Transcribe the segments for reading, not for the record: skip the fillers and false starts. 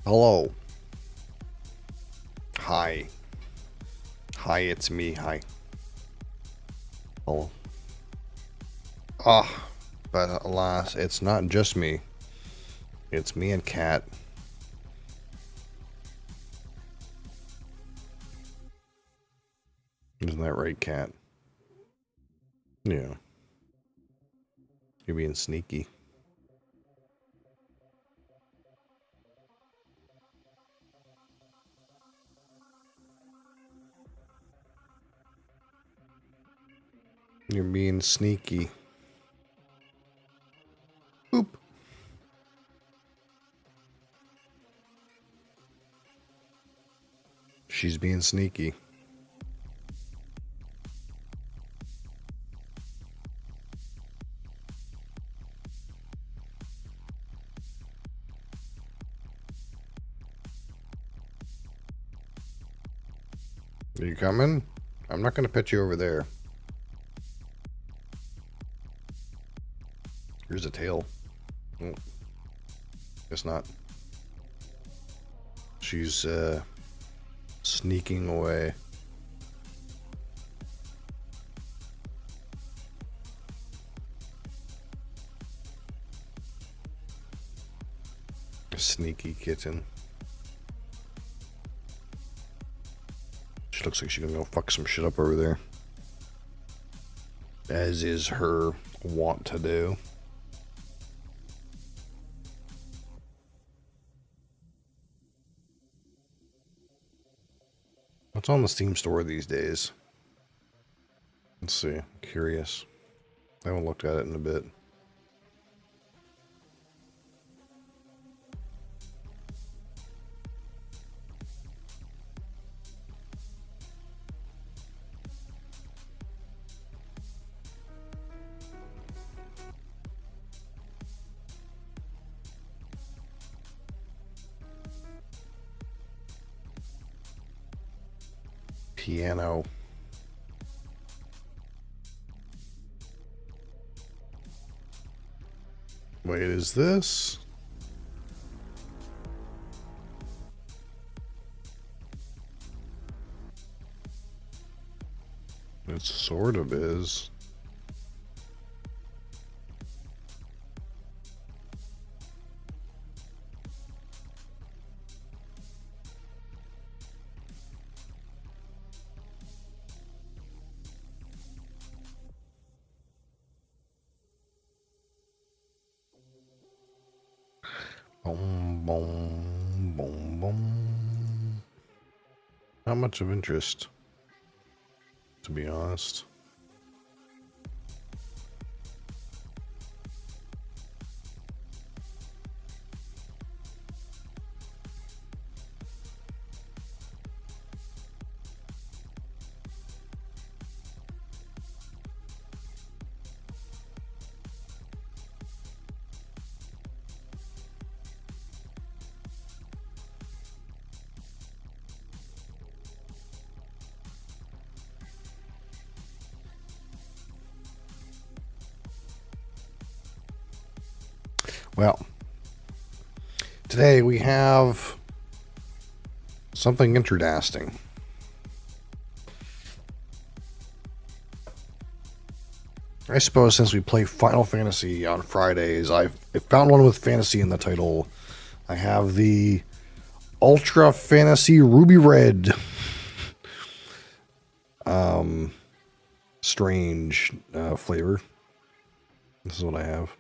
Hello. Hi. Hi, it's me. Hi. Hello. Ah, but alas, it's not just me. It's me and Cat. Isn't that right, Cat? Yeah. You're being sneaky. You're being sneaky. Boop. She's being sneaky. Are you coming? I'm not going to pet you over there. Here's a tail. Oh, guess not. She's sneaking away. A sneaky kitten. She looks like she's gonna go fuck some shit up over there. As is her wont to do. What's on the Steam store these days? Let's see. I'm curious. I haven't looked at it in a bit. Piano. Wait, is this? It sort of is. Boom, boom, boom, boom. Not much of interest, to be honest. Well, today we have something interesting. I suppose since we play Final Fantasy on Fridays, I found one with fantasy in the title. I have the Ultra Fantasy Ruby Red. Strange flavor. This is what I have.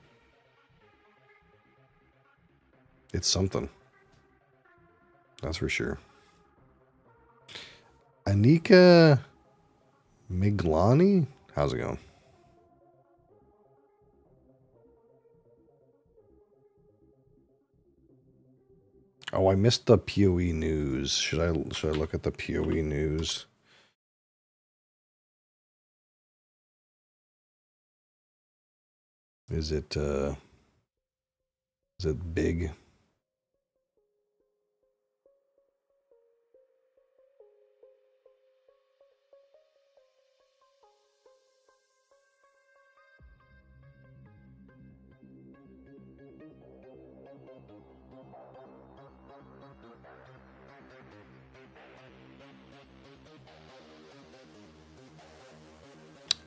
It's something. That's for sure. Anika Miglani? How's it going? Oh, I missed the PoE news. Should I look at the PoE news? Is it big?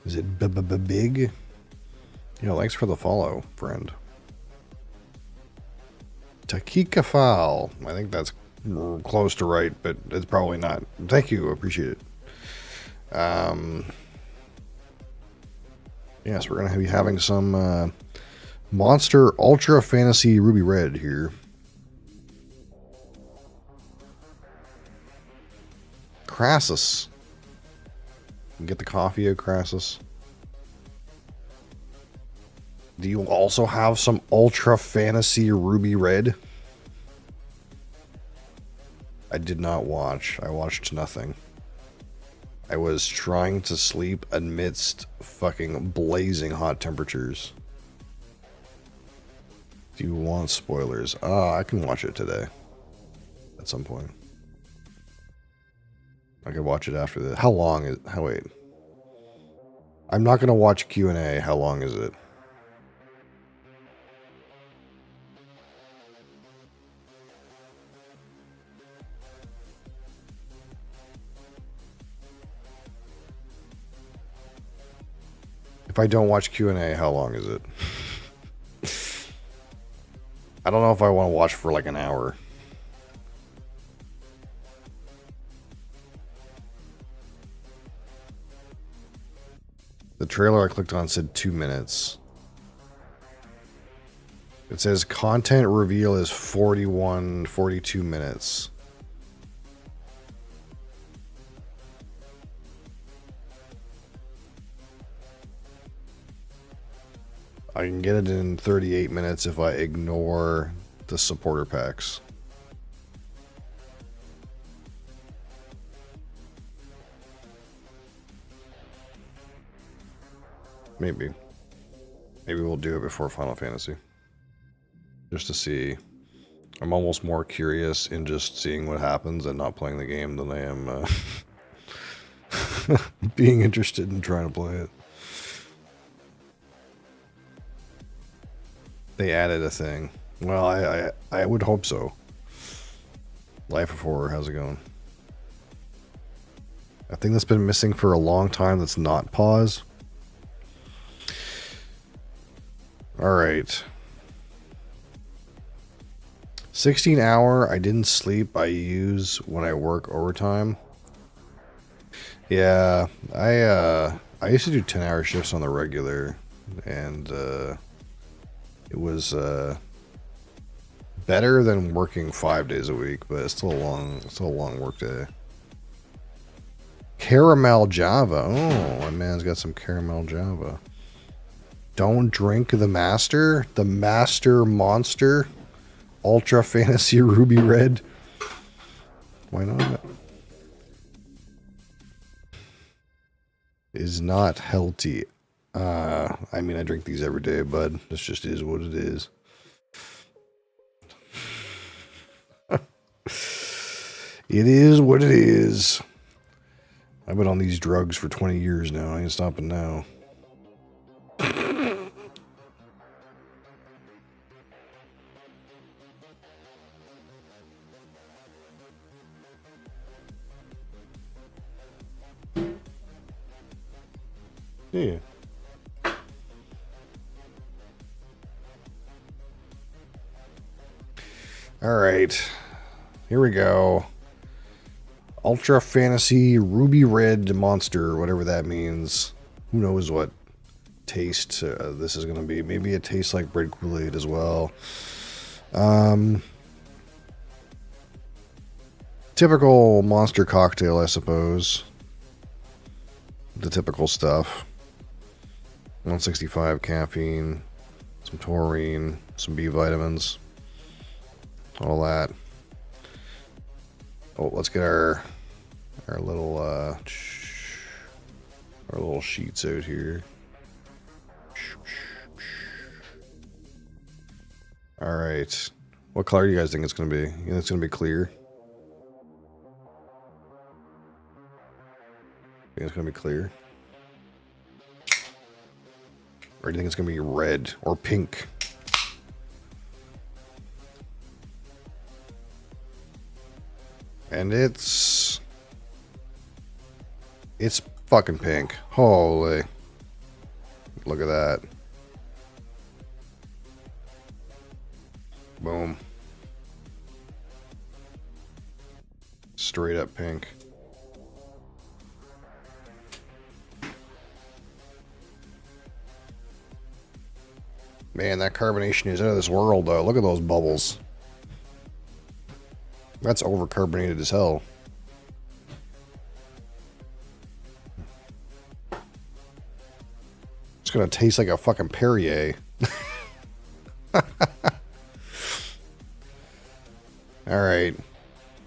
Is it big? Yeah, thanks for the follow, friend. Takika Fowl. I think that's close to right, but it's probably not. Thank you, appreciate it. Yes, we're gonna be having some Monster Ultra Fantasy Ruby Red here. Crassus. Get the coffee at Crassus. Do you also have some Ultra Fantasy Ruby Red? I did not watch. I watched nothing. I was trying to sleep amidst fucking blazing hot temperatures. Do you want spoilers? I can watch it today. At some point. I could watch it after this. How long is... wait. I'm not going to watch Q&A. How long is it? If I don't watch Q&A, how long is it? I don't know if I want to watch for like an hour. The trailer I clicked on said 2 minutes. It says content reveal is 42 minutes. I can get it in 38 minutes if I ignore the supporter packs. Maybe. Maybe we'll do it before Final Fantasy. Just to see. I'm almost more curious in just seeing what happens and not playing the game than I am being interested in trying to play it. They added a thing. Well, I would hope so. Life of Horror, how's it going? A thing that's been missing for a long time that's not pause. Alright. 16 hour, I didn't sleep. I use when I work overtime. Yeah, I used to do 10-hour shifts on the regular, and it was better than working 5 days a week, but it's still a long work day. Caramel Java. Oh, my man's got some caramel Java. Don't drink the Master Monster, Ultra Fantasy Ruby Red. Why not? Is not healthy. I mean, I drink these every day, bud. This just is what it is. It is what it is. I've been on these drugs for 20 years now. I ain't stopping now. Yeah. All right. Here we go. Ultra Fantasy Ruby Red Monster, whatever that means. Who knows what taste this is going to be. Maybe it tastes like red Kool-Aid as well. Typical monster cocktail, I suppose. The typical stuff. 165 caffeine, some taurine, some B vitamins, all that. Oh, let's get our little sheets out here. All right, what color do you guys think it's gonna be? You think it's gonna be clear? Think it's gonna be clear? Or do you think it's going to be red or pink? And it's fucking pink. Holy. Look at that. Boom. Straight up pink. Man, that carbonation is out of this world, though. Look at those bubbles. That's overcarbonated as hell. It's gonna taste like a fucking Perrier. Alright.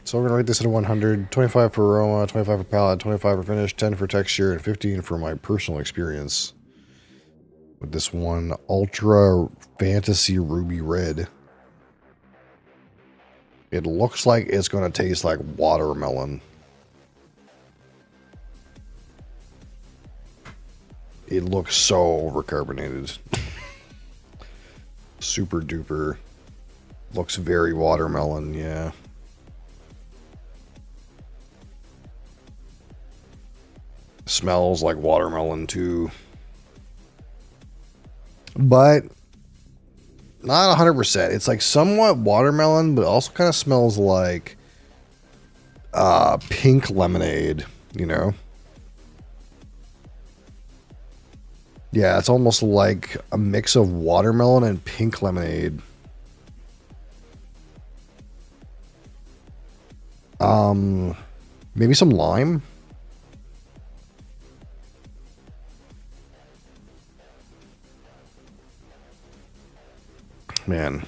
So we're gonna rate this at a 100. 25 for aroma, 25 for palate, 25 for finish, 10 for texture, and 15 for my personal experience. With this one Ultra Fantasy Ruby Red. It looks like it's gonna taste like watermelon. It looks so overcarbonated. Super duper. Looks very watermelon, yeah. Smells like watermelon too. But not 100%. It's like somewhat watermelon, but also kind of smells like pink lemonade, you know? Yeah, it's almost like a mix of watermelon and pink lemonade. Maybe some lime? Man.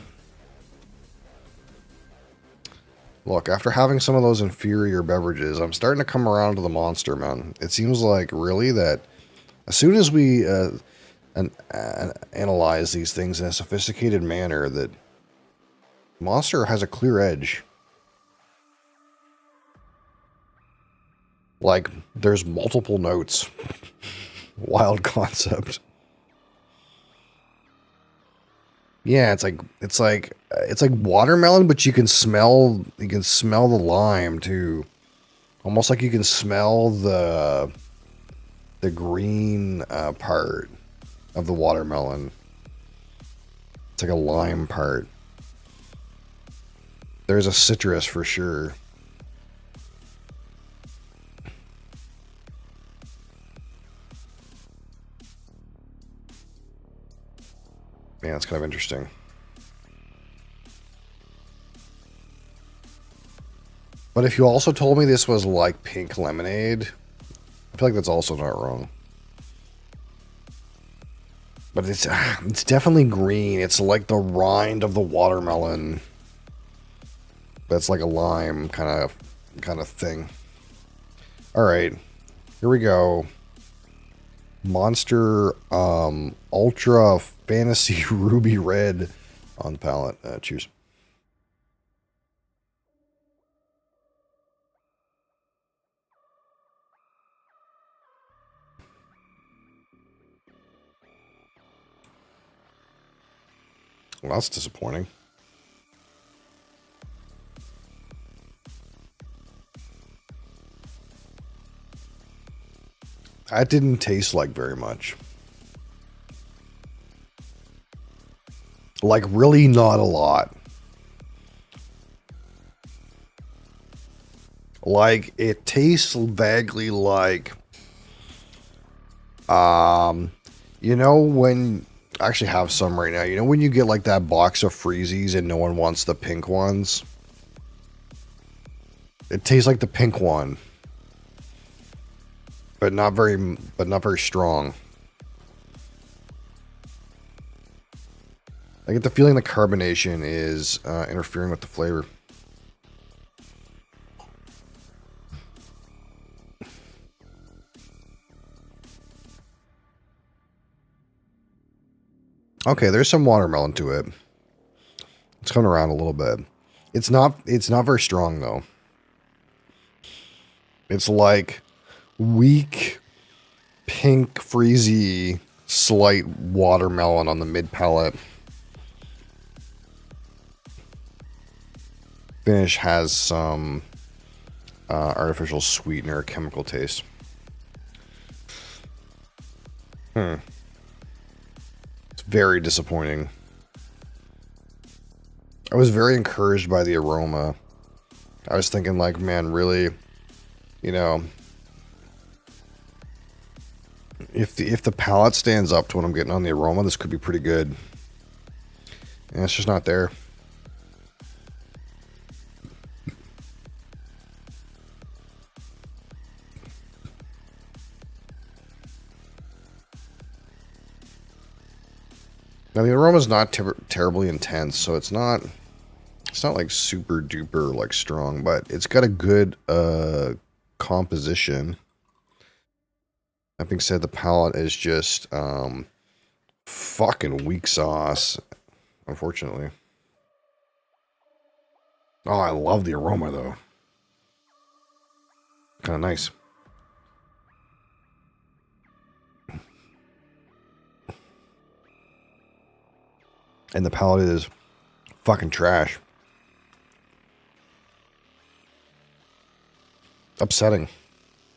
Look, after having some of those inferior beverages, I'm starting to come around to the Monster, man. It seems like, really, that as soon as we analyze these things in a sophisticated manner, that Monster has a clear edge. Like, there's multiple notes. Wild concept. Yeah, it's like watermelon, but you can smell the lime too. Almost like you can smell the green part of the watermelon. It's like a lime part. There's a citrus for sure. Man, it's kind of interesting. But if you also told me this was like pink lemonade, I feel like that's also not wrong. But it's definitely green. It's like the rind of the watermelon. That's like a lime kind of thing. All right, here we go. Monster Ultra Fantasy Ruby Red on the palette. Cheers. Well, that's disappointing. That didn't taste like very much. Like, really not a lot. Like, it tastes vaguely like, you know, when, I actually have some right now. You know when you get like that box of Freezies and no one wants the pink ones? It tastes like the pink one. But not very strong. I get the feeling the carbonation is interfering with the flavor. Okay, there's some watermelon to it. It's coming around a little bit. It's not very strong though. It's like weak pink freezy slight watermelon on the mid palate. Finish has some artificial sweetener chemical taste. It's very disappointing. I was very encouraged by the aroma. I was thinking like, man, really, you know, if the palate stands up to what I'm getting on the aroma, this could be pretty good. And it's just not there. Now the aroma's not terribly intense, so it's not like super duper like strong, but it's got a good composition. That being said, the palate is just fucking weak sauce, unfortunately. Oh, I love the aroma though. Kind of nice. And the palate is fucking trash. Upsetting,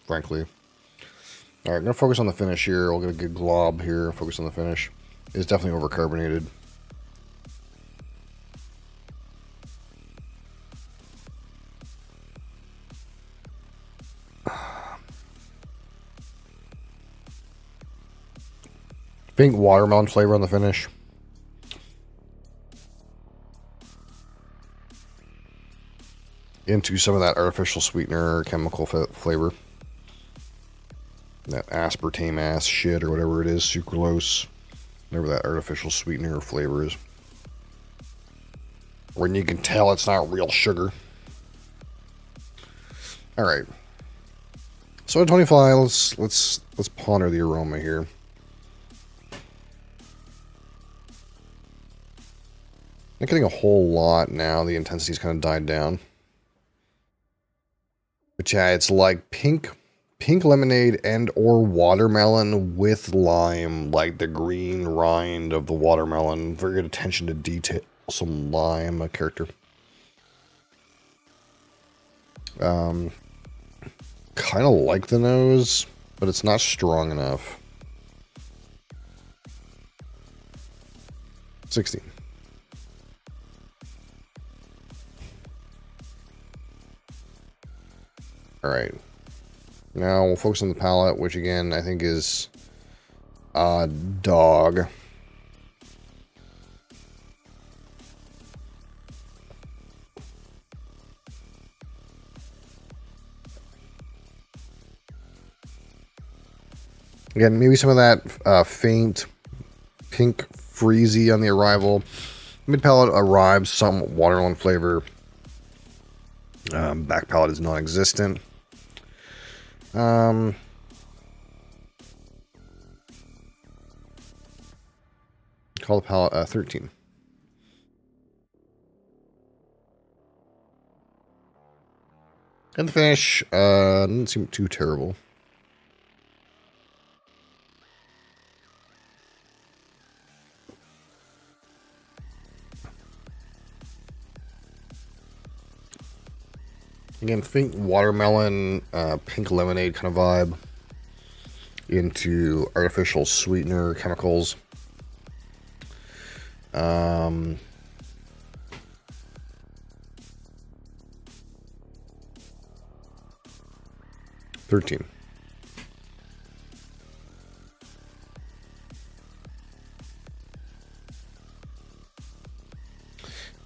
frankly. Alright, I'm going to focus on the finish here. I'll get a good glob here. Focus on the finish. It's definitely overcarbonated. Faint watermelon flavor on the finish. Into some of that artificial sweetener chemical flavor. That aspartame ass shit or whatever it is, sucralose, whatever that artificial sweetener flavor is. When you can tell it's not real sugar. All right. So at 25, let's ponder the aroma here. Not getting a whole lot now. The intensity's kind of died down. But yeah, it's like pink lemonade and or watermelon with lime, like the green rind of the watermelon. Very good attention to detail. Some lime character. Kind of like the nose, but it's not strong enough. 16. Alright. Now we'll focus on the palate, which again I think is dog. Again, maybe some of that faint pink freezy on the arrival. Mid palate arrives, some watermelon flavor. Back palate is non-existent. Call the palette 13. And the finish doesn't seem too terrible. Again, faint watermelon, pink lemonade kind of vibe into artificial sweetener chemicals. 13.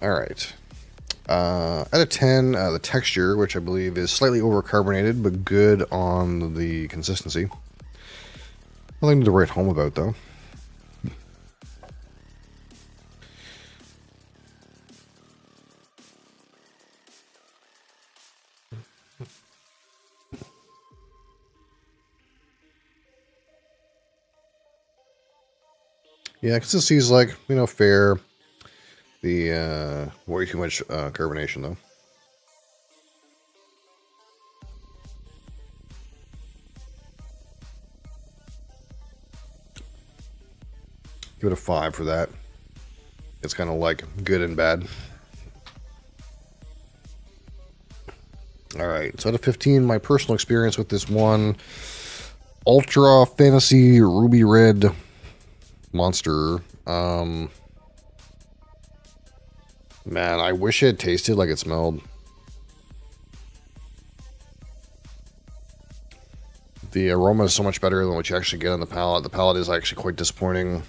All right. Out of 10, the texture, which I believe is slightly overcarbonated, but good on the consistency. Nothing to write home about, though. Yeah, consistency is like, fair. The, way too much carbonation, though. Give it a 5 for that. It's kind of like good and bad. Alright, so out of 15, my personal experience with this one, Ultra Fantasy Ruby Red Monster. Man, I wish it tasted like it smelled. The aroma is so much better than what you actually get on the palate. The palate is actually quite disappointing.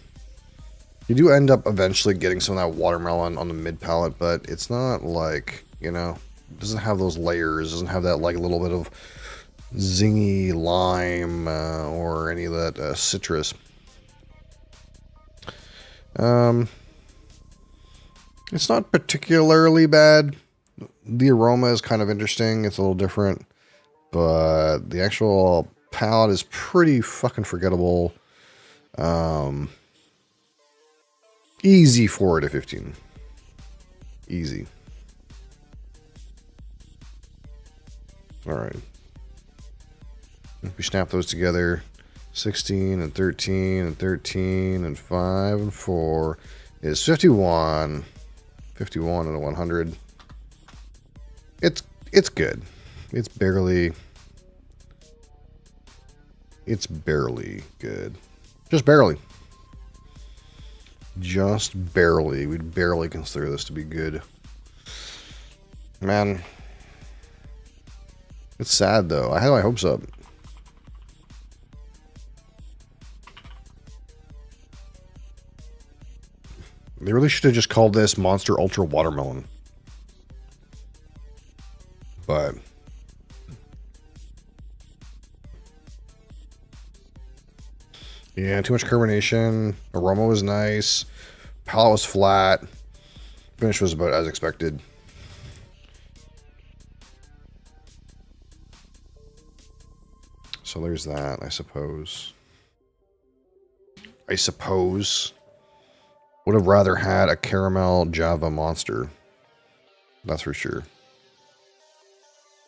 You do end up eventually getting some of that watermelon on the mid palate, but it's not like, you know, it doesn't have those layers. It doesn't have that like little bit of zingy lime or any of that citrus. It's not particularly bad. The aroma is kind of interesting. It's a little different, but the actual palate is pretty fucking forgettable. Easy 4 to 15. Easy. Alright. If we snap those together, 16 and 13 and 13 and 5 and 4 is 51. 51 and a 100. It's good. It's barely good. Just barely. Just barely. We'd barely consider this to be good. Man. It's sad, though. I had my hopes up. They really should have just called this Monster Ultra Watermelon. But... yeah, too much carbonation. Aroma was nice. Palate was flat. Finish was about as expected. So there's that, I suppose. Would have rather had a caramel Java Monster. That's for sure.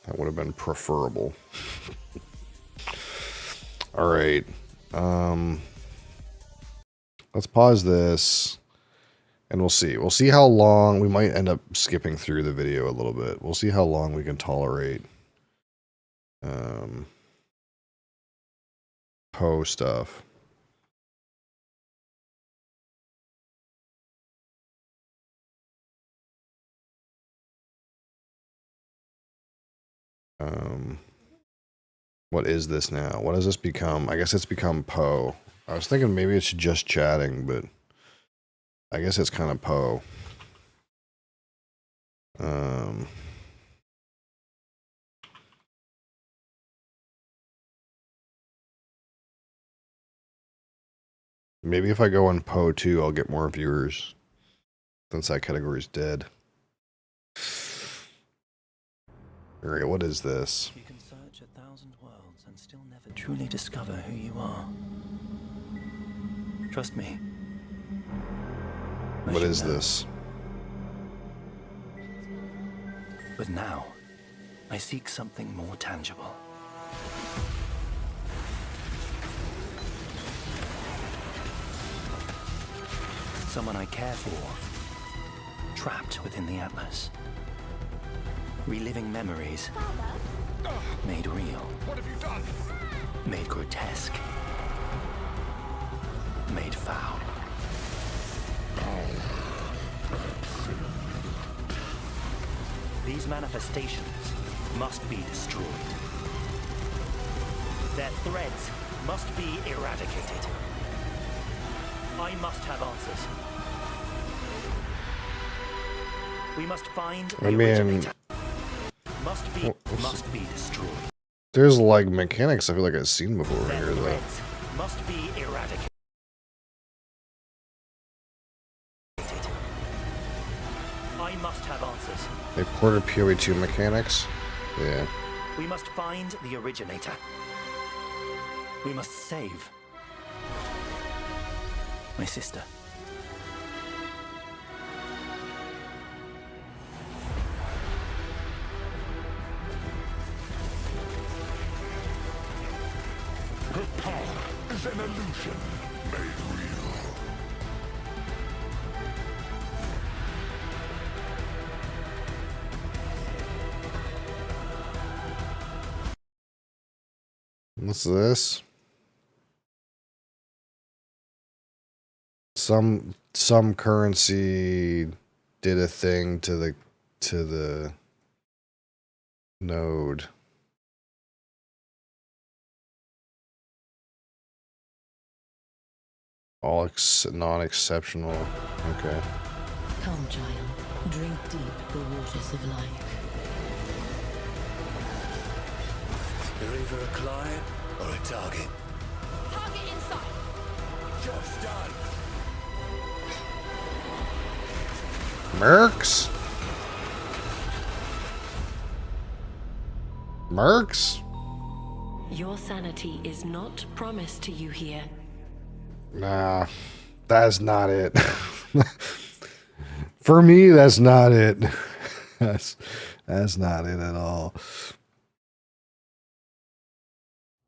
That would have been preferable. Alright. Let's pause this and we'll see. We'll see how long we might end up skipping through the video a little bit. We'll see how long we can tolerate Poe stuff. What is this now? What has this become? I guess it's become Poe. I was thinking maybe it's just chatting, but I guess it's kind of Poe. Maybe if I go on Poe 2, I'll get more viewers, since that category is dead. Alright, what is this? You can search 1,000 worlds and still never truly discover who you are. Trust me. What is this? But now, I seek something more tangible. Someone I care for, trapped within the Atlas. Reliving memories, made real. What have you done? Made grotesque. Made foul. These manifestations must be destroyed. Their threads must be eradicated. I must have answers. We must find the originator. Must be destroyed. There's like mechanics I feel like I've seen before Their here though. threads must be eradicated. I must have answers. They ported PoE 2 mechanics. Yeah. We must find the originator. We must save my sister. Her power is an illusion made real. What's this? Some currency did a thing to the node. All non-exceptional. Okay. Come, child. Drink deep the waters of life. You're either a client or a target. Target inside. Job's done. Mercs? Mercs? Your sanity is not promised to you here. Nah, that's not it. For me, that's not it. That's not it at all.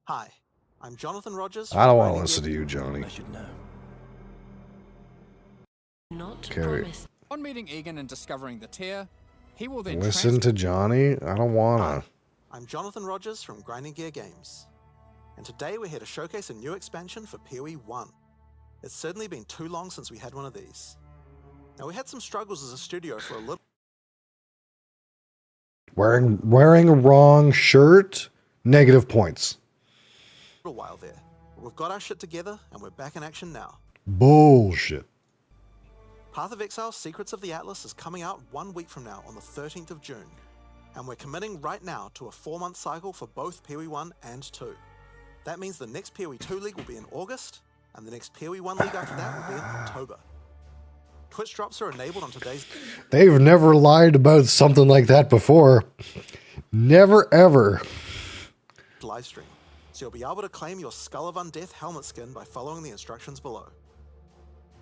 Hi, I'm Jonathan Rogers. I don't want to listen to you, Johnny. I should know. Not Carry it. promised. On meeting Egan and discovering the tear, he will then Listen to Johnny? I don't wanna. I'm Jonathan Rogers from Grinding Gear Games, and today we're here to showcase a new expansion for PoE 1. It's certainly been too long since we had one of these. Now, we had some struggles as a studio for a little Wearing a wrong shirt, negative points. while there. But we've got our shit together, and we're back in action now. Bullshit. Path of Exile Secrets of the Atlas is coming out 1 week from now on the 13th of June, and we're committing right now to a 4-month cycle for both PoE 1 and 2. That means the next PoE 2 League will be in August, and the next PoE 1 League after that will be in October. Twitch drops are enabled on today's They've never lied about something like that before. Never, ever. live stream, so you'll be able to claim your Skull of Undeath helmet skin by following the instructions below.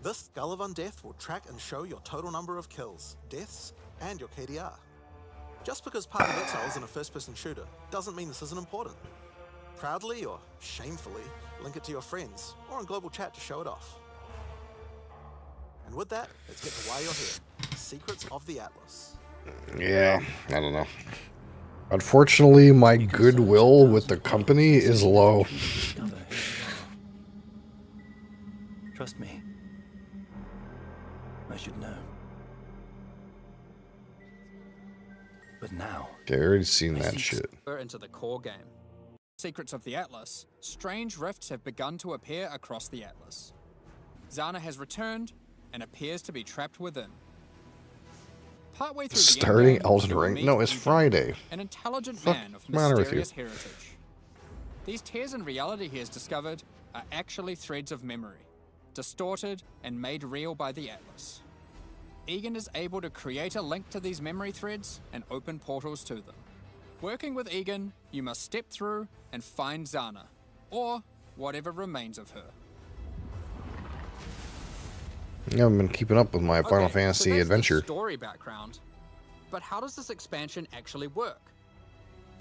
This Skull of Undeath will track and show your total number of kills, deaths, and your KDR. Just because Path of Exile isn't a first-person shooter doesn't mean this isn't important. Proudly or shamefully, link it to your friends or in global chat to show it off. And with that, let's get to why you're here. Secrets of the Atlas. Yeah, I don't know. Unfortunately, my goodwill with the company is low. Discover who you are. Trust me. I should know. But now, Okay, I already seen that shit. into the core game. Secrets of the Atlas, strange rifts have begun to appear across the Atlas. Zana has returned and appears to be trapped within. Partway through the Starting endgame, Elden you will Ring? meet No, it's Egan, Friday. an intelligent Fuck man of the matter with you? mysterious heritage. These tears in reality he has discovered are actually threads of memory, distorted and made real by the Atlas. Egan is able to create a link to these memory threads and open portals to them. Working with Egan, you must step through and find Zana, or whatever remains of her. I haven't been keeping up with my Final Okay, Fantasy so that's adventure. the story background. But how does this expansion actually work?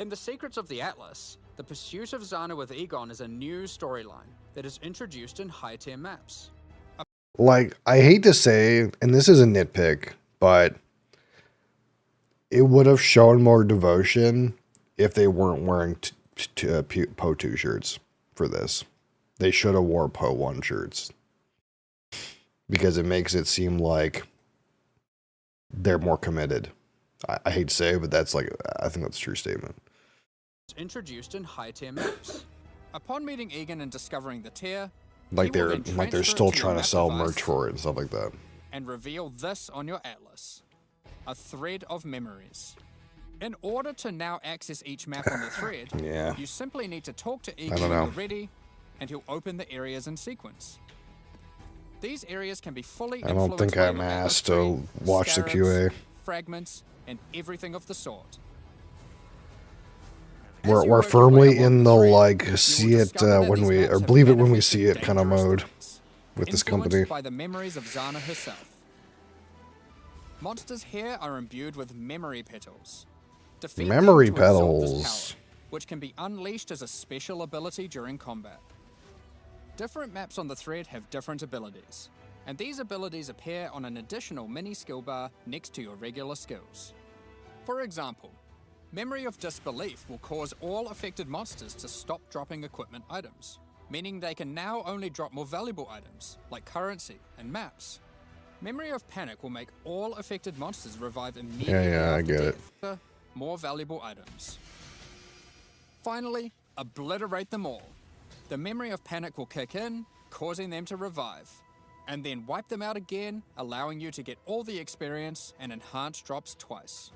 In the Secrets of the Atlas, the pursuit of Zana with Egon is a new storyline that is introduced in high-tier maps. Like, I hate to say, and this is a nitpick, but it would have shown more devotion if they weren't wearing Po 2 shirts for this. They should have wore Po 1 shirts. Because it makes it seem like they're more committed. I hate to say it, but that's like, I think that's a true statement. Introduced in high-tier maps. Upon meeting Egan and discovering the tear, Like he will they're then like they're transfer still it to your trying to map sell device merch for it and stuff like that. and reveal this on your atlas, a thread of memories. In order to now access each map on the thread, Yeah. you simply need to talk to I Egan don't when know. you're ready, and he'll open the areas in sequence. These areas can be fully I don't think influenced by I'm your atlas asked to tree, watch the scarabs, QA. fragments, and everything of the sort. We're, As you we're work your way firmly along in the the thread, like you will see it discover that when these we maps or have believe it when we manifested see it kind of dangerous mode threats, with this influenced company. by the memories of Zana herself. Monsters here are imbued with memory petals. Defeat them Memory to absorb this petals. power, which can be unleashed as a special ability during combat. Different maps on the thread have different abilities, and these abilities appear on an additional mini skill bar next to your regular skills. For example, Memory of Disbelief will cause all affected monsters to stop dropping equipment items, meaning they can now only drop more valuable items, like currency and maps. Memory of Panic will make all affected monsters revive immediately I after get it. death for more valuable items. Finally, obliterate them all. The Memory of Panic will kick in, causing them to revive, and then wipe them out again, allowing you to get all the experience and enhanced drops twice.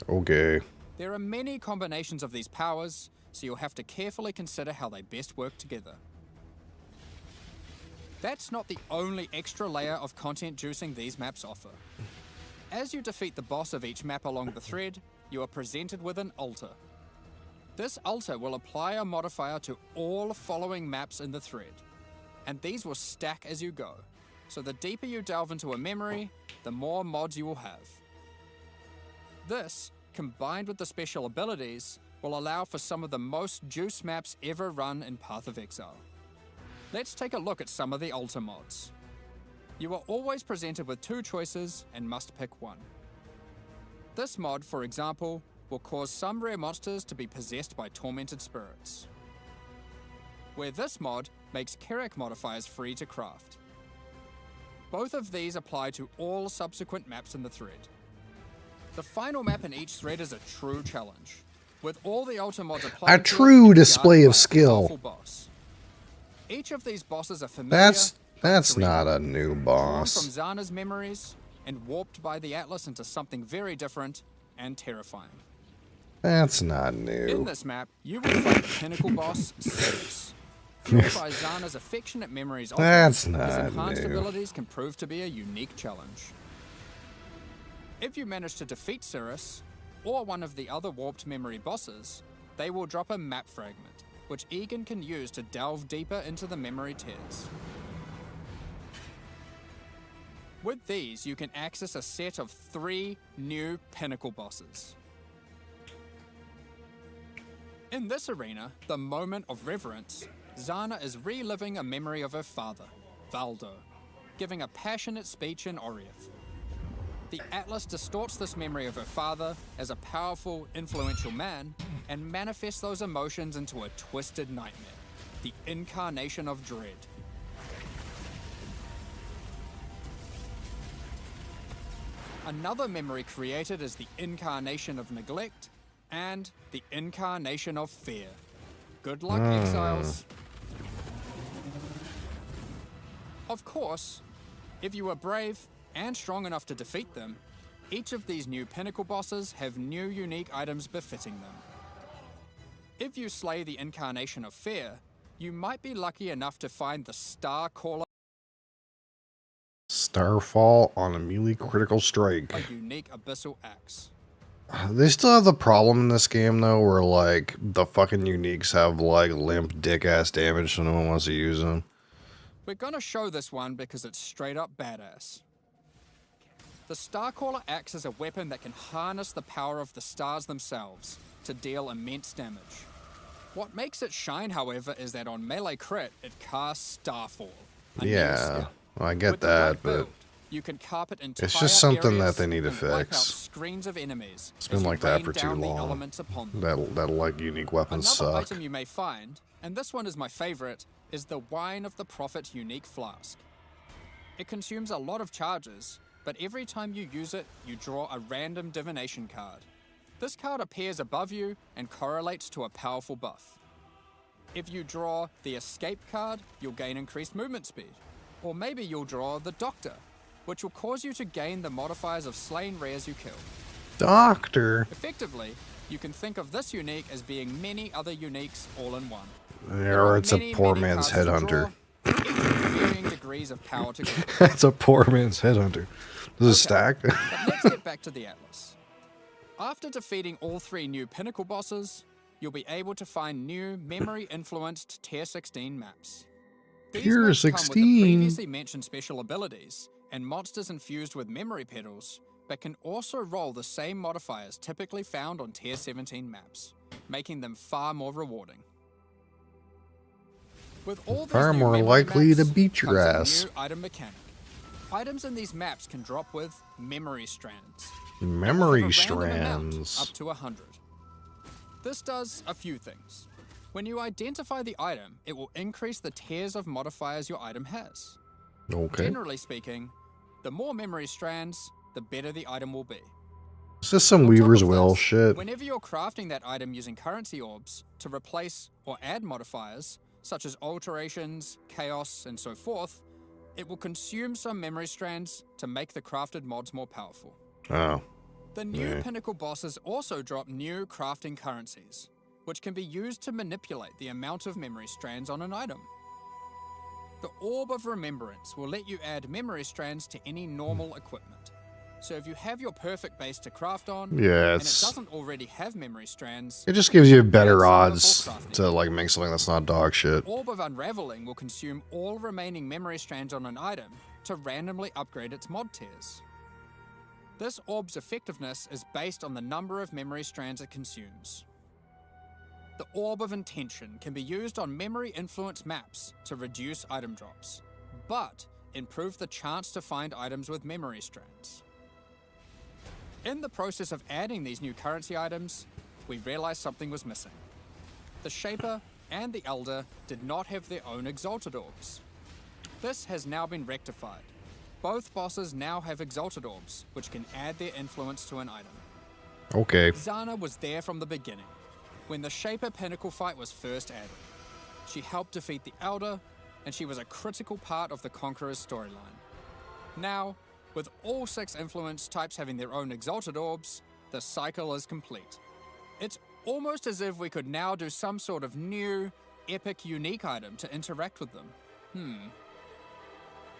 Okay. There are many combinations of these powers, so you'll have to carefully consider how they best work together. That's not the only extra layer of content juicing these maps offer. As you defeat the boss of each map along the thread, you are presented with an altar. This altar will apply a modifier to all following maps in the thread, and these will stack as you go, so the deeper you delve into a memory, the more mods you will have. This, combined with the special abilities, will allow for some of the most juice maps ever run in Path of Exile. Let's take a look at some of the altar mods. You are always presented with two choices and must pick one. This mod, for example, will cause some rare monsters to be possessed by tormented spirits, where this mod makes Kerak modifiers free to craft. Both of these apply to all subsequent maps in the thread. The final map in each thread is a true challenge, with all the altar mods applied A true display of by a skill. powerful boss. Each of these bosses are familiar. That's not a new Drawn boss. from Zana's memories and warped by the Atlas into something very different and terrifying. That's not In new. this map, you will fight the pinnacle boss, Sirius. Fueled by Zana's affectionate memories of him, That's his not enhanced new. abilities can prove to be a unique challenge. If you manage to defeat Sirius, or one of the other warped memory bosses, they will drop a map fragment, which Egan can use to delve deeper into the memory tears. With these, you can access a set of 3 new pinnacle bosses. In this arena, the Moment of Reverence, Zana is reliving a memory of her father, Valdo, giving a passionate speech in Oriath. The Atlas distorts this memory of her father as a powerful, influential man and manifests those emotions into a twisted nightmare, the incarnation of dread. Another memory created is the incarnation of neglect and the incarnation of fear. Good luck, exiles. Of course, if you are brave and strong enough to defeat them, each of these new pinnacle bosses have new unique items befitting them. If you slay the incarnation of fear, you might be lucky enough to find the Star Caller, Starfall on a melee critical strike. a unique abyssal axe. They still have the problem in this game though, where like the fucking uniques have like limp dick ass damage, so no one wants to use them. We're gonna show this one because it's straight up badass. The Starcaller axe is a weapon that can harness the power of the stars themselves to deal immense damage. What makes it shine, however, is that on melee crit, it casts Starfall. a new Yeah, skill. well, I get With the that, right but build, you can carpet entire it's just something that areas they need to and wipe out fix. screens of enemies It's as been you like that rain for too down the long. elements upon them. That'll like unique weapons Another suck. item you may find, and this one is my favorite, is the Wine of the Prophet unique flask. It consumes a lot of charges, but every time you use it, you draw a random divination card. This card appears above you and correlates to a powerful buff. If you draw the Escape card, you'll gain increased movement speed. Or maybe you'll draw the Doctor, which will cause you to gain the modifiers of slain rares you kill. Doctor. Effectively, you can think of this unique as being many other uniques all in one. Or it's a poor man's headhunter. Varying degrees of power to go. That's a poor man's headhunter. Does it stack? But let's get back to the Atlas. After defeating all 3 new pinnacle bosses, you'll be able to find new memory-influenced Tier 16 maps. These Tier maps come with the 16? previously mentioned special abilities and monsters infused with memory pedals, but can also roll the same modifiers typically found on Tier 17 maps, making them far more rewarding. With all these Far new more memory likely to maps beat your comes a ass. new item mechanic. Items in these maps can drop with memory strands. Memory Have a random amount, strands. up to 100. This does a few things. When you identify the item, it will increase the tiers of modifiers your item has. Okay. Generally speaking, the more memory strands, the better the item will be. Is this some On top Weaver's of Will this, shit? Whenever you're crafting that item using currency orbs to replace or add modifiers, such as alterations, chaos, and so forth, it will consume some memory strands to make the crafted mods more powerful. Oh. The new Yeah. pinnacle bosses also drop new crafting currencies, which can be used to manipulate the amount of memory strands on an item. The Orb of Remembrance will let you add memory strands to any normal equipment. So if you have your perfect base to craft on, Yeah, and it it's... doesn't already have memory strands, It just gives you add better some odds before crafting. to, like, make something that's not dog shit. Orb of Unraveling will consume all remaining memory strands on an item to randomly upgrade its mod tiers. This orb's effectiveness is based on the number of memory strands it consumes. The Orb of Intention can be used on memory influence maps to reduce item drops, but improve the chance to find items with memory strands. In the process of adding these new currency items, we realized something was missing. The Shaper and the Elder did not have their own Exalted Orbs. This has now been rectified. Both bosses now have Exalted Orbs, which can add their influence to an item. Okay. Zana was there from the beginning, when the Shaper Pinnacle fight was first added. She helped defeat the Elder, and she was a critical part of the Conqueror's storyline. Now, with all 6 influence types having their own Exalted Orbs, the cycle is complete. It's almost as if we could now do some sort of new, epic, unique item to interact with them.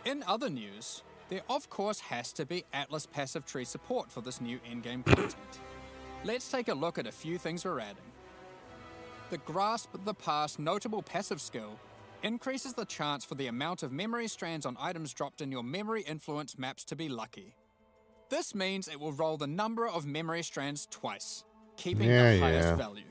In other news, there of course has to be Atlas passive tree support for this new endgame content. Let's take a look at a few things we're adding. The Grasp the Past notable passive skill increases the chance for the amount of memory strands on items dropped in your memory influence maps to be lucky. This means it will roll the number of memory strands twice, keeping the highest value.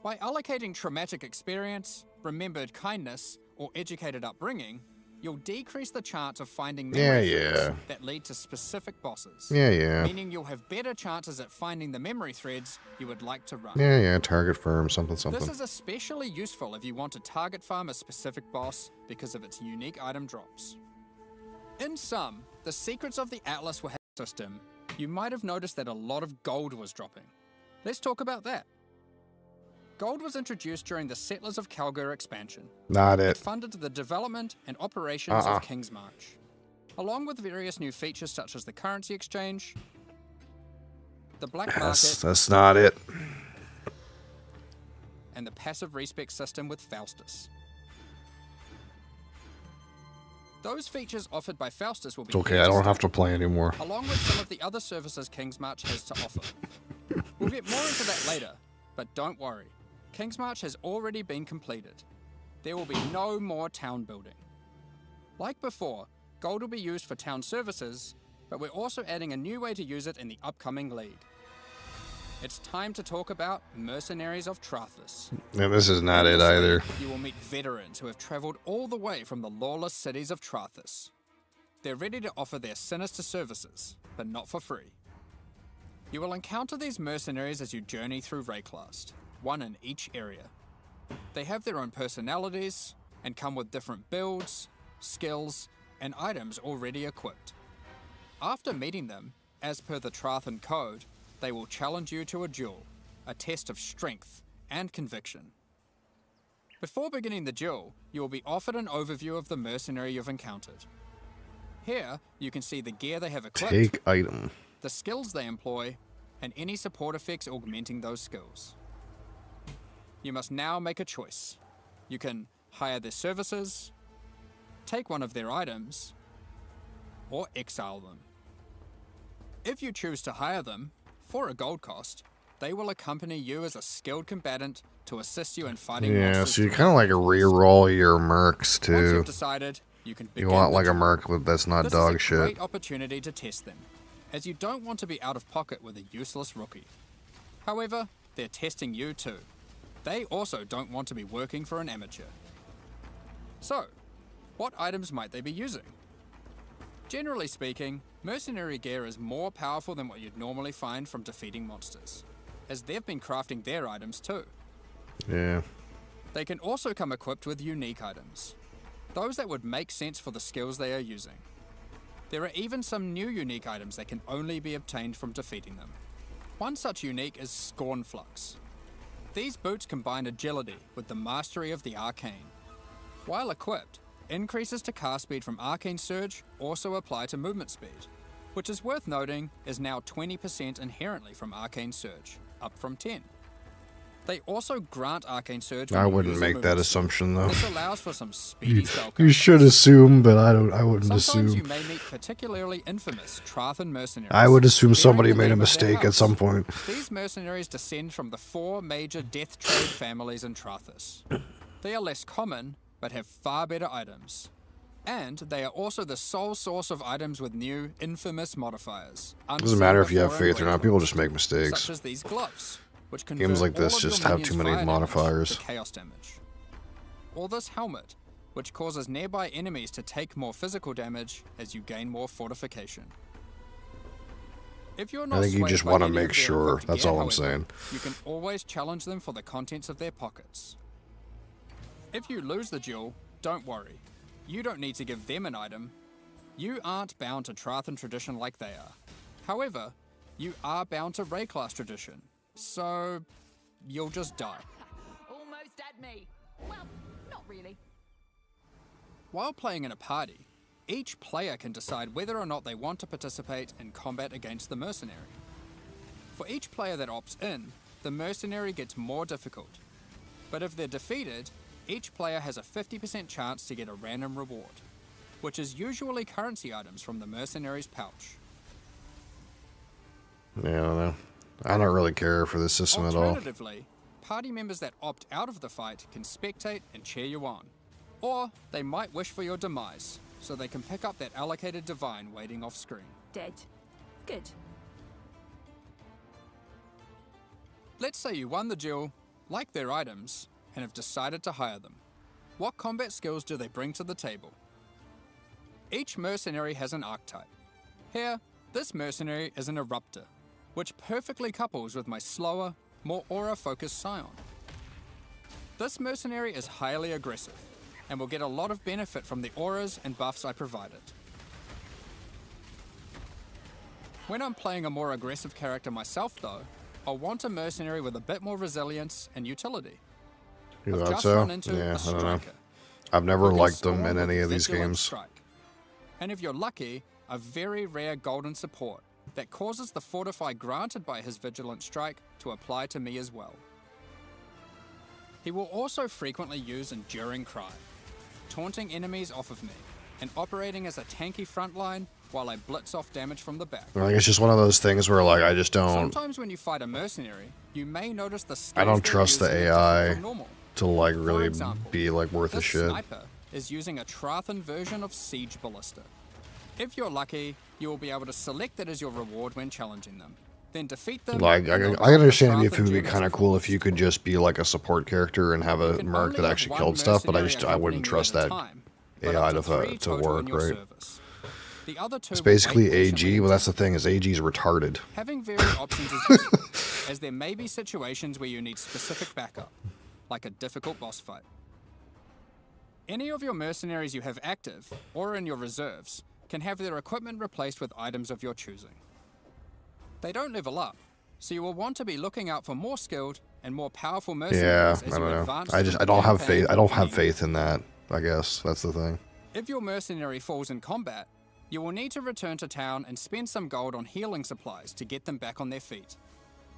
By allocating traumatic experience, remembered kindness, or educated upbringing, you'll decrease the chance of finding memory threads that lead to specific bosses. Meaning you'll have better chances at finding the memory threads you would like to run. Target firm, something. This is especially useful if you want to target farm a specific boss because of its unique item drops. In sum, the secrets of the Atlas will have a system. You might have noticed that a lot of gold was dropping. Let's talk about that. Gold was introduced during the Settlers of Kalgur expansion. Not It it. funded the development and operations of King's March, along with various new features such as the currency exchange, the black market, That's not it. and the passive respec system with Faustus. Those features offered by Faustus will be It's okay, I don't have to play anymore. along with some of the other services King's March has to offer. We'll get more into that later, but don't worry. King's March has already been completed. There will be no more town building. Like before, gold will be used for town services, but we're also adding a new way to use it in the upcoming league. It's time to talk about Mercenaries of Trathus. And this is not In it this either. league, you will meet veterans who have traveled all the way from the lawless cities of Trathus. They're ready to offer their sinister services, but not for free. You will encounter these mercenaries as you journey through Rayclast, one in each area. They have their own personalities and come with different builds, skills, and items already equipped. After meeting them, as per the Trathan Code, they will challenge you to a duel, a test of strength and conviction. Before beginning the duel, you will be offered an overview of the mercenary you've encountered. Here, you can see the gear they have equipped, Take item. the skills they employ, and any support effects augmenting those skills. You must now make a choice. You can hire their services, take one of their items, or exile them. If you choose to hire them, for a gold cost, they will accompany you as a skilled combatant to assist you in fighting Yeah, monsters. so you kind of like re-roll your mercs Once too. you've decided, you can begin You want the like a duel. merc that's not This dog is a shit. great opportunity to test them, as you don't want to be out of pocket with a useless rookie. However, they're testing you too. They also don't want to be working for an amateur. So, what items might they be using? Generally speaking, mercenary gear is more powerful than what you'd normally find from defeating monsters. as they've been crafting their items too. Yeah. They can also come equipped with unique items, those that would make sense for the skills they are using. There are even some new unique items that can only be obtained from defeating them. One such unique is Scornflux. These boots combine agility with the mastery of the arcane. While equipped, increases to cast speed from Arcane Surge also apply to movement speed, which is worth noting is now 20% inherently from Arcane Surge, up from 10. They also grant Arcane Surge. I wouldn't make that assumption though. This allows for some speedy spell You combos. should assume, but I wouldn't Sometimes you assume. may meet particularly infamous Trathan mercenaries. I would assume bearing somebody the made a name of their mistake at house. some point. These mercenaries descend from the 4 major death trade families in Trathis. They are less common, but have far better items. And they are also the sole source of items with new, infamous modifiers. Doesn't matter if you have unseen before faith in or not. Red People Claws, just make mistakes. Such as these gloves, which Games convert like this all of your just have too minions' many fire damage modifiers. to chaos damage. Or this helmet, which causes nearby enemies to take more physical damage as you gain more fortification. If you're not I think you swayed just by want to any of make their sure. equipped That's gear, all I'm however, saying. You can always challenge them for the contents of their pockets. If you lose the duel, don't worry. You don't need to give them an item. You aren't bound to Trathan tradition like they are. However, you are bound to Rayclass tradition, so you'll just die. Almost at me. Well, not really. While playing in a party, each player can decide whether or not they want to participate in combat against the mercenary. For each player that opts in, the mercenary gets more difficult. But if they're defeated, each player has a 50% chance to get a random reward, which is usually currency items from the mercenary's pouch. Yeah, I don't know. I don't really care for this system at all. Alternatively, party members that opt out of the fight can spectate and cheer you on. Or they might wish for your demise, so they can pick up that allocated divine waiting off screen. Dead. Good. Let's say you won the duel, like their items, and have decided to hire them. What combat skills do they bring to the table? Each mercenary has an archetype. Here, this mercenary is an Eruptor, which perfectly couples with my slower, more aura-focused Scion. This mercenary is highly aggressive, and will get a lot of benefit from the auras and buffs I provided. When I'm playing a more aggressive character myself though, I'll want a mercenary with a bit more resilience and utility. You I've thought just so? run into Yeah, a I don't know. striker. I've never who can liked them storm in with any of these Vigilant games. Strike. And if you're lucky, a very rare golden support that causes the fortify granted by his Vigilant Strike to apply to me as well. He will also frequently use Enduring Cry, taunting enemies off of me, and operating as a tanky frontline while I blitz off damage from the back. Like, it's just one of those things where, like, I just don't Sometimes when you fight a mercenary, you may notice the I don't trust the AI normal. to, like, For really example, be, like, worth a this shit. sniper is using a Trathan version of Siege Ballista. If you're lucky, you will be able to select that as your reward when challenging them. Then defeat them. Like, I and they'll can drop the understand if Trathan it would be gem kind of as cool points. if you could just be, like, a support character and have You a can merc only that have actually one killed stuff, but I mercenary wouldn't accompanying you trust at a that time, but AI up to 3 to total in work, your right? service. The other two It's will wait basically patiently AG. Well, that's the until- thing, is AG's retarded. Having varied options is useful, as there may be situations where you need specific backup, like a difficult boss fight. Any of your mercenaries you have active, or in your reserves, can have their equipment replaced with items of your choosing. They don't level up, so you will want to be looking out for more skilled and more powerful Yeah, mercenaries I as don't you know. advance I through the don't have campaign faith. I don't or have any- faith in that. I guess that's the thing. If your mercenary falls in combat, you will need to return to town and spend some gold on healing supplies to get them back on their feet.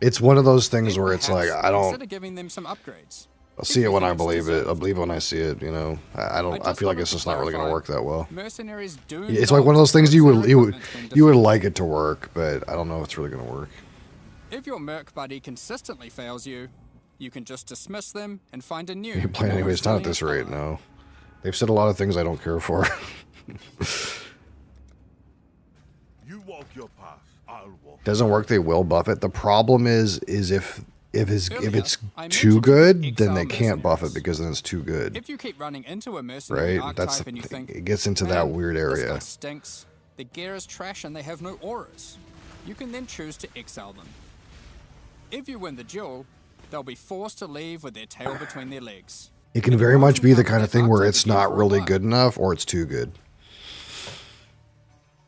It's one of those things Then where it's like perhaps I don't. consider giving them some upgrades. I'll see it when I think it's believe it. I'll deserved. believe it when I see it. You know, I don't. I just feel like wanted it's to just not really going to clarify, work that well. Mercenaries do. It's not like one of those things you lose would their you would equipment when you would defeated. like it to work, but I don't know if it's really going to work. If your merc buddy consistently fails you, you can just dismiss them and find a new. You can play anyways. Not at this rate. No, they've said a lot of things I don't care for. You walk your path, I'll walk. Doesn't work. They will buff it. The problem is if it's Earlier, I too mentioned good, then exile they can't buff it mercenaries. because then it's too good. If you keep running into a mercenary Right? archetype That's the and you thing. think It gets into that "Man, weird this area. guy stinks. The gear is trash and they have no auras. You can then choose to exile them. If you win the duel, they'll be forced to leave with their tail between their legs. It can very much be the kind of thing where it's not really good enough or it's too good.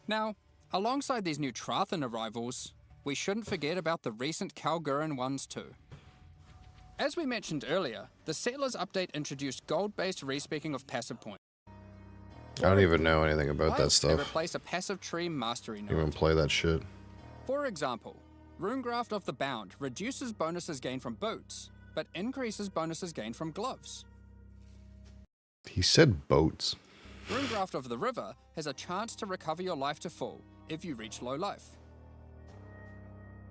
Now, alongside these new Trathan arrivals, we shouldn't forget about the recent Kalgurin ones too. As we mentioned earlier, the Settlers update introduced gold-based respeccing of passive points. I don't even know anything about that They stuff. replace a passive tree mastery I don't even node. play that shit. For example, Runegraft of the Bound reduces bonuses gained from boots, but increases bonuses gained from gloves. He said boats. Runegraft of the River has a chance to recover your life to full if you reach low life.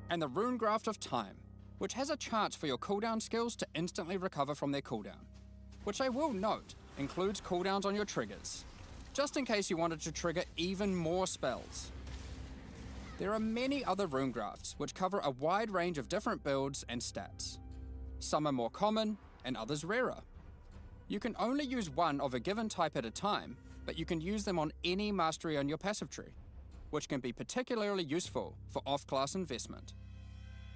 And the Runegraft of Time, which has a chance for your cooldown skills to instantly recover from their cooldown, which I will note includes cooldowns on your triggers, just in case you wanted to trigger even more spells. There are many other Runegrafts which cover a wide range of different builds and stats. Some are more common and others rarer. You can only use one of a given type at a time, but you can use them on any mastery on your passive tree, which can be particularly useful for off-class investment.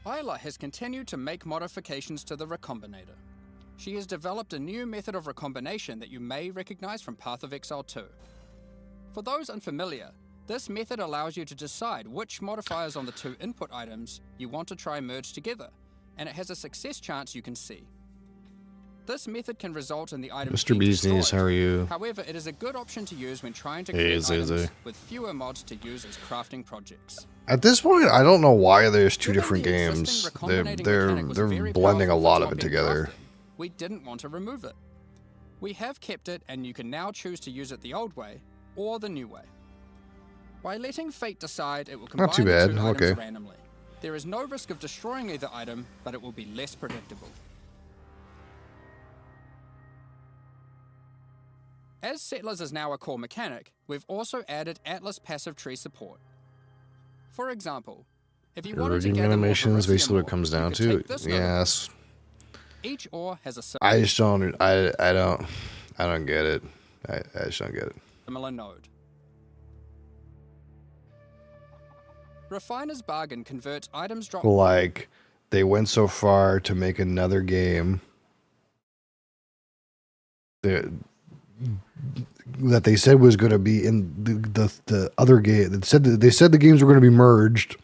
Isla has continued to make modifications to the Recombinator. She has developed a new method of recombination that you may recognize from Path of Exile 2. For those unfamiliar, this method allows you to decide which modifiers on the two input items you want to try merge together, and it has a success chance you can see. This method can result in the items Mr. being Beesneys, destroyed. how are you? However, it is a good option to use when trying to Hey, create Zay items Zay. with fewer mods to use as crafting projects. At this point, I don't know why there's two Given different the games. existing They're recombinating they're mechanic was they're very blending a powerful for lot of it top-end together. crafting, we didn't want to remove it. We have kept it, and you can now choose to use it the old way or the new way. By letting fate decide, it will combine Not too the bad, two items okay. randomly. There is no risk of destroying either item, but it will be less predictable. As Settlers is now a core mechanic, we've also added Atlas passive tree support. For example, if you wanted to Routing gather more animation is Verisium basically what it ore, comes you down could to. take this node. Yes. Each ore has a I just don't I don't get it. I just don't get it. similar node. Refiner's Bargain converts items dropped. Like they went so far to make another game that they said was going to be in the other game. They said the games were going to be merged.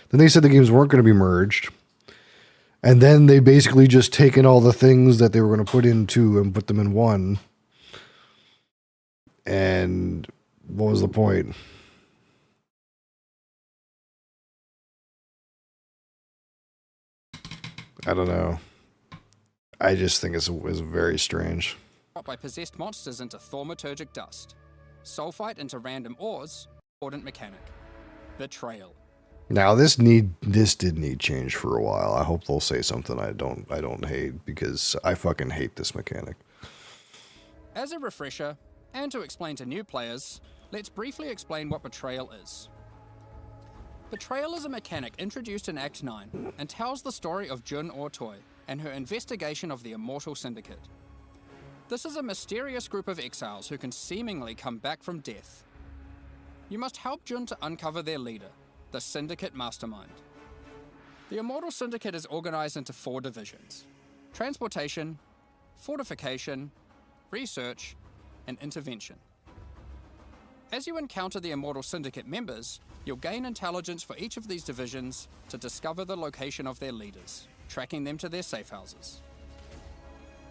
Then they said the games weren't going to be merged. And then they basically just taken all the things that they were going to put into and put them in one. And what was the point? I don't know. I just think it's very strange. By possessed monsters into thaumaturgic dust, sulfite into random ores, important mechanic. Betrayal. Now this did need change for a while. I hope they'll say something I don't hate, because I fucking hate this mechanic. As a refresher, and to explain to new players, let's briefly explain what Betrayal is. Betrayal is a mechanic introduced in Act 9 and tells the story of Jun Ortoy and her investigation of the Immortal Syndicate. This is a mysterious group of exiles who can seemingly come back from death. You must help Jun to uncover their leader, the Syndicate Mastermind. The Immortal Syndicate is organized into 4 divisions: transportation, fortification, research, and intervention. As you encounter the Immortal Syndicate members, you'll gain intelligence for each of these divisions to discover the location of their leaders, tracking them to their safe houses.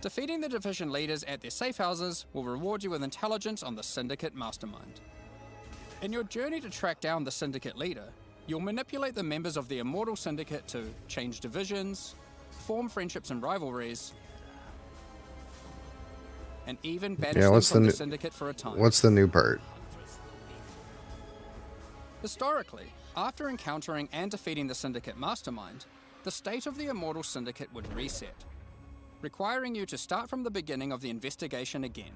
Defeating the division leaders at their safe houses will reward you with intelligence on the Syndicate Mastermind. In your journey to track down the Syndicate leader, you'll manipulate the members of the Immortal Syndicate to change divisions, form friendships and rivalries, and even banish them from the Syndicate for a time. What's the new part? Historically, after encountering and defeating the Syndicate Mastermind, the state of the Immortal Syndicate would reset, requiring you to start from the beginning of the investigation again.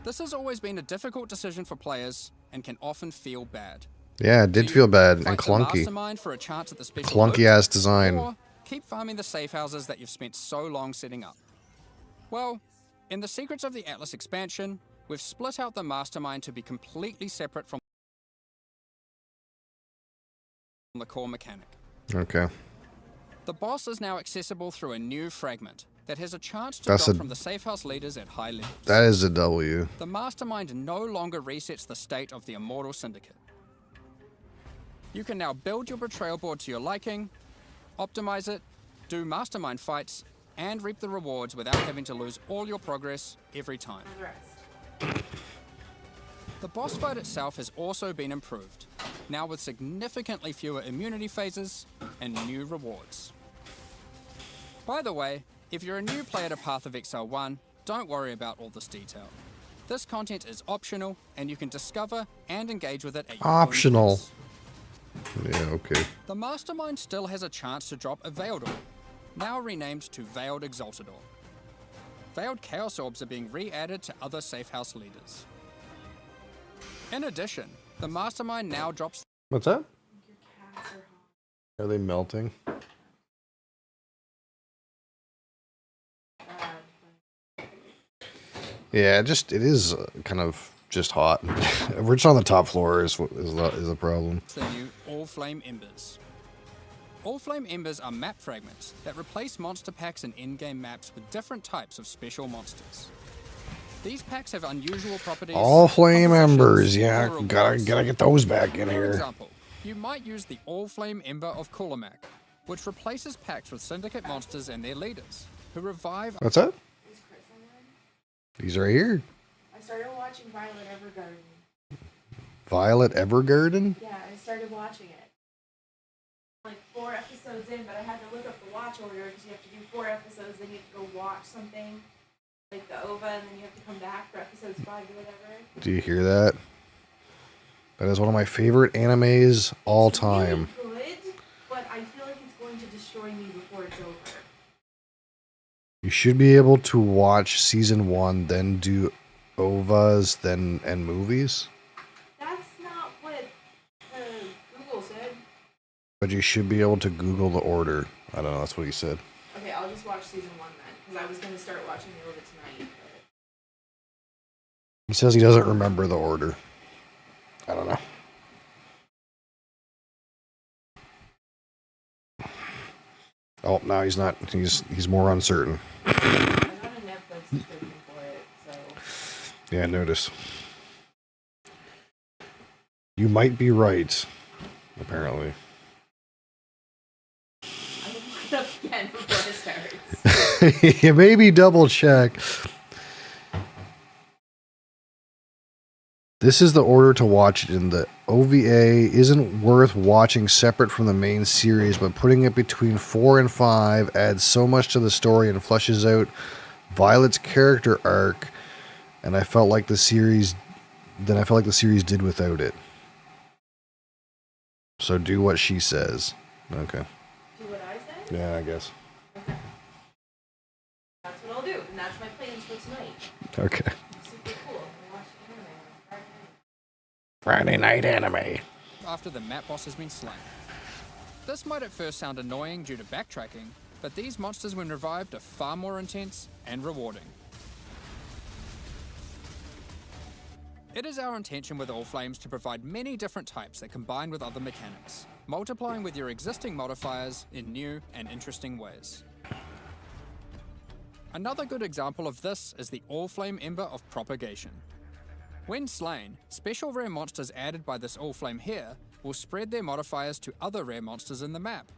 This has always been a difficult decision for players and can often feel bad. Yeah, it did Do feel you bad fight and the clunky. Mastermind for a chance at the special Clunky loot, ass design. or keep farming the safe houses that you've spent so long setting up? Well, in the Secrets of the Atlas expansion, we've split out the Mastermind to be completely separate from the core mechanic. Okay. The boss is now accessible through a new fragment that has a chance to That's drop a- from the safe house leaders at high levels. That is a W. The Mastermind no longer resets the state of the Immortal Syndicate. You can now build your betrayal board to your liking, optimize it, do Mastermind fights, and reap the rewards without having to lose all your progress every time. The boss fight itself has also been improved, now with significantly fewer immunity phases and new rewards. By the way, if you're a new player to Path of Exile 1, don't worry about all this detail. This content is optional, and you can discover and engage with it at your own Optional. pace. Yeah, okay. The Mastermind still has a chance to drop a Veiled Orb, now renamed to Veiled Exalted Orb. Veiled Chaos Orbs are being re-added to other safe house leaders. In addition, the Mastermind now drops What's that? Are they melting? Yeah, it is kind of just hot. We're just on the top floor is the problem. the new All Flame Embers. All Flame Embers are map fragments that replace monster packs and in-game maps with different types of special monsters. These packs have unusual properties. All Flame compositions, Embers, yeah, or gotta rewards. get those back in For here. example, you might use the All Flame Ember of Kulamak, which replaces packs with syndicate monsters and their leaders, who revive. What's that? These right here. I started watching Violet Evergarden. Violet Evergarden? Yeah, I started watching it. Like 4 episodes in, but I had to look up the watch order because you have to do 4 episodes, then you have to go watch something, like the OVA, and then you have to come back for episodes 5 or whatever. Do you hear that? That is one of my favorite animes all It's really time. good, but I feel like it's going to destroy me before it's over. You should be able to watch season 1, then do OVAs, and movies. That's not what Google said. But you should be able to Google the order. I don't know, that's what he said. Okay, I'll just watch season 1 then, because I was going to start watching the OVA tonight. He says he doesn't remember the order. I don't know. Oh, now he's not. He's more uncertain. I got a Netflix subscription for it, so... Yeah, notice. You might be right, apparently. I'm going to look it up again before it starts. You maybe double check. This is the order to watch it in. The OVA isn't worth watching separate from the main series, but putting it between 4 and 5 adds so much to the story and fleshes out Violet's character arc, and I felt like the series did without it. So do what she says. Okay. Do what I said? Yeah, I guess. Okay. That's what I'll do, and that's my plans for tonight. Okay. Super cool. I watched anime on Friday Friday night. night anime. After the map boss has been slain. This might at first sound annoying due to backtracking, but these monsters when revived are far more intense and rewarding. It is our intention with All Flames to provide many different types that combine with other mechanics, multiplying with your existing modifiers in new and interesting ways. Another good example of this is the All Flame Ember of Propagation. When slain, special rare monsters added by this All Flame here will spread their modifiers to other rare monsters in the map.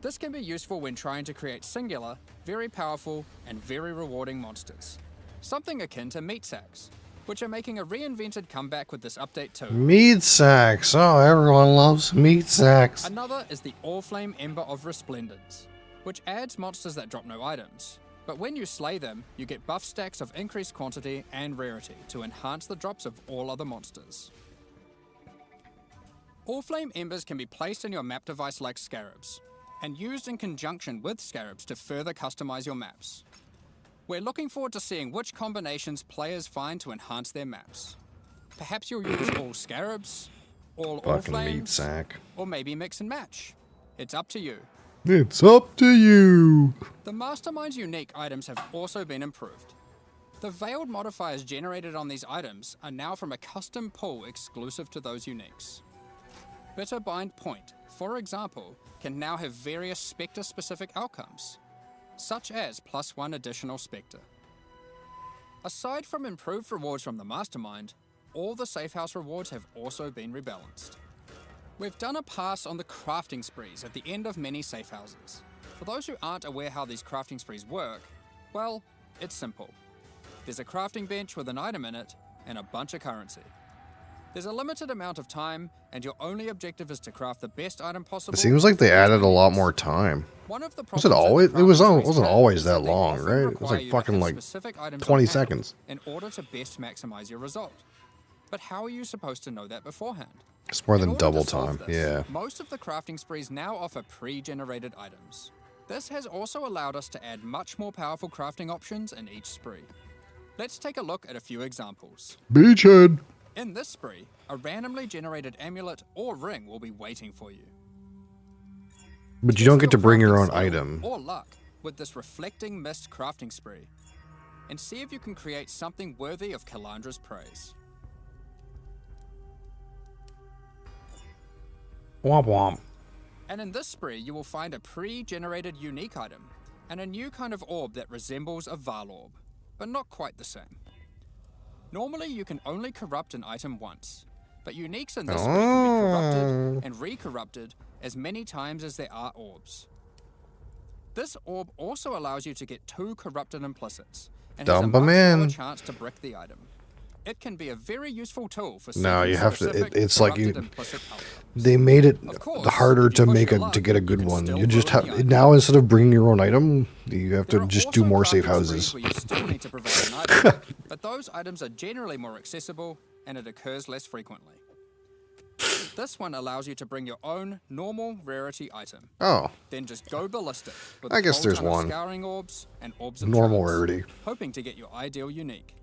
This can be useful when trying to create singular, very powerful, and very rewarding monsters. Something akin to meat sacks, which are making a reinvented comeback with this update too. Meat sacks. Oh, everyone loves meat sacks. Another is the All Flame Ember of Resplendence, which adds monsters that drop no items. But when you slay them, you get buff stacks of increased quantity and rarity to enhance the drops of all other monsters. All Flame Embers can be placed in your map device like scarabs, and used in conjunction with scarabs to further customize your maps. We're looking forward to seeing which combinations players find to enhance their maps. Perhaps you'll use all scarabs, all Fucking meat flames, sack. or maybe mix and match. It's up to you. It's up to you. The Mastermind's unique items have also been improved. The veiled modifiers generated on these items are now from a custom pool exclusive to those uniques. Bitter Bind Point, for example, can now have various Spectre-specific outcomes, such as +1 additional Spectre. Aside from improved rewards from the Mastermind, all the safe house rewards have also been rebalanced. We've done a pass on the crafting sprees at the end of many safe houses. For those who aren't aware how these crafting sprees work, well, it's simple. There's a crafting bench with an item in it and a bunch of currency. There's a limited amount of time, and your only objective is to craft the best item possible. It seems like they added a lot more time. Was it always? It wasn't always that long, right? It was like fucking like 20 seconds. In order to best maximize your result. But how are you supposed to know that beforehand? It's more than double time. Yeah. Most of the crafting sprees now offer pre-generated items. This has also allowed us to add much more powerful crafting options in each spree. Let's take a look at a few examples. Beachhead. In this spree, a randomly generated amulet or ring will be waiting for you. But you don't get to bring your own item. Or luck with this reflecting mist crafting spree, and see if you can create something worthy of Kalandra's praise. Womp womp. And in this spree, you will find a pre-generated unique item, and a new kind of orb that resembles a Val orb, but not quite the same. Normally, you can only corrupt an item once, but uniques in this spree can be corrupted and re-corrupted as many times as there are orbs. This orb also allows you to get 2 corrupted implicits, and has a much lower chance to brick the item. It can be a very useful tool for no, you have to. It's like you. They made it harder to get a good one. You just have now, instead of bringing your own item, you have to just do more safe houses. Where you still need to provide an item, but those items are generally more accessible and it occurs less frequently. This one allows you to bring your own normal rarity item. Oh. Then just go ballistic with I guess there's one. Scouring orbs and orbs of normal charms, rarity, hoping to get your ideal unique.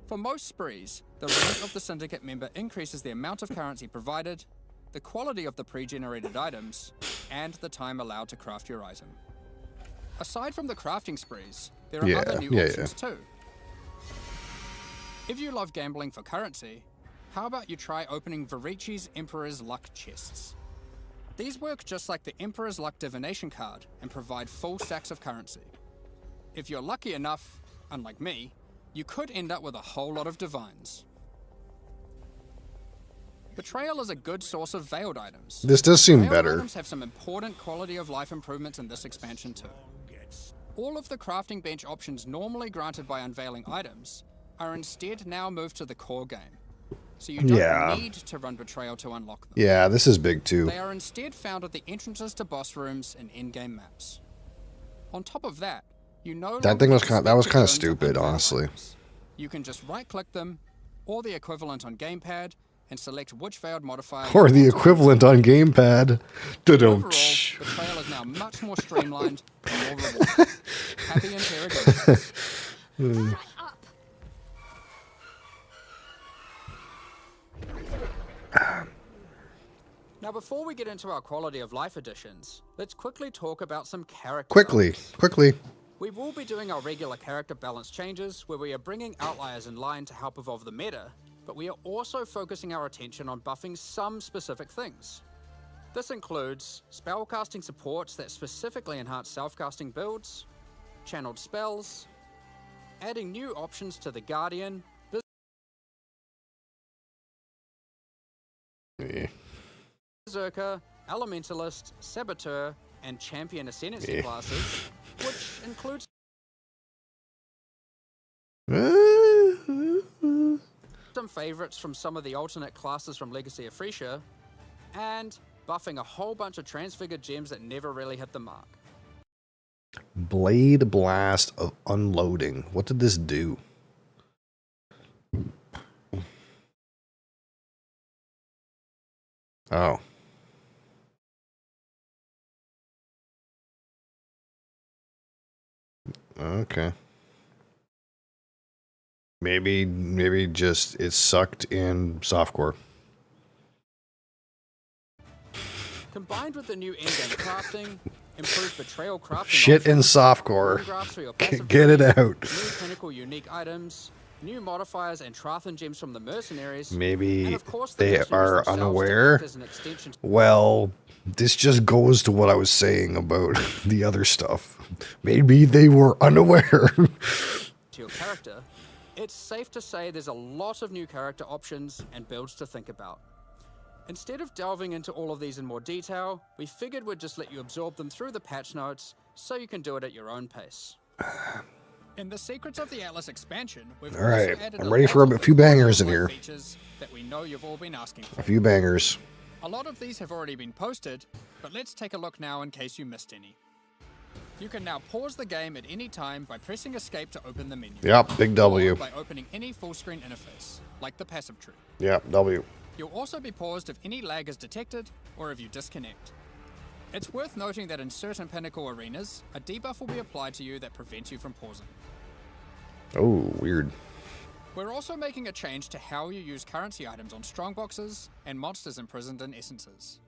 For most sprees, the rank of the Syndicate member increases the amount of currency provided, the quality of the pre-generated items, and the time allowed to craft your item. Aside from the crafting sprees, there are other new options too. If you love gambling for currency, how about you try opening Varici's Emperor's Luck chests? These work just like the Emperor's Luck divination card and provide full stacks of currency. If you're lucky enough, unlike me, you could end up with a whole lot of divines. Betrayal is a good source of veiled items. This does seem veiled better. Items have some important quality of life improvements in this expansion too. All of the crafting bench options normally granted by unveiling items are instead now moved to the core game. So you don't need to run Betrayal to unlock them. Yeah, this is big too. They are instead found at the entrances to boss rooms and in-game maps. On top of that, you know that was kind of stupid, honestly. You can just right-click them, or the equivalent on gamepad, and select which veiled modifier. Or the equivalent on gamepad. Overall, Betrayal is now much more streamlined and more rewarding. Happy interrogations. Now, before we get into our quality of life additions, let's quickly talk about some character. Quickly. We will be doing our regular character balance changes, where we are bringing outliers in line to help evolve the meta, but we are also focusing our attention on buffing some specific things. This includes spellcasting supports that specifically enhance self-casting builds, channeled spells, adding new options to the Guardian, Berserker, Elementalist, Saboteur, and Champion Ascendancy classes, which includes some favorites from some of the alternate classes from Legacy of Frisia, and buffing a whole bunch of transfigured gems that never really hit the mark. Blade Blast of Unloading. What did this do? Oh. Okay. Maybe just it sucked in softcore. Combined with the new in-game crafting, improved betrayal crafting Shit in softcore. Get it out. New pinnacle unique items, new modifiers and Trathan gems from the mercenaries. Maybe and of course the they mercenaries are themselves to unaware. act as an extension Well, this just goes to what I was saying about the other stuff. Maybe they were unaware. to your character. It's safe to say there's a lot of new character options and builds to think about. Instead of delving into all of these in more detail, we figured we'd just let you absorb them through the patch notes so you can do it at your own pace. In the Secrets of the Atlas expansion, we've All right, also added I'm ready for lot a of few the bangers in life here. features that we know you've all been asking for. A few bangers. A lot of these have already been posted, but let's take a look now in case you missed any. You can now pause the game at any time by pressing escape to open the menu. Yep, big W. Or by opening any full screen interface, like the passive tree. Yep, W. You'll also be paused if any lag is detected or if you disconnect. It's worth noting that in certain Pinnacle arenas, a debuff will be applied to you that prevents you from pausing. Oh, weird. We're also making a change to how you use currency items on strongboxes and monsters imprisoned in essences.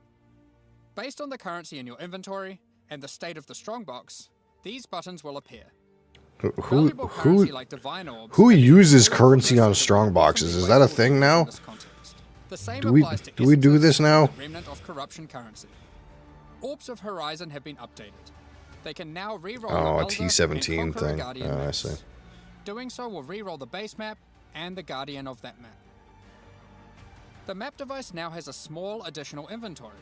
Based on the currency in your inventory and the state of the strongbox, these buttons will appear. Valuable currency like divine orbs who can be uses removed currency from on this strong and will often boxes? be Is that a wasteful thing in now? this context. The same Do we applies to do essences this now? and the remnant of corruption currency. Orbs of Horizon have been updated. They can now reroll Oh, the a Elder T-17 and Conqueror thing. Guardian Oh, I maps. see. Doing so will reroll the base map and the Guardian of that map. The map device now has a small additional inventory.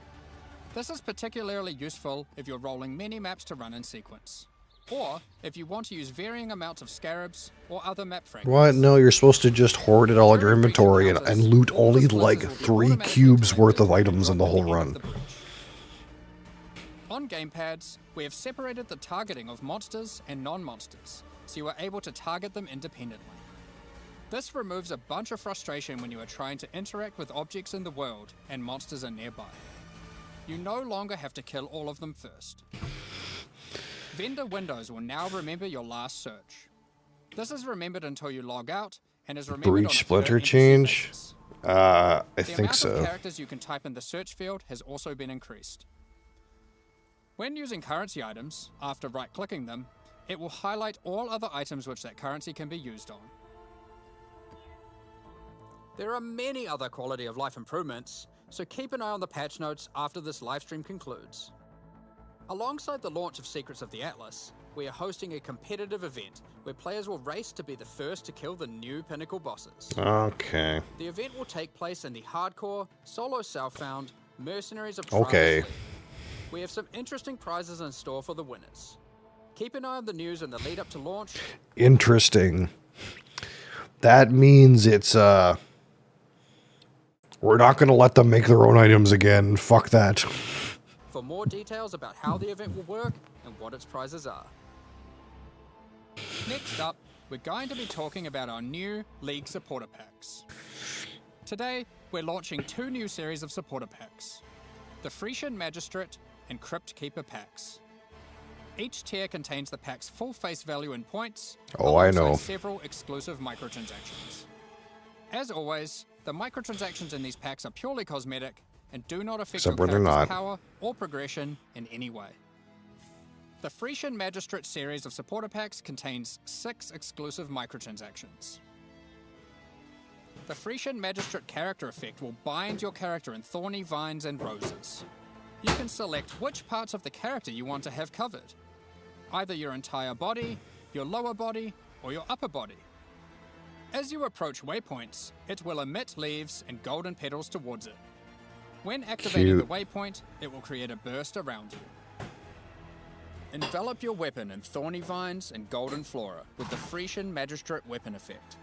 This is particularly useful if you're rolling many maps to run in sequence, or if you want to use varying amounts of scarabs or other map fragments. What? No, you're supposed to just hoard it all in your During breach inventory and encounters, loot all only the like splitters will be 3 automatically cubes worth collected of and items in the dropped at whole end of run. the breach. On gamepads, we have separated the targeting of monsters and non-monsters, so you are able to target them independently. This removes a bunch of frustration when you are trying to interact with objects in the world and monsters are nearby. You no longer have to kill all of them first. Vendor windows will now remember your last search. This is remembered until you log out and is remembered on a Breach per splinter NPC change? basis. I The think amount of so. characters you can type in the search field has also been increased. When using currency items, after right-clicking them, it will highlight all other items which that currency can be used on. There are many other quality of life improvements, so keep an eye on the patch notes after this livestream concludes. Alongside the launch of Secrets of the Atlas, we are hosting a competitive event where players will race to be the first to kill the new Pinnacle bosses. Okay. The event will take place in the hardcore, solo self-found, Mercenaries of Okay. Travis League. We have some interesting prizes in store for the winners. Keep an eye on the news in the lead up to launch. Interesting. That means it's we're not going to let them make their own items again. Fuck that. For more details about how the event will work and what its prizes are. Next up, we're going to be talking about our new League supporter packs. Today, we're launching 2 new series of supporter packs. The Frisian Magistrate and Crypt Keeper packs. Each tier contains the pack's full face value in points, Oh, I know. alongside several exclusive microtransactions. As always, the microtransactions in these packs are purely cosmetic and do not affect Except your when they're character's not. power or progression in any way. The Frisian Magistrate series of supporter packs contains 6 exclusive microtransactions. The Frisian Magistrate character effect will bind your character in thorny vines and roses. You can select which parts of the character you want to have covered. Either your entire body, your lower body, or your upper body. As you approach waypoints, it will emit leaves and golden petals towards it. When activating the Cute. waypoint, it will create a burst around you. Envelop your weapon in thorny vines and golden flora with the Frisian Magistrate weapon effect.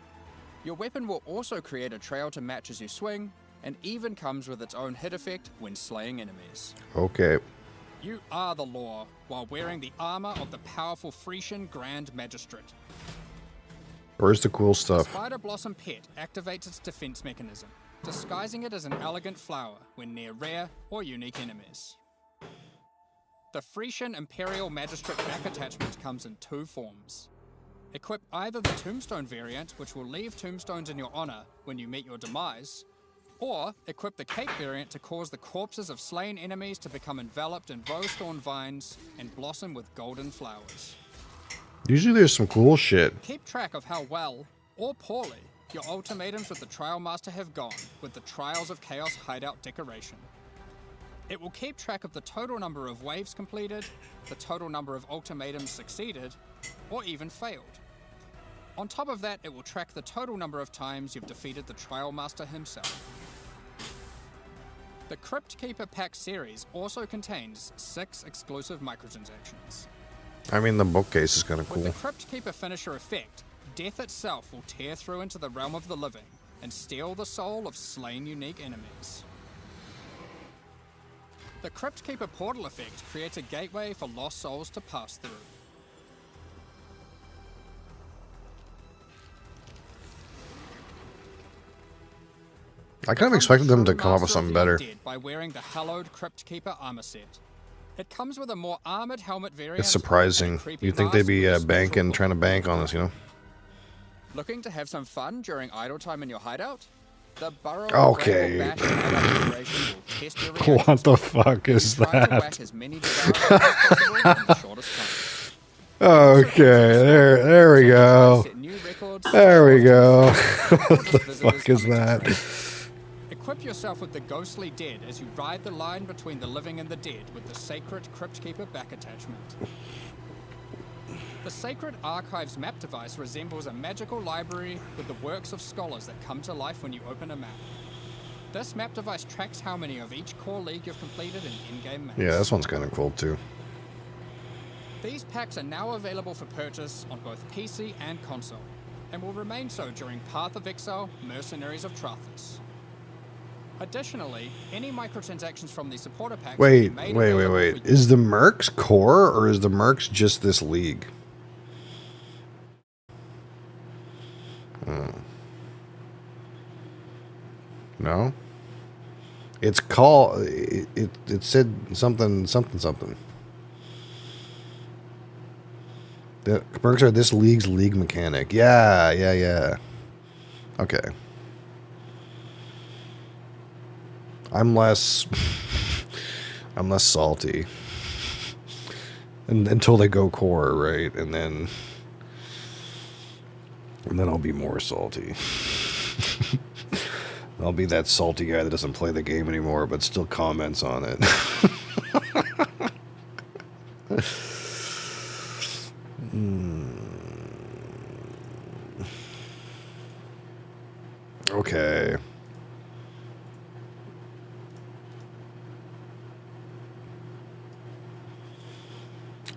Your weapon will also create a trail to match as you swing, and even comes with its own hit effect when slaying enemies. Okay. You are the law while wearing the armor of the powerful Frisian Grand Magistrate. Where's the cool The stuff? Spider Blossom pet activates its defense mechanism, disguising it as an elegant flower when near rare or unique enemies. The Frisian Imperial Magistrate back attachment comes in 2 forms. Equip either the Tombstone variant, which will leave tombstones in your honor when you meet your demise, or equip the Cape variant to cause the corpses of slain enemies to become enveloped in rose-thorn vines and blossom with golden flowers. Usually there's some cool shit. Keep track of how well or poorly, your ultimatums with the Trial Master have gone with the Trials of Chaos hideout decoration. It will keep track of the total number of waves completed, the total number of ultimatums succeeded, or even failed. On top of that, it will track the total number of times you've defeated the Trial Master himself. The Crypt Keeper Pack series also contains 6 exclusive microtransactions. I mean, the bookcase is kind of With cool. the Crypt Keeper finisher effect, death itself will tear through into the realm of the living and steal the soul of slain unique enemies. The Crypt Keeper portal effect creates a gateway for lost souls to pass through. I kind of expected them to come up with something better. By wearing the hallowed Crypt Keeper armor set. It comes with a more armored helmet variant. It's surprising. You'd think they'd be banking, trying to bank on us, you know? Looking to have some fun during idle time in your hideout? The Burrow Okay. Bash hideout operation will test your reactions. What the fuck is Try to that? whack as many devoured as possible in the shortest time. Okay, there we go. There we go. What the fuck is that? Equip yourself with the Ghostly Dead as you ride the line between the living and the dead with the Sacred Crypt Keeper back attachment. The Sacred Archives map device resembles a magical library with the works of scholars that come to life when you open a map. This map device tracks how many of each core league you've completed in in-game maps. Yeah, this one's kind of cool too. These packs are now available for purchase on both PC and console, and will remain so during Path of Exile, Mercenaries of Trathus. Additionally, any microtransactions from the supporter packs will be made available for you. Is the Mercs core, or is the Mercs just this league? No? It's called... It said something. The Mercs are this league's league mechanic. Yeah. Okay. I'm less salty. Until they go core, right? And then I'll be more salty. I'll be that salty guy that doesn't play the game anymore, but still comments on it. Okay.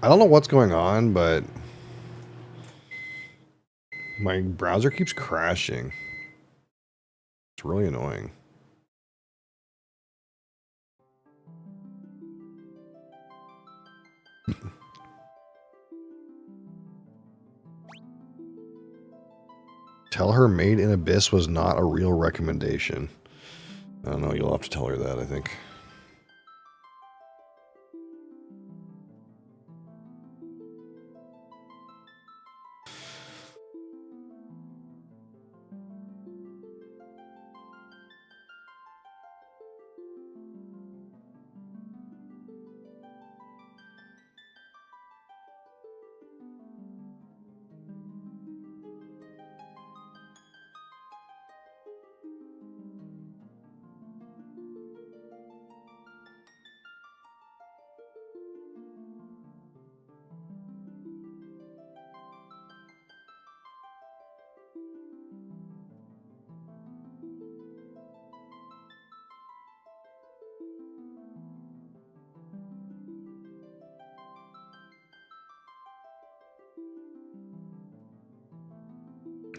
I don't know what's going on, but my browser keeps crashing. It's really annoying. Tell her Made in Abyss was not a real recommendation. I don't know, you'll have to tell her that, I think.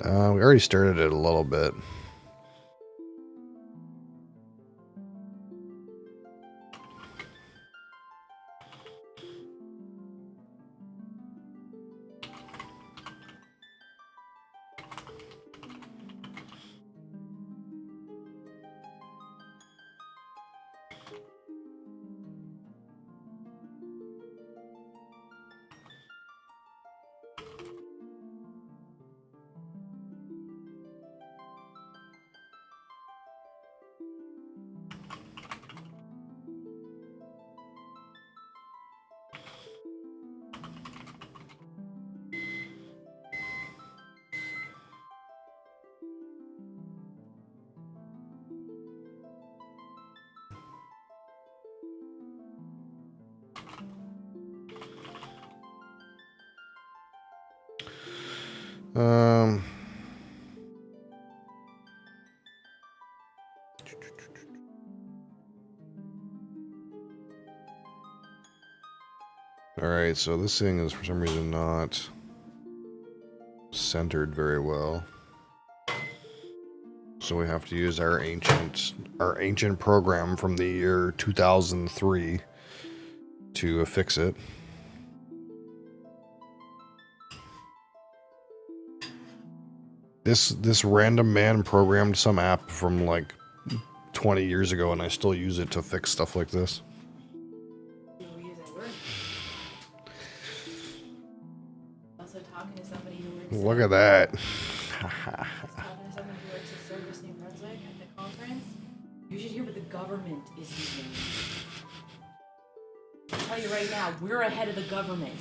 We already started it a little bit. Um. Alright, so this thing is for some reason not centered very well. So we have to use our ancient program from the year 2003 to fix it. This random man programmed some app from like 20 years ago, and I still use it to fix stuff like this. Also talking to somebody who works. Look at that. Talking to someone who works at Service New Brunswick at the conference. You should hear what the government is using. I'll tell you right now, we're ahead of the government.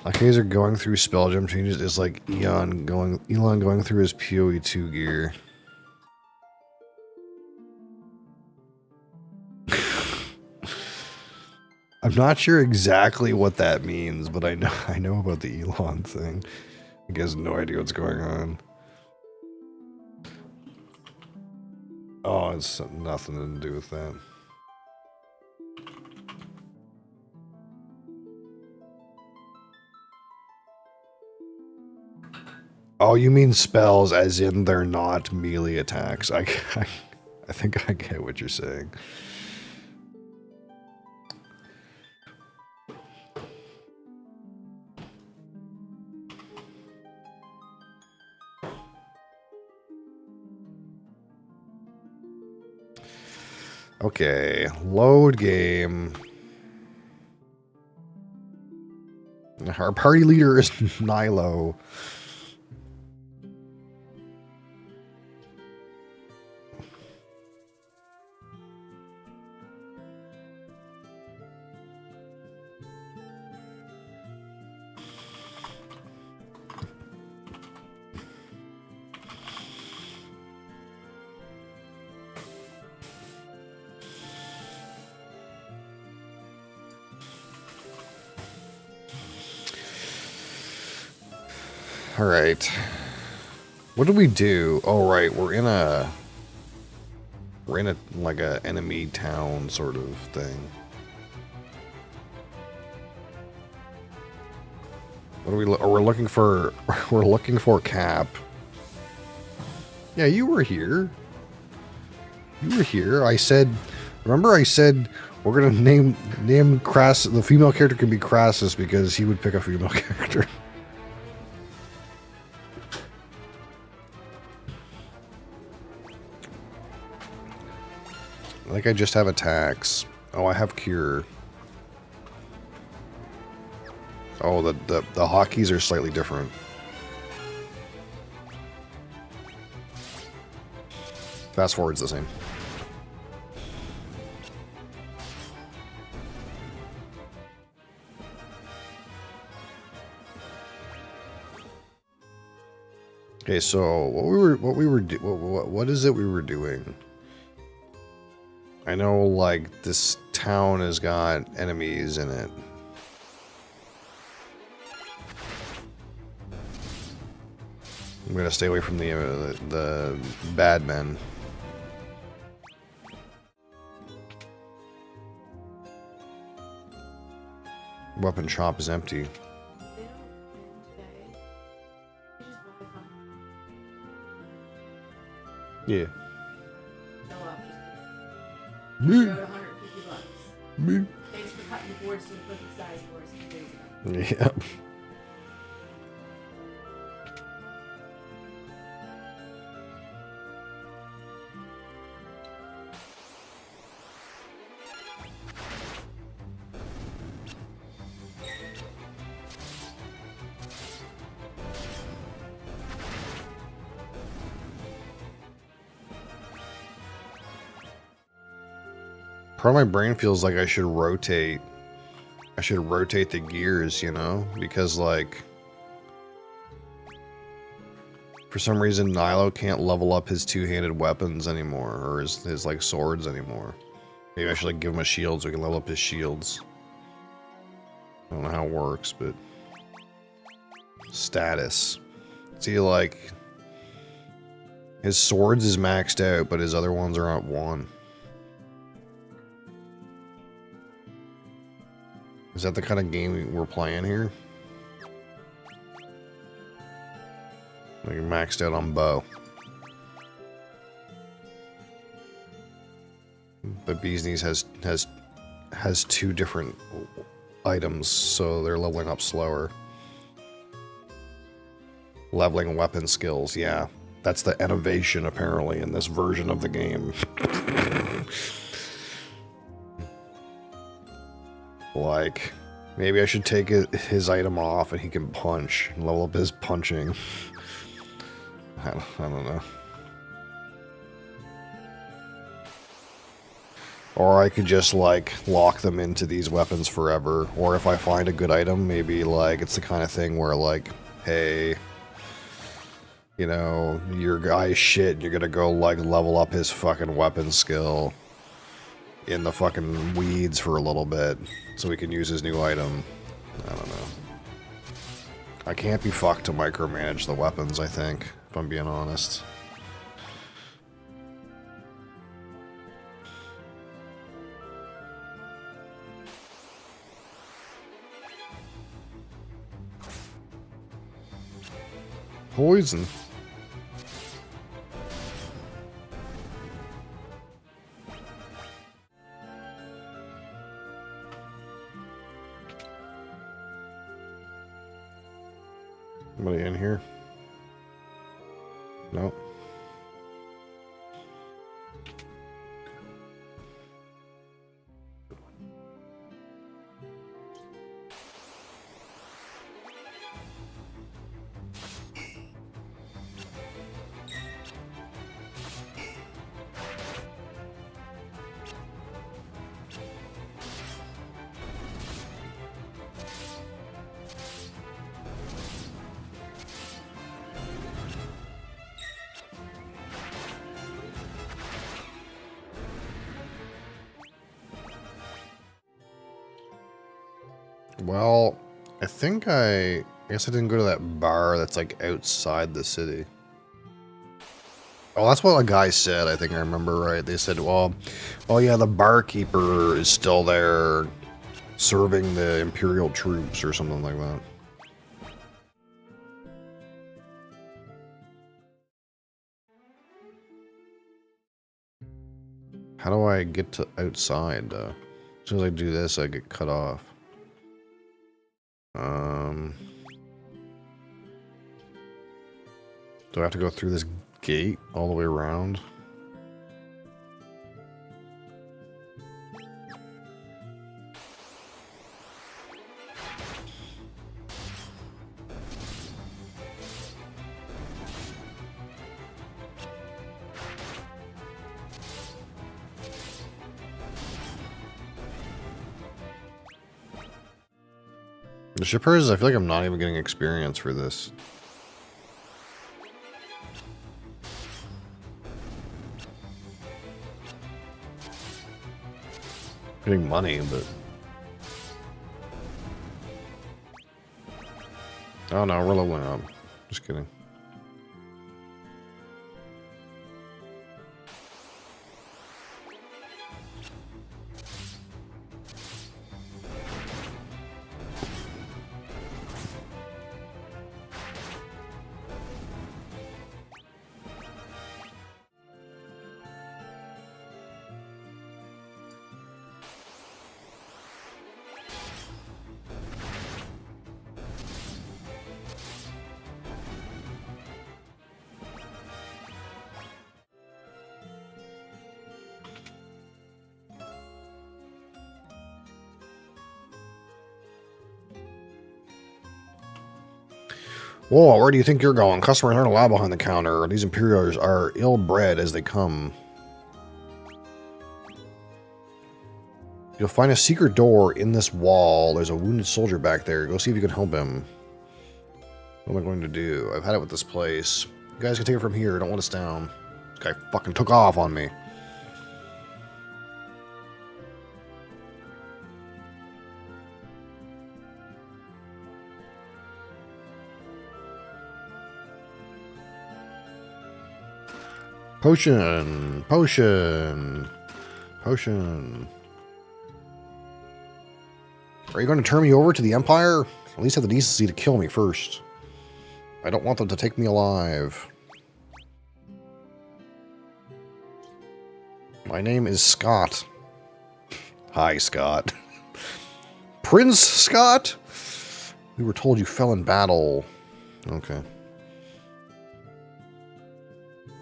Like guys are going through spell gem changes. It's like Elon going through his PoE2 gear. I'm not sure exactly what that means, but I know about the Elon thing. I guess no idea what's going on. Oh, it's nothing to do with that. Oh, you mean spells as in they're not melee attacks. I think I get what you're saying. Okay, load game. Our party leader is Nilo. All right. What do we do? Oh, right. We're in a like a enemy town sort of thing. What do we? We're looking for. We're looking for Cap. Yeah, you were here. You were here. I said. Remember, I said we're gonna name Crassus. The female character can be Crassus because he would pick a female character. I think I just have attacks. Oh, I have cure. Oh, the hotkeys are slightly different. Fast forward's the same. Okay, so what is it we were doing? I know, like, this town has got enemies in it. I'm gonna stay away from the bad men. Weapon shop is empty. Yeah. Me. 150 bucks. Me. Thanks for cutting the boards to the perfect size for us 2 days ago. Yep. Part of my brain feels like I should rotate the gears, you know? Because, like, for some reason Nilo can't level up his two-handed weapons anymore, or his like swords anymore. Maybe I should like give him a shield so he can level up his shields. I don't know how it works, but Status. See, like, his swords is maxed out, but his other ones are at 1. Is that the kind of game we're playing here? Like maxed out on bow. But Bee's Knees has 2 different items, so they're leveling up slower. Leveling weapon skills, yeah. That's the innovation, apparently, in this version of the game. Like, maybe I should take his item off and he can punch and level up his punching. I don't know. Or I could just, like, lock them into these weapons forever. Or if I find a good item, maybe, like, it's the kind of thing where, like, hey, you know, your guy's shit, and you're gonna go, like, level up his fucking weapon skill in the fucking weeds for a little bit, so we can use his new item. I don't know. I can't be fucked to micromanage the weapons, I think, if I'm being honest. Poison. Anybody in here? Nope. Well, I guess I didn't go to that bar that's like outside the city. Oh, that's what a guy said, I think I remember right. They said, well, oh yeah, the barkeeper is still there serving the Imperial troops or something like that. How do I get to outside? As soon as I do this, I get cut off. Do I have to go through this gate all the way around? The shippers, I feel like I'm not even getting experience for this. Getting money, but... Oh no, we're leveling up. Just kidding. Whoa, where do you think you're going? Customers aren't allowed behind the counter. These Imperials are ill-bred as they come. You'll find a secret door in this wall. There's a wounded soldier back there. Go see if you can help him. What am I going to do? I've had it with this place. You guys can take it from here. Don't let us down. This guy fucking took off on me. Potion. Potion. Potion. Are you going to turn me over to the Empire? At least have the decency to kill me first. I don't want them to take me alive. My name is Scott. Hi, Scott. Prince Scott? We were told you fell in battle. Okay.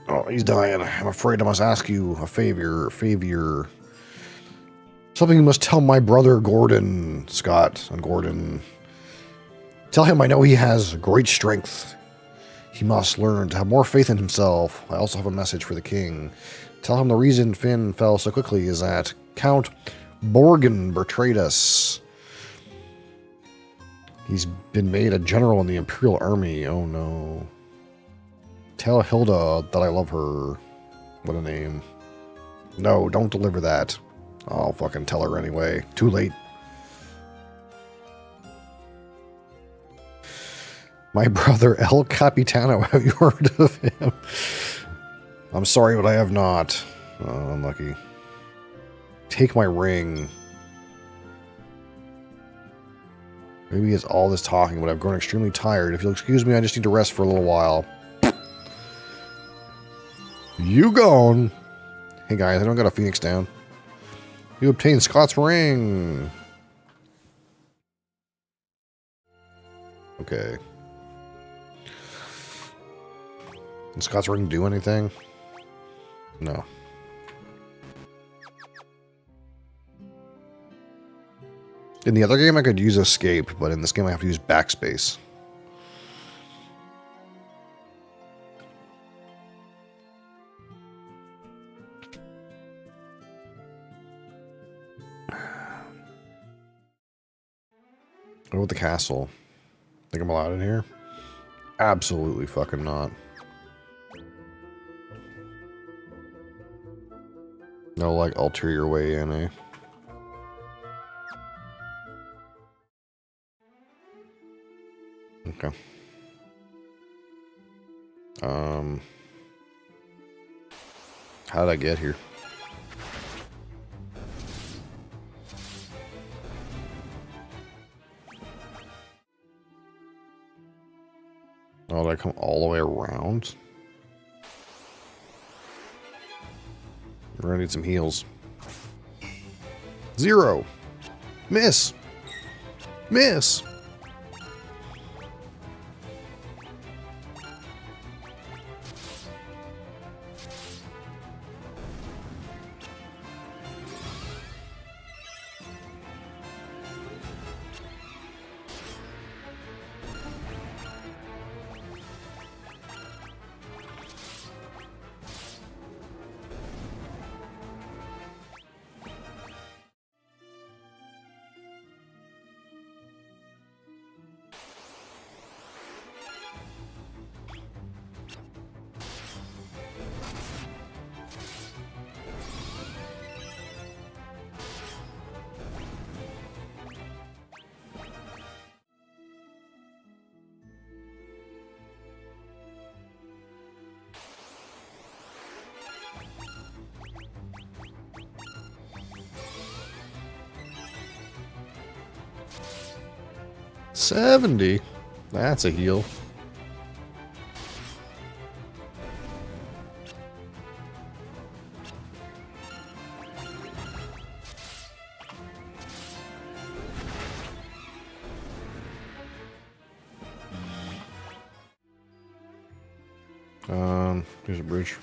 Oh, he's dying. I'm afraid I must ask you a favor. Something you must tell my brother Gordon. Scott and Gordon. Tell him I know he has great strength. He must learn to have more faith in himself. I also have a message for the king. Tell him the reason Finn fell so quickly is that Count Borgen betrayed us. He's been made a general in the Imperial Army. Oh no. Tell Hilda that I love her. What a name. No, don't deliver that. I'll fucking tell her anyway. Too late. My brother El Capitano, have you heard of him? I'm sorry, but I have not. Oh, unlucky. Take my ring. Maybe it's all this talking, but I've grown extremely tired. If you'll excuse me, I just need to rest for a little while. You gone. Hey guys, I don't got a Phoenix down. You obtained Scott's ring. Okay. Did Scott's ring do anything? No. In the other game, I could use escape, but in this game, I have to use backspace. What about the castle? Think I'm allowed in here? Absolutely fucking not. No, like, ulterior way in, eh? Okay. How did I get here? Oh, did I come all the way around? We're gonna need some heals. 0. Miss. Miss. $70. That's a heal. Here's a bridge.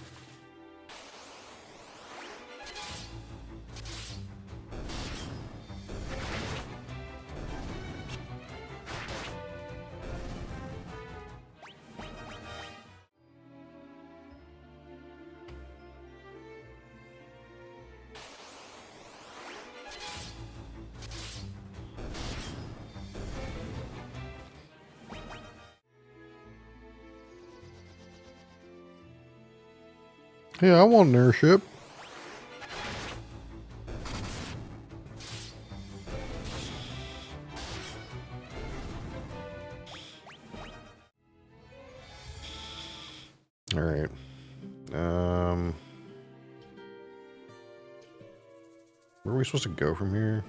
Yeah, I want an airship. Alright. Where are we supposed to go from here?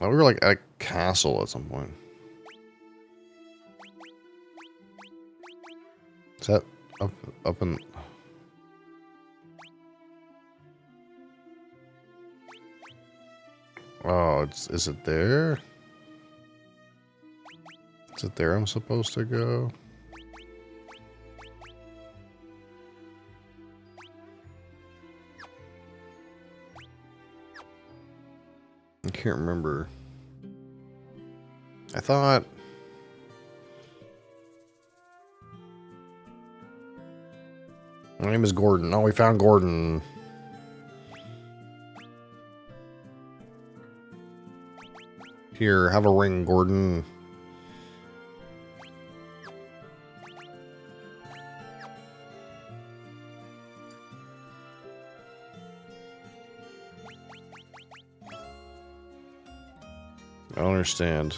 Oh, we were like at a castle at some point. Is that up in... Oh, is it there? Is it there I'm supposed to go? I can't remember. I thought... My name is Gordon. Oh, we found Gordon. Here, have a ring, Gordon. I don't understand.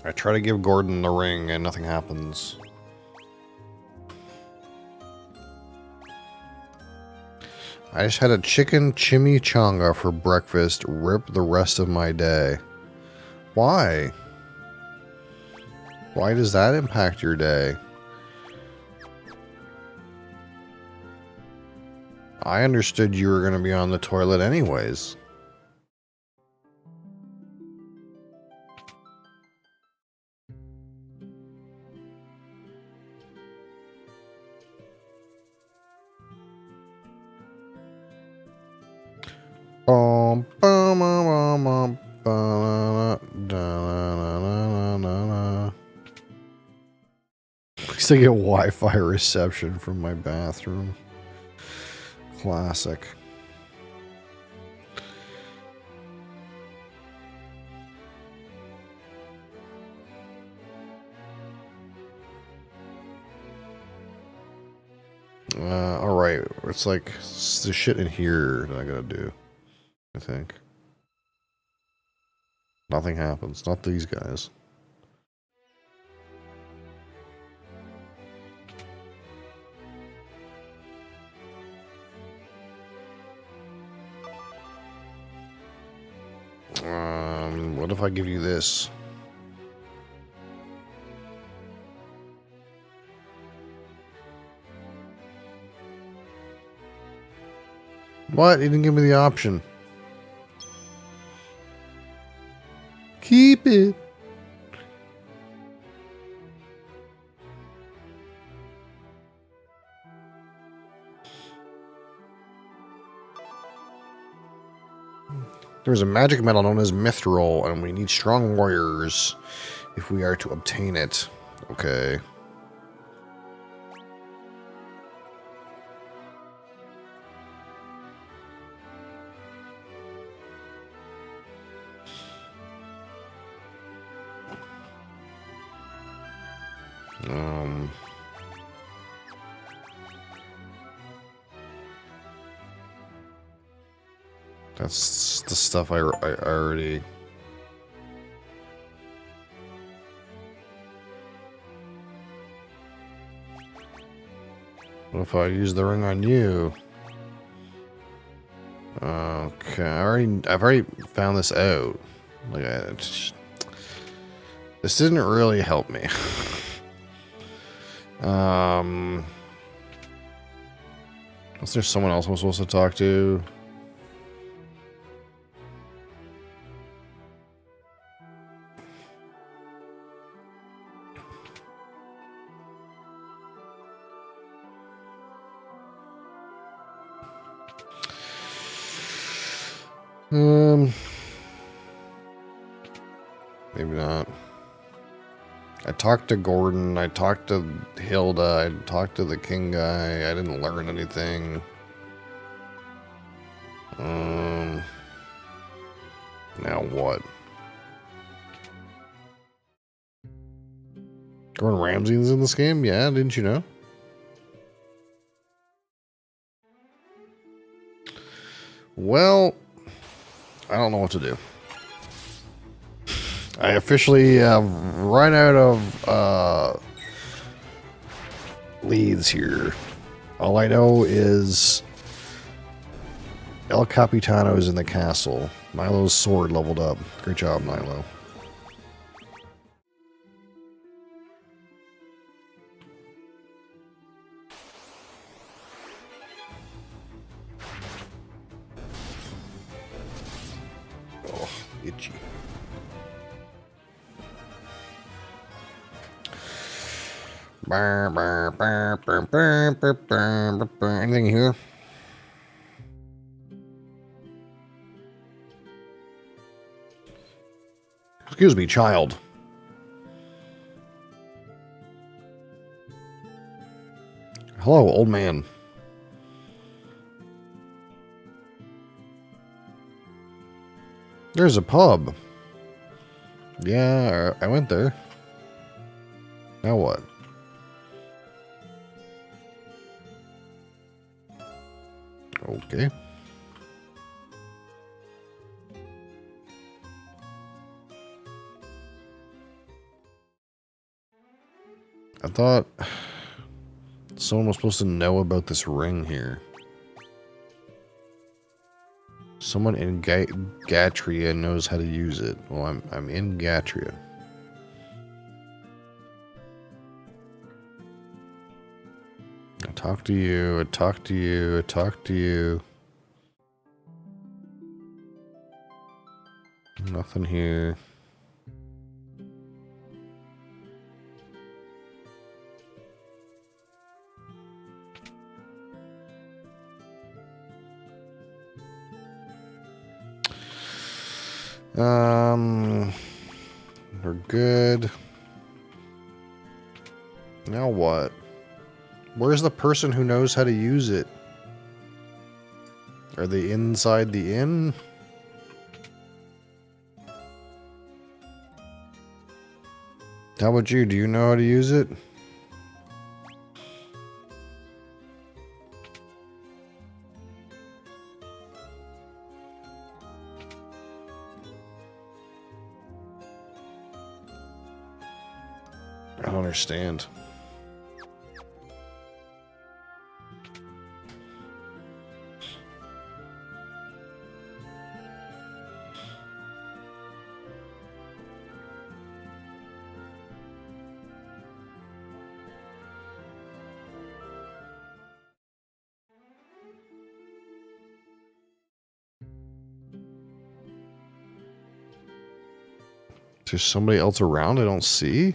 I try to give Gordon the ring and nothing happens. I just had a chicken chimichanga for breakfast. Rip the rest of my day. Why? Why does that impact your day? I understood you were going to be on the toilet anyways. At least I get Wi-Fi reception from my bathroom. Classic. Alright. It's like the shit in here that I gotta do. I think. Nothing happens. Not these guys. What if I give you this? What? He didn't give me the option. Keep it. There's a magic metal known as mithril, and we need strong warriors if we are to obtain it. Okay. That's the stuff I already... What if I use the ring on you? Okay, I've already found this out. Like, this didn't really help me. Is there someone else I'm supposed to talk to? Maybe not. I talked to Gordon, I talked to Hilda, I talked to the king guy, I didn't learn anything. Now what? Gordon Ramsay's in this game? Yeah, didn't you know? Well, I don't know what to do. I officially run out of leads here. All I know is El Capitano's in the castle. Milo's sword leveled up. Great job, Milo. Oh, itchy. Anything here? Excuse me, child. Hello, old man. There's a pub. Yeah, I went there. Now what? Okay. I thought someone was supposed to know about this ring here. Someone in Gatria knows how to use it. Well, I'm in Gatria. I talk to you, I talk to you, I talk to you. Nothing here. We're good. Now what? Where's the person who knows how to use it? Are they inside the inn? How about you? Do you know how to use it? I don't understand. There's somebody else around I don't see?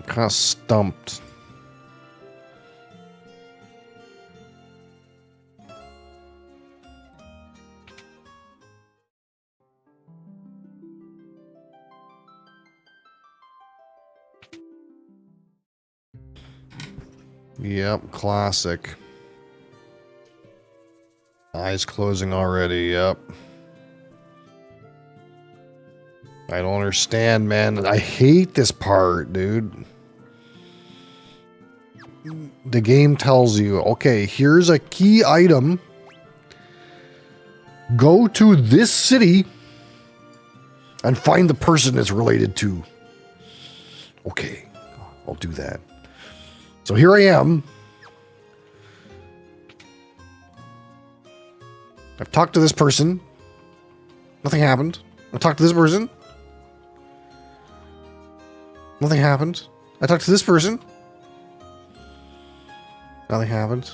Kind of stumped. Yep, classic. Eyes closing already, yep. I don't understand, man. I hate this part, dude. The game tells you, okay, here's a key item. Go to this city and find the person it's related to. Okay, I'll do that. So here I am. I've talked to this person. Nothing happened. I talked to this person. Nothing happened. I talked to this person. Nothing happened.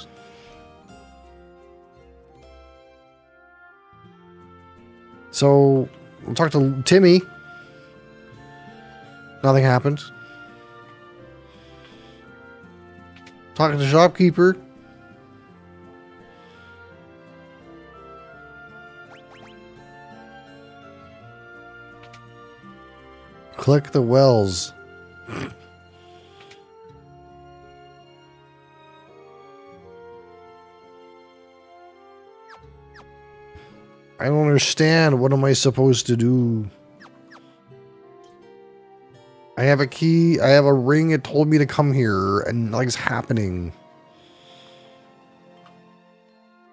So, I talked to Timmy. Nothing happened. Talking to the shopkeeper. Click the wells. I don't understand. What am I supposed to do? I have a key. I have a ring. It told me to come here, and like it's happening.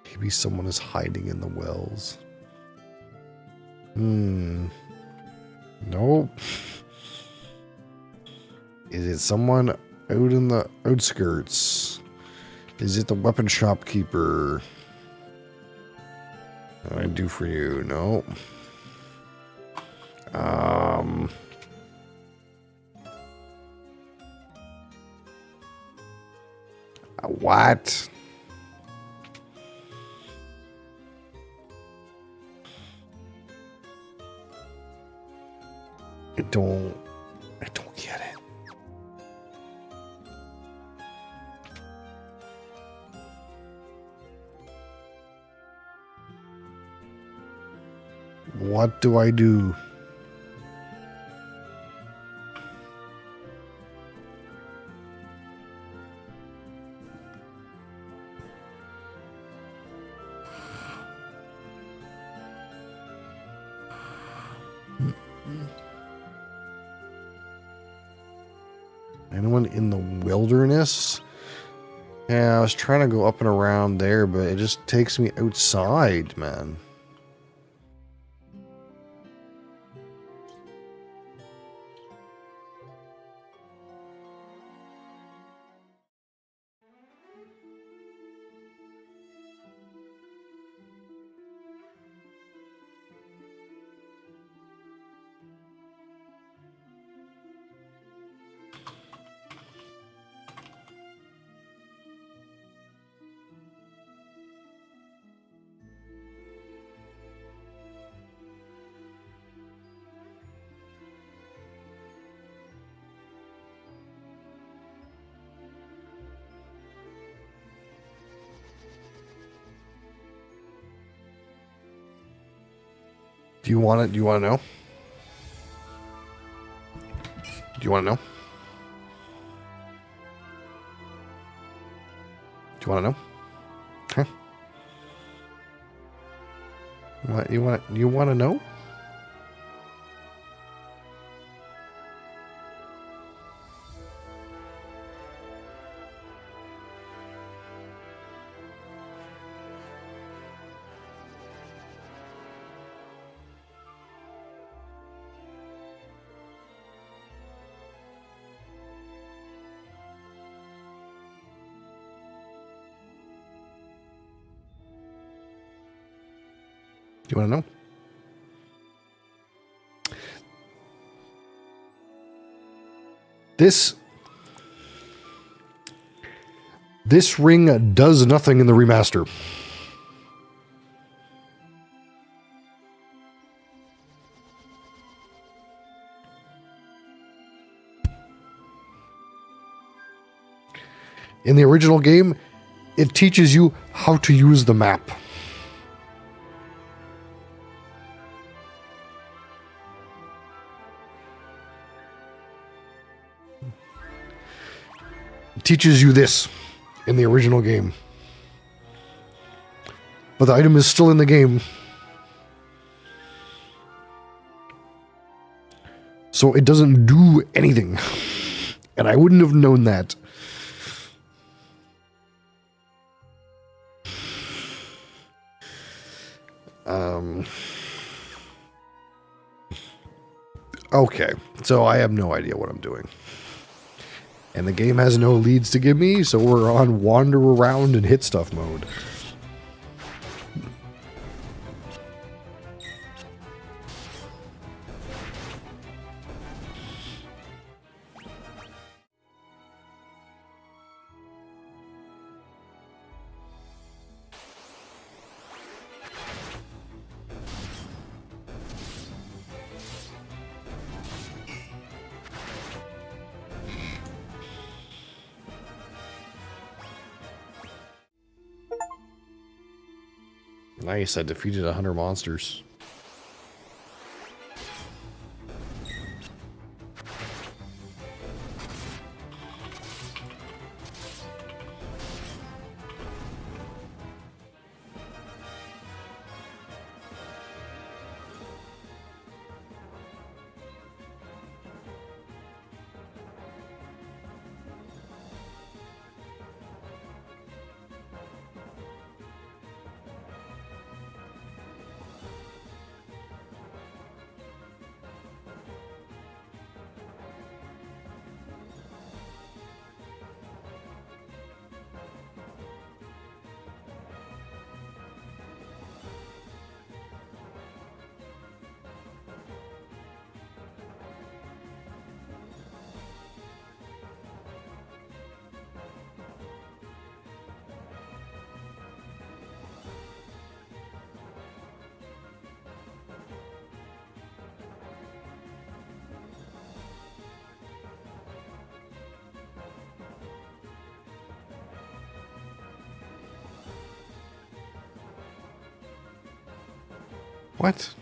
Maybe someone is hiding in the wells. Nope. Is it someone out in the outskirts? Is it the weapon shopkeeper? What I do for you? No. What? I don't get it. What do I do? Anyone in the wilderness? Yeah, I was trying to go up and around there, but it just takes me outside, man. Do you want it? Do you want to know? Do you want to know? Do you want to know? Huh? What you want? You want to know? You want to know? This ring does nothing in the remaster. In the original game, it teaches you how to use the map. Teaches you this in the original game. But the item is still in the game. So it doesn't do anything. And I wouldn't have known that. Okay, so I have no idea what I'm doing. And the game has no leads to give me, so we're on wander around and hit stuff mode. Nice, I defeated 100 monsters. What?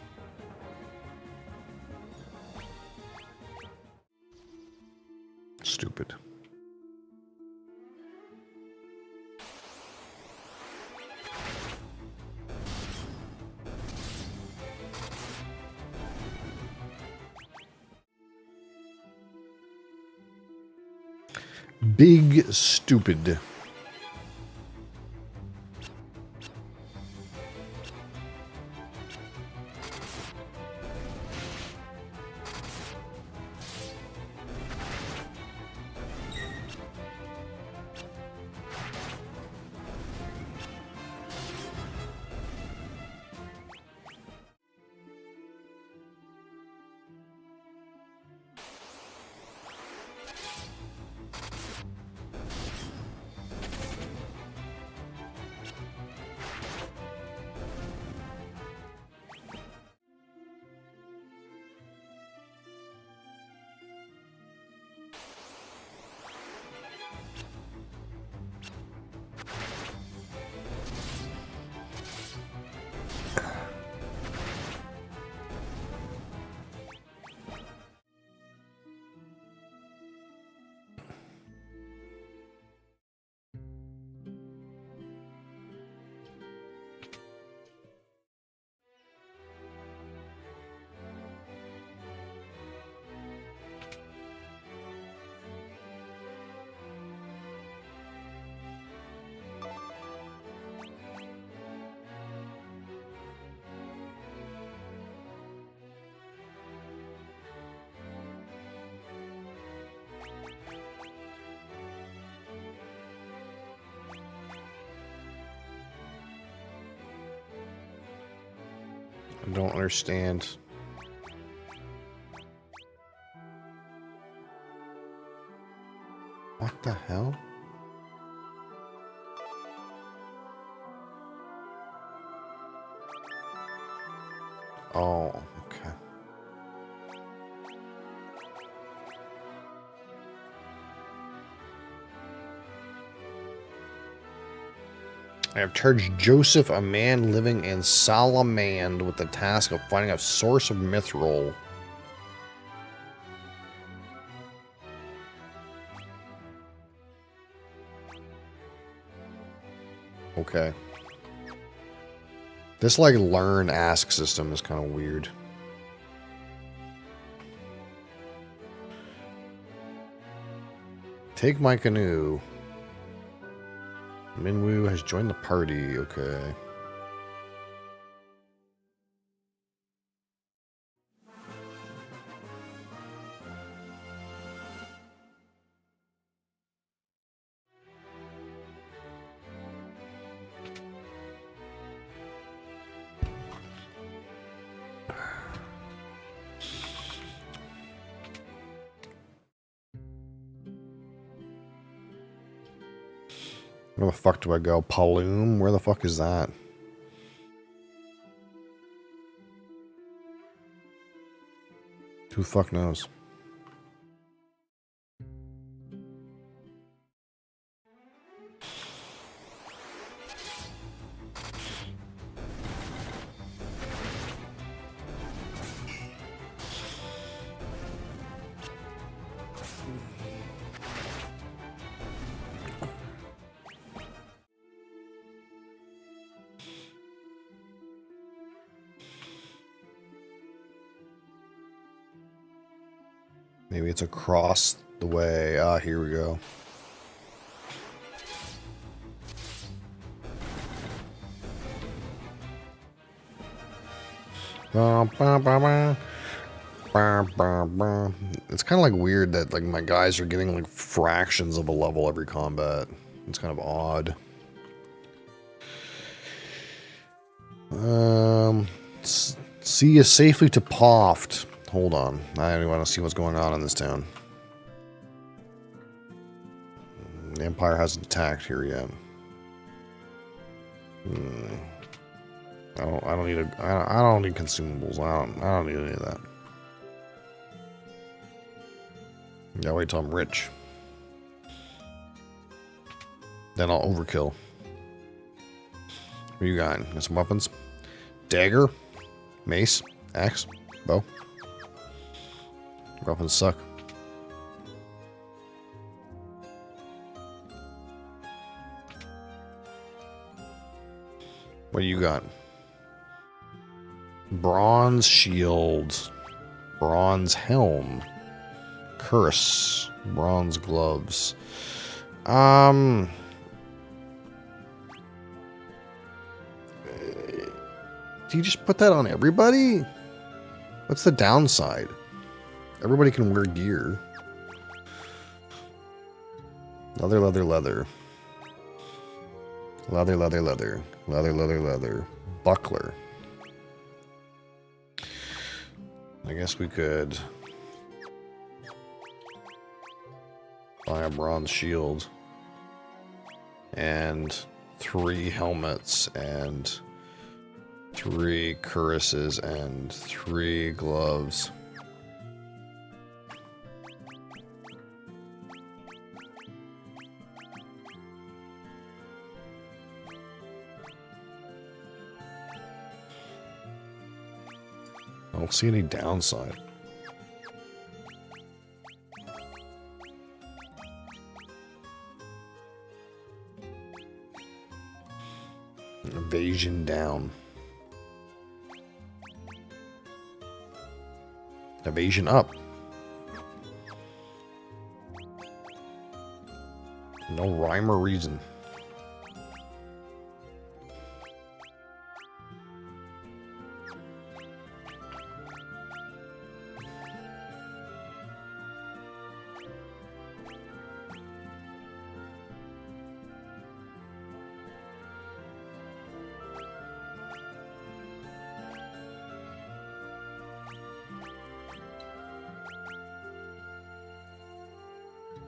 Stupid. Big stupid. I don't understand. What the hell? Oh, okay. I have charged Joseph, a man living in Salamand, with the task of finding a source of mithril. Okay. This, like, learn-ask system is kind of weird. Take my canoe. Minwoo has joined the party. Okay. Where the fuck do I go? Paloom? Where the fuck is that? Who the fuck knows? Maybe it's across the way. Ah, here we go. It's kind of like weird that like my guys are getting like fractions of a level every combat. It's kind of odd. See you safely to Poft. Hold on. I want to see what's going on in this town. The Empire hasn't attacked here yet. I don't need I don't need consumables. I don't need any of that. Yeah, wait till I'm rich. Then I'll overkill. What you got? Got some weapons? Dagger? Mace? Axe? Bow? Weapons suck. What do you got? Bronze shield. Bronze helm. Curse. Bronze gloves. Do you just put that on everybody? What's the downside? Everybody can wear gear. Leather, leather, leather. Leather, leather, leather. Leather, leather, leather. Buckler. I guess we could buy a bronze shield and 3 helmets and 3 cuirasses and 3 gloves. I don't see any downside. Evasion down. Evasion up. No rhyme or reason.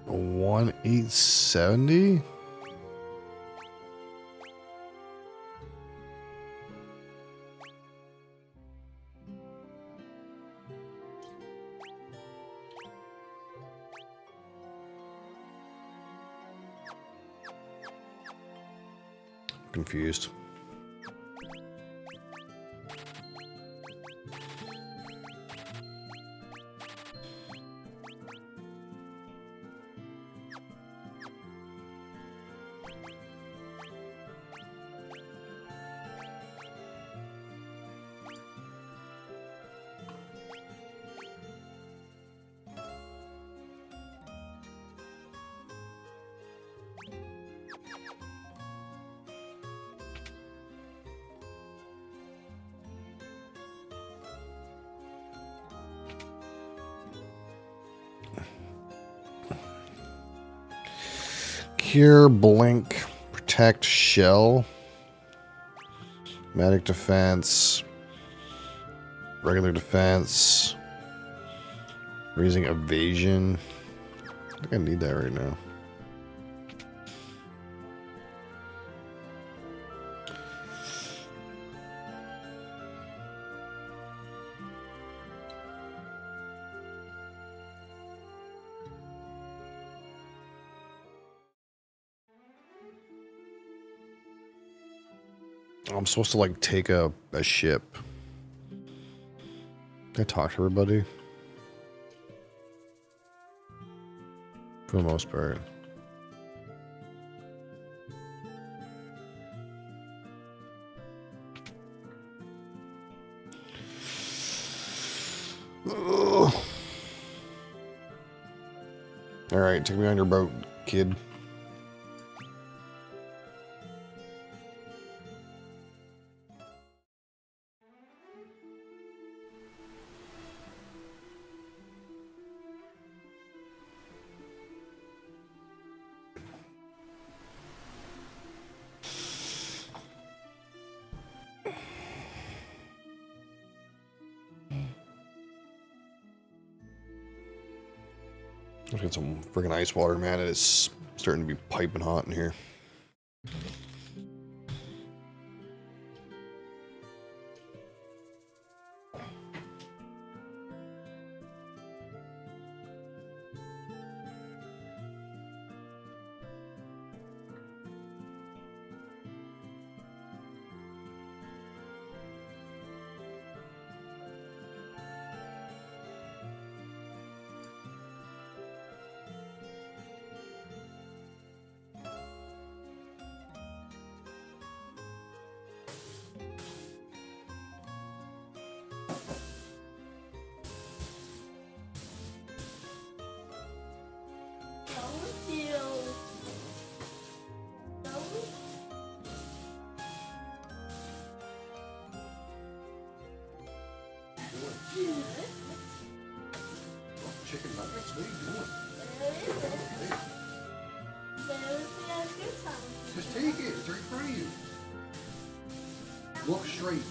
A 1,870? Confused. Cure, blink, protect, shell, medic defense, regular defense, raising evasion. I think I need that right now. I'm supposed to like take a ship. Can I talk to everybody? For the most part. Ugh. Alright, take me on your boat, kid. Let's get some friggin' ice water, man. It is starting to be piping hot in here. Chicken nuggets? What are you doing? Just take it. It's right in front of you. Look straight.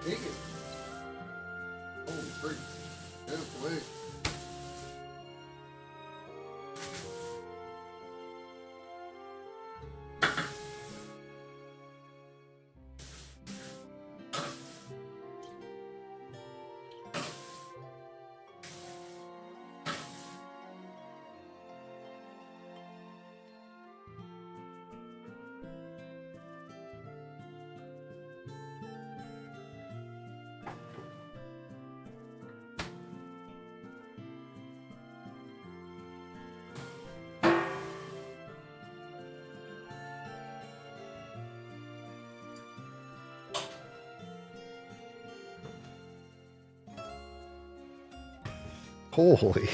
Take it. Oh, straight. Get away. Holy.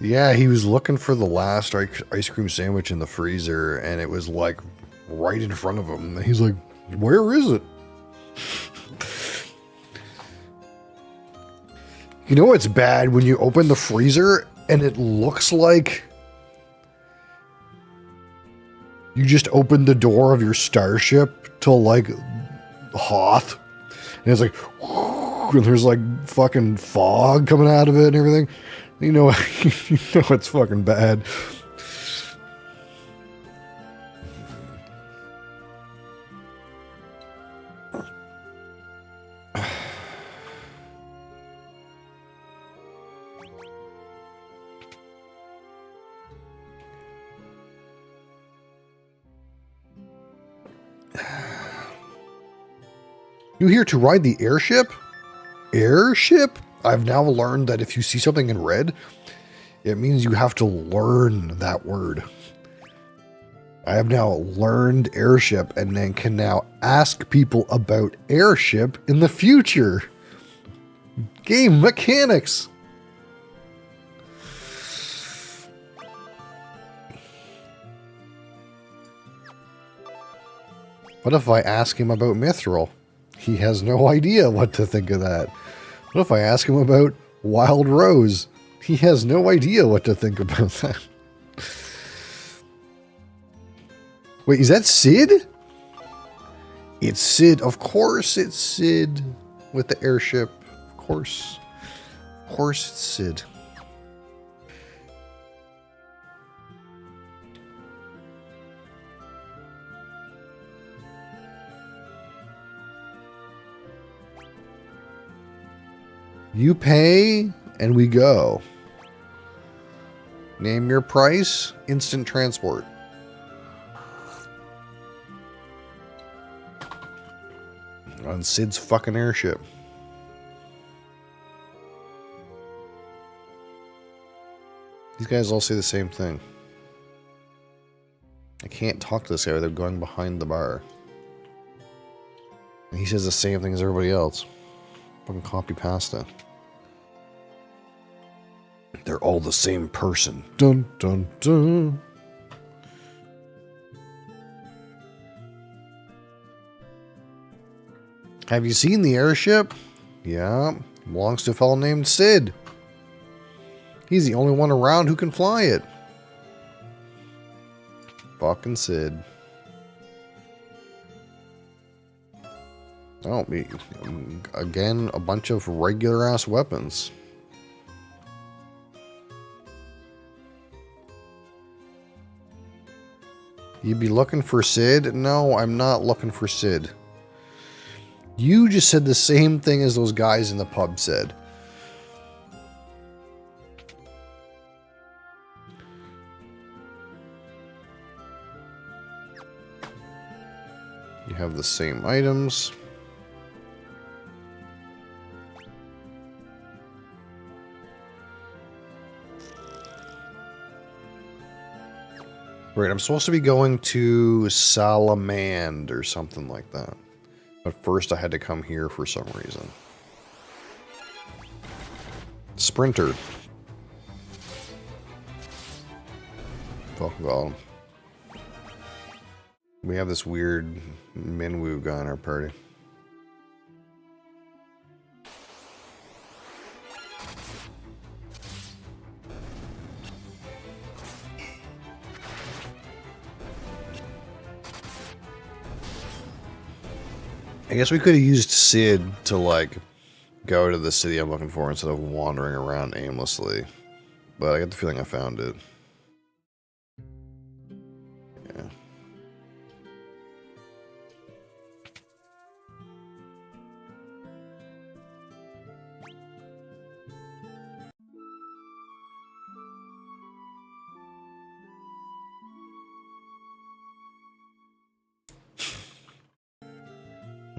Yeah, he was looking for the last ice cream sandwich in the freezer, and it was like right in front of him. And he's like, where is it? You know what's bad? When you open the freezer and it looks like you just opened the door of your starship to like Hoth. And it's like, and there's like fucking fog coming out of it and everything. You know, you know it's fucking bad. You here to ride the airship? Airship? I've now learned that if you see something in red, it means you have to learn that word. I have now learned airship and then can now ask people about airship in the future. Game mechanics. What if I ask him about Mithril? He has no idea what to think of that. What if I ask him about Wild Rose? He has no idea what to think about that. Wait, is that Sid? It's Sid. Of course it's Sid with the airship. Of course. Of course it's Sid. You pay, and we go. Name your price, instant transport. On Sid's fucking airship. These guys all say the same thing. I can't talk to this guy without going behind the bar. And he says the same thing as everybody else. Fucking copy pasta. They're all the same person. Dun dun dun. Have you seen the airship? Yeah, belongs to a fellow named Sid. He's the only one around who can fly it. Fucking Sid. Oh, again, a bunch of regular ass weapons. You'd be looking for Sid? No, I'm not looking for Sid. You just said the same thing as those guys in the pub said. You have the same items. Right, I'm supposed to be going to Salamand or something like that. But first I had to come here for some reason. Sprinter. Oh, well. We have this weird Minwoo guy in our party. I guess we could have used Sid to, like, go to the city I'm looking for instead of wandering around aimlessly. But I get the feeling I found it. Yeah.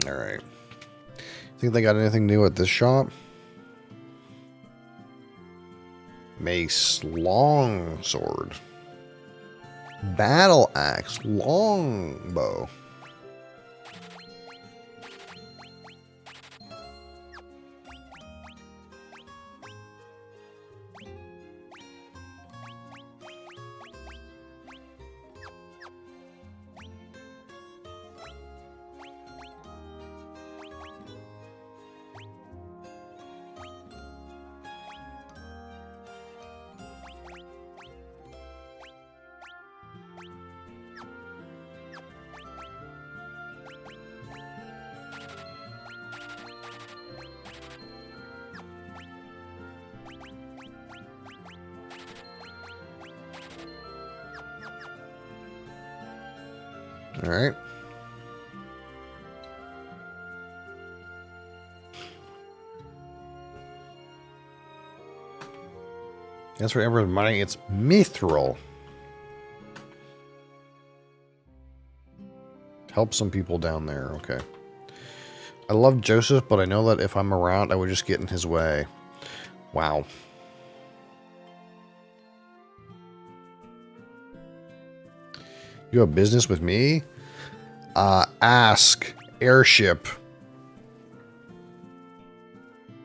Alright. Think they got anything new at this shop? Mace, long sword. Battle axe, longbow. All right. That's for Emperor's money. It's mithril. Help some people down there. Okay. I love Joseph, but I know that if I'm around, I would just get in his way. Wow. You have business with me? Ask airship.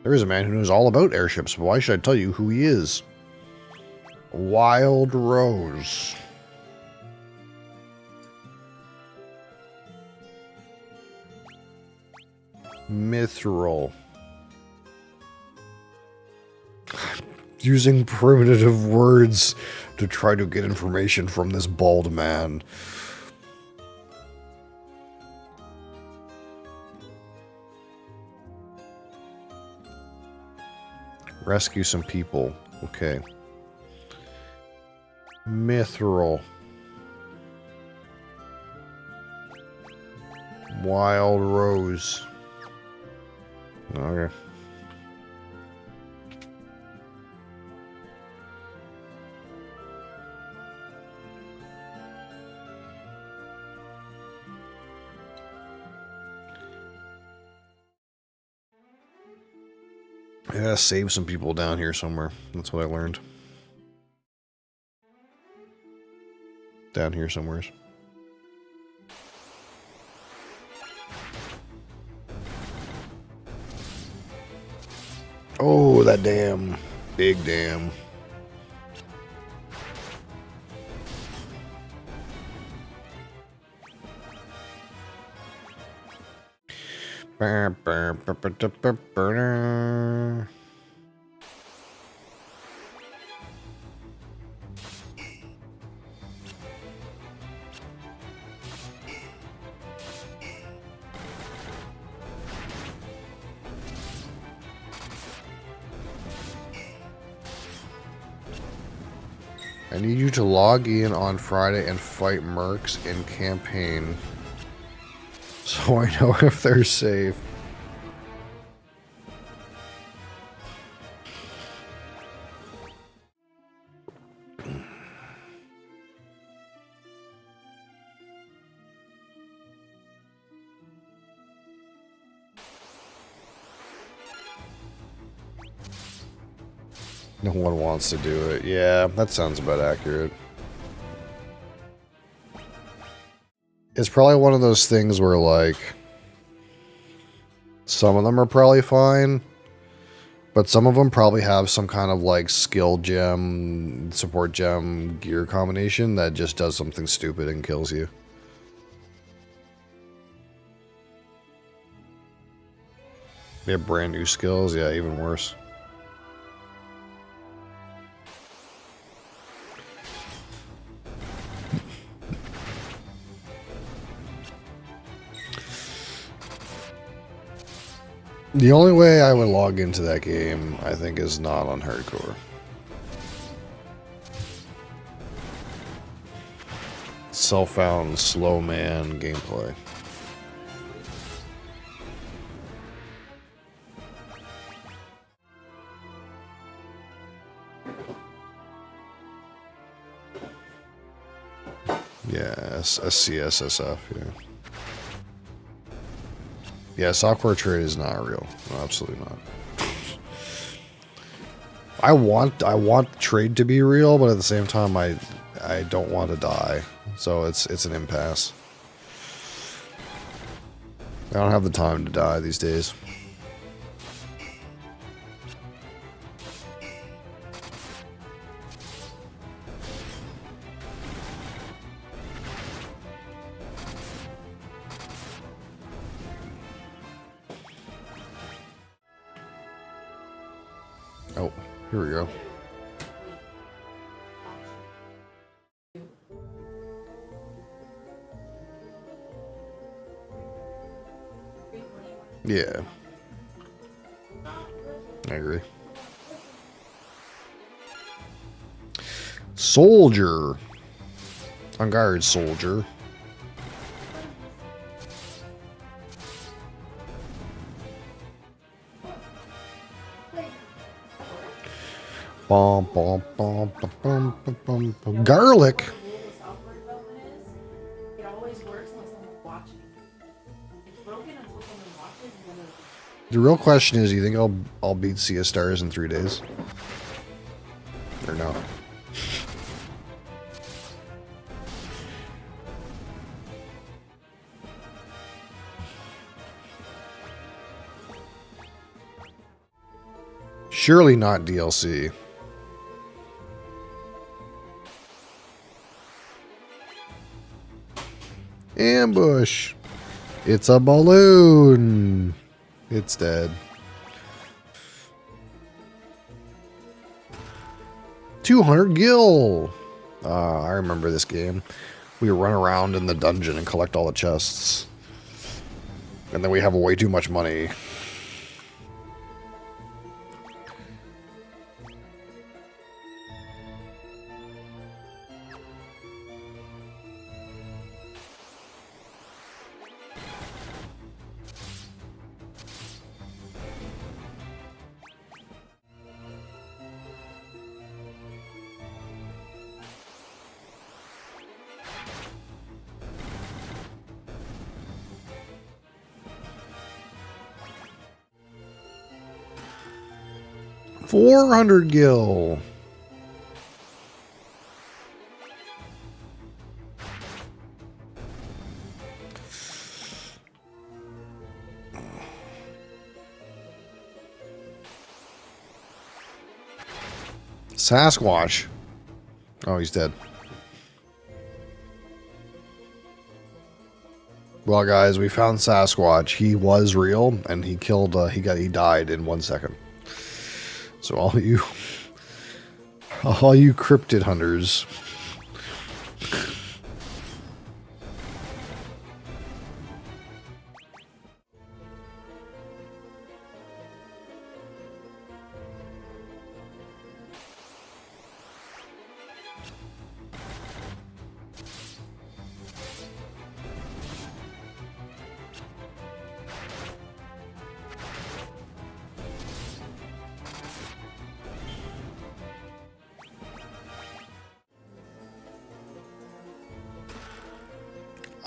There is a man who knows all about airships, but why should I tell you who he is? Wild Rose. Mithril. Using primitive words to try to get information from this bald man. Rescue some people. Okay. Mithril. Wild Rose. Okay. I gotta save some people down here somewhere. That's what I learned. Down here somewheres. Oh, that dam. Big dam. I need you to log in on Friday and fight mercs in campaign so I know if they're safe. No one wants to do it. Yeah, that sounds about accurate. It's probably one of those things where, like, some of them are probably fine, but some of them probably have some kind of, like, skill gem, support gem, gear combination that just does something stupid and kills you. They have brand new skills? Yeah, even worse. The only way I would log into that game, I think, is not on hardcore. Self-found slow man gameplay. Yeah, SCSSF, yeah. Yeah, software trade is not real. No, absolutely not. I want trade to be real, but at the same time I don't want to die. So it's an impasse. I don't have the time to die these days. Oh, here we go. Yeah. I agree. Soldier. On guard, soldier. Bum, bum, bum, bum, bum, bum, bum. Garlic. It always works unless someone's watching. It's broken until someone watches and then The real question is, do you think I'll beat Sea of Stars in 3 days? Or no? Surely not DLC. Ambush. It's a balloon. It's dead. 200 gil. I remember this game. We run around in the dungeon and collect all the chests. And then we have way too much money. $400 gil. Sasquatch. Oh, he's dead. Well, guys, we found Sasquatch. He was real, and he killed. He died in 1 second. So all you cryptid hunters.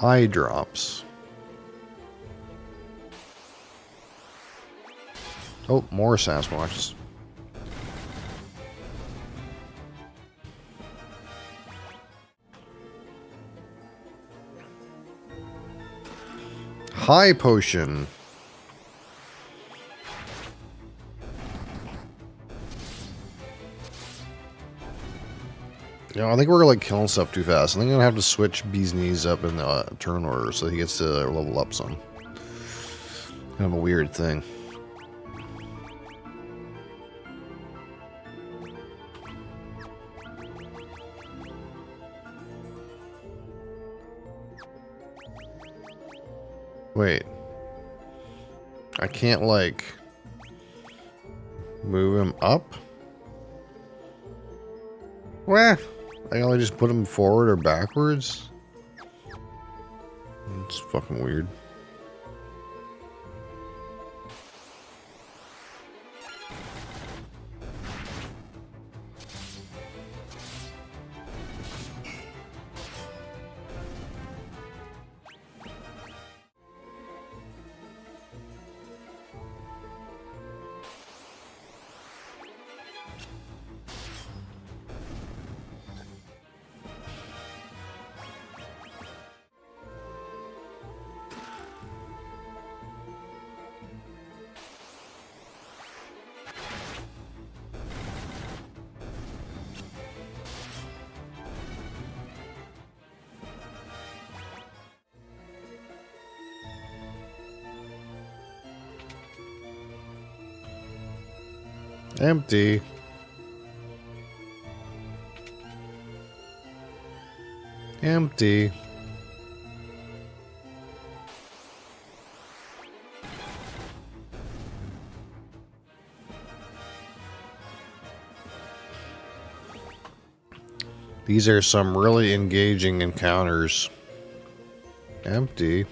Eye drops. Oh, more Sasquatches. High potion. You know, I think we're like killing stuff too fast. I think I'm gonna have to switch Bee's Knees up in the turn order so he gets to level up some. Kind of a weird thing. Wait. I can't like move him up? Where? I can only just put him forward or backwards? It's fucking weird. Empty. Empty. These are some really engaging encounters. Empty.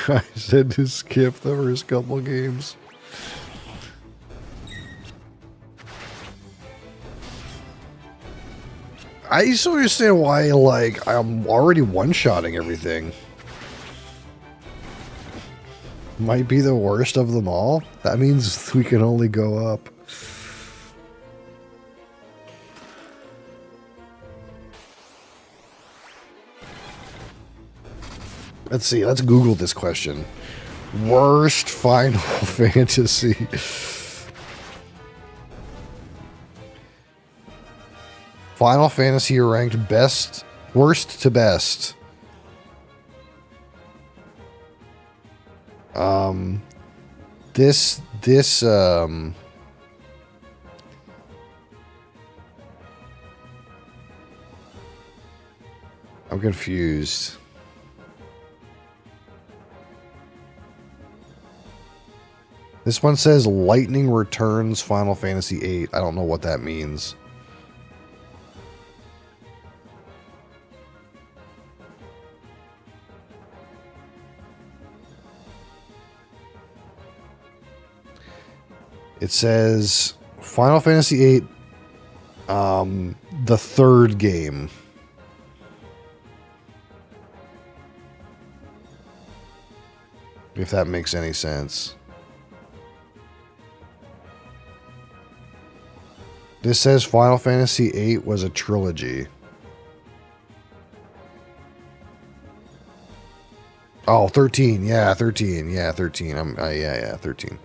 I said to skip the first couple games. I used to understand why, like, I'm already one-shotting everything. Might be the worst of them all. That means we can only go up. Let's see, let's Google this question. Worst Final Fantasy. Final Fantasy ranked best, worst to best. I'm confused. This one says Lightning Returns Final Fantasy VIII. I don't know what that means. It says Final Fantasy VIII, the third game. If that makes any sense. This says Final Fantasy VIII was a trilogy. Oh, 13. Yeah, 13. Yeah, 13. Yeah, 13.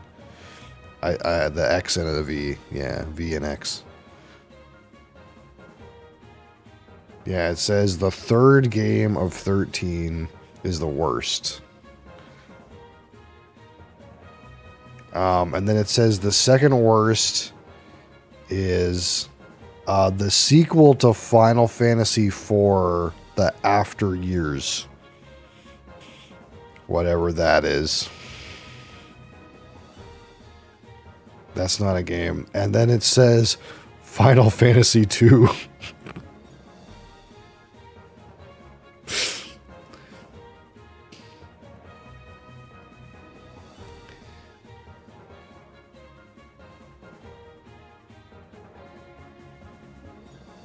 I the X and the V. Yeah, V and X. Yeah, it says the third game of 13 is the worst. And then it says the second worst is the sequel to Final Fantasy IV, the After Years. Whatever that is. That's not a game. And then it says Final Fantasy II.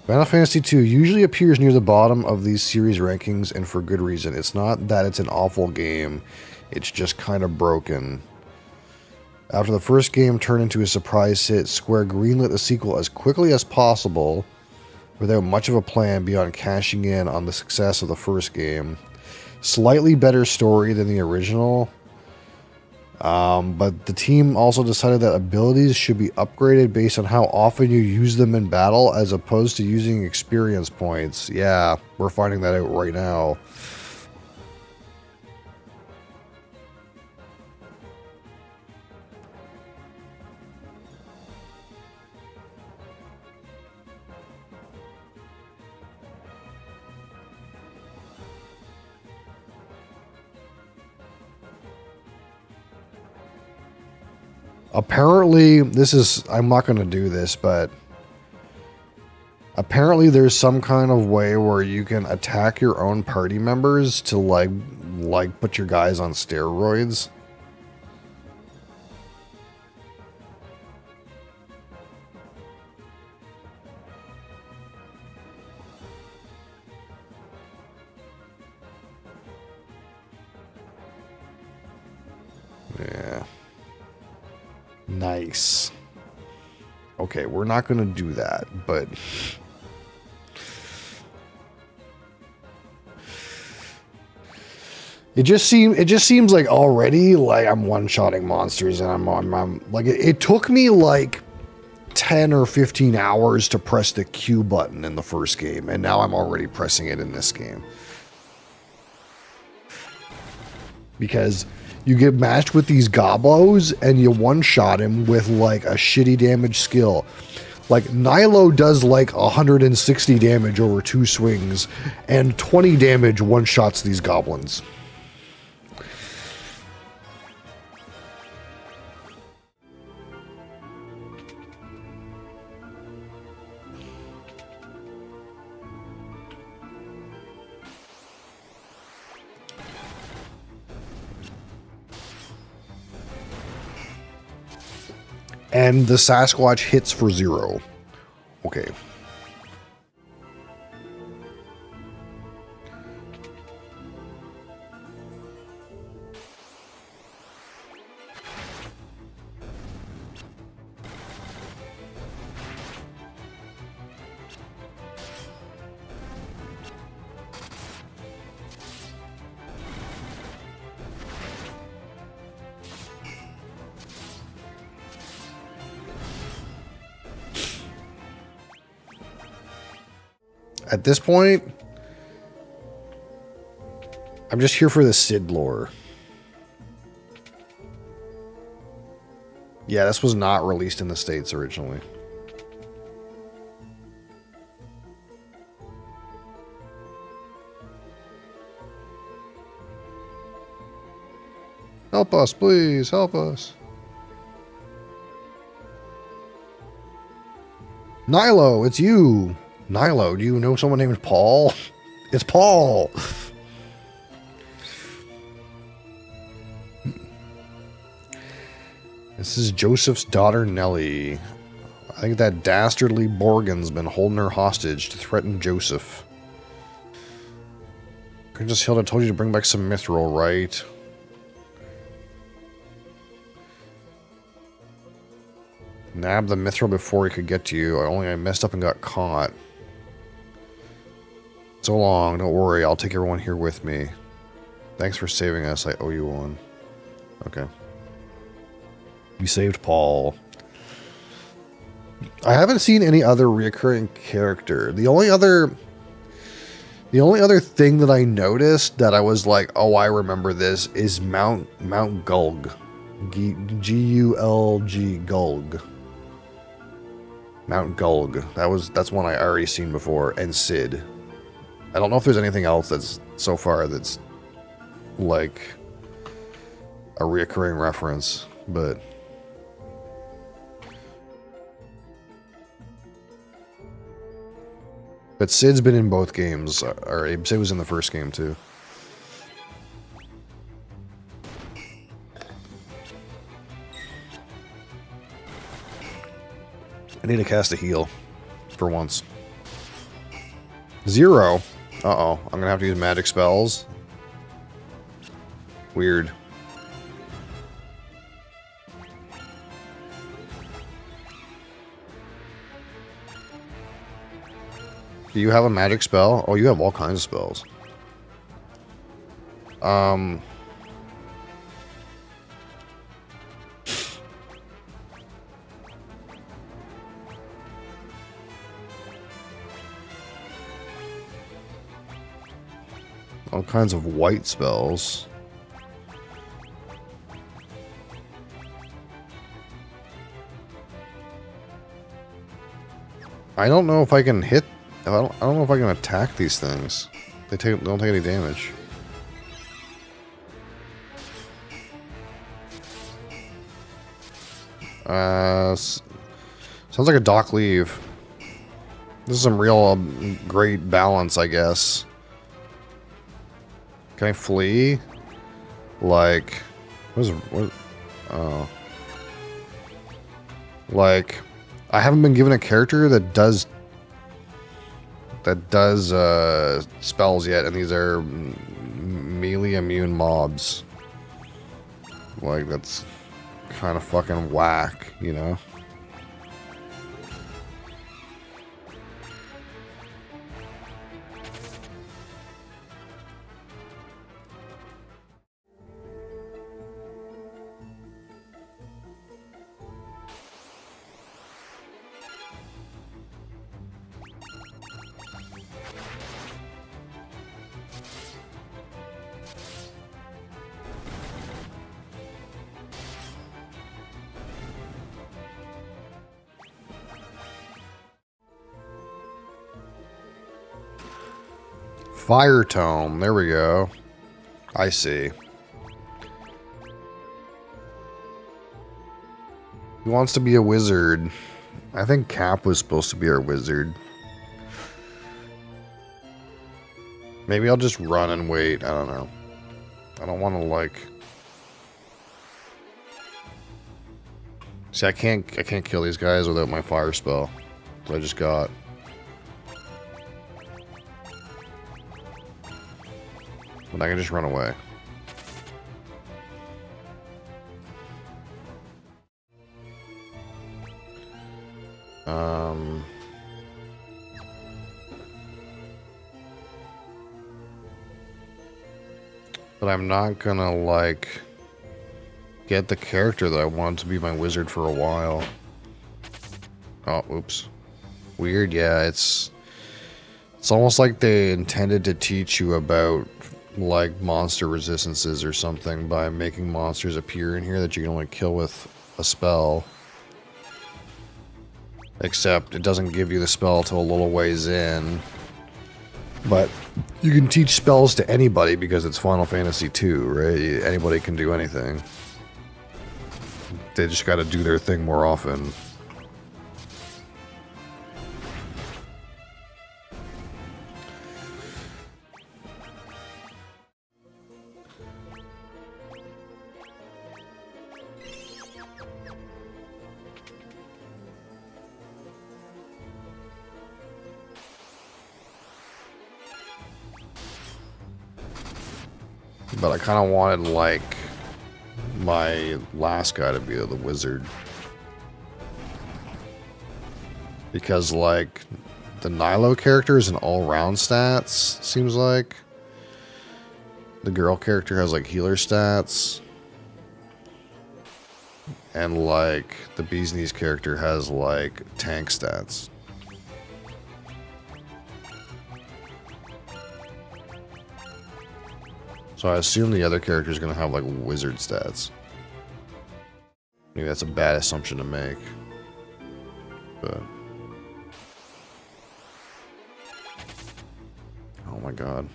Final Fantasy II usually appears near the bottom of these series rankings, and for good reason. It's not that it's an awful game, it's just kind of broken. After the first game turned into a surprise hit, Square greenlit the sequel as quickly as possible, without much of a plan beyond cashing in on the success of the first game. Slightly better story than the original, but the team also decided that abilities should be upgraded based on how often you use them in battle as opposed to using experience points. Yeah, we're finding that out right now. Apparently, I'm not going to do this, but apparently there's some kind of way where you can attack your own party members to like put your guys on steroids. Yeah. Nice. Okay, we're not going to do that, but it just seems like already like I'm one-shotting monsters, and I'm like it took me like 10 or 15 hours to press the Q button in the first game, and now I'm already pressing it in this game. Because you get matched with these goblos and you one-shot him with like a shitty damage skill. Like Nilo does like 160 damage over 2 swings, and 20 damage one-shots these goblins. And the Sasquatch hits for 0. Okay. At this point, I'm just here for the Sid lore. Yeah, this was not released in the States originally. Help us, please, help us. Nilo, it's you. Nilo, do you know someone named Paul? It's Paul! This is Joseph's daughter, Nellie. I think that dastardly Borgen's been holding her hostage to threaten Joseph. Princess Hilda told you to bring back some mithril, right? Nab the mithril before he could get to you. I messed up and got caught. So long, don't worry, I'll take everyone here with me. Thanks for saving us, I owe you one. Okay. You saved Paul. I haven't seen any other reoccurring character. The only other thing that I noticed that I was like, oh, I remember this, is Mount Gulg. G-U-L-G, Gulg. Mount Gulg. That's one I already seen before, and Sid. I don't know if there's anything else that's so far that's like a reoccurring reference, but Sid's been in both games, or Sid was in the first game too. I need to cast a heal for once. 0. Uh-oh. I'm gonna have to use magic spells. Weird. Do you have a magic spell? Oh, you have all kinds of spells. All kinds of white spells. I don't know if I can hit. I don't know if I can attack these things. They don't take any damage. Sounds like a dock leave. This is some real great balance, I guess. Can I flee? Like, oh. Like, I haven't been given a character that does spells yet, and these are melee immune mobs. Like, that's kind of fucking whack, you know? Fire Tome. There we go. I see. He wants to be a wizard. I think Cap was supposed to be our wizard. Maybe I'll just run and wait. I don't know. I don't want to like... See, I can't kill these guys without my fire spell that I just got. But I can just run away. But I'm not gonna, like, get the character that I want to be my wizard for a while. Oh, oops. Weird, yeah, it's almost like they intended to teach you about, like, monster resistances or something by making monsters appear in here that you can only kill with a spell. Except it doesn't give you the spell till a little ways in. But you can teach spells to anybody because it's Final Fantasy II, right? Anybody can do anything. They just gotta do their thing more often. But I kind of wanted, like, my last guy to be the wizard. Because, like, the Nilo character is an all-round stats, seems like. The girl character has, like, healer stats. And, like, the Bee's Knees character has, like, tank stats. So I assume the other character is going to have, like, wizard stats. Maybe that's a bad assumption to make. But... oh my god.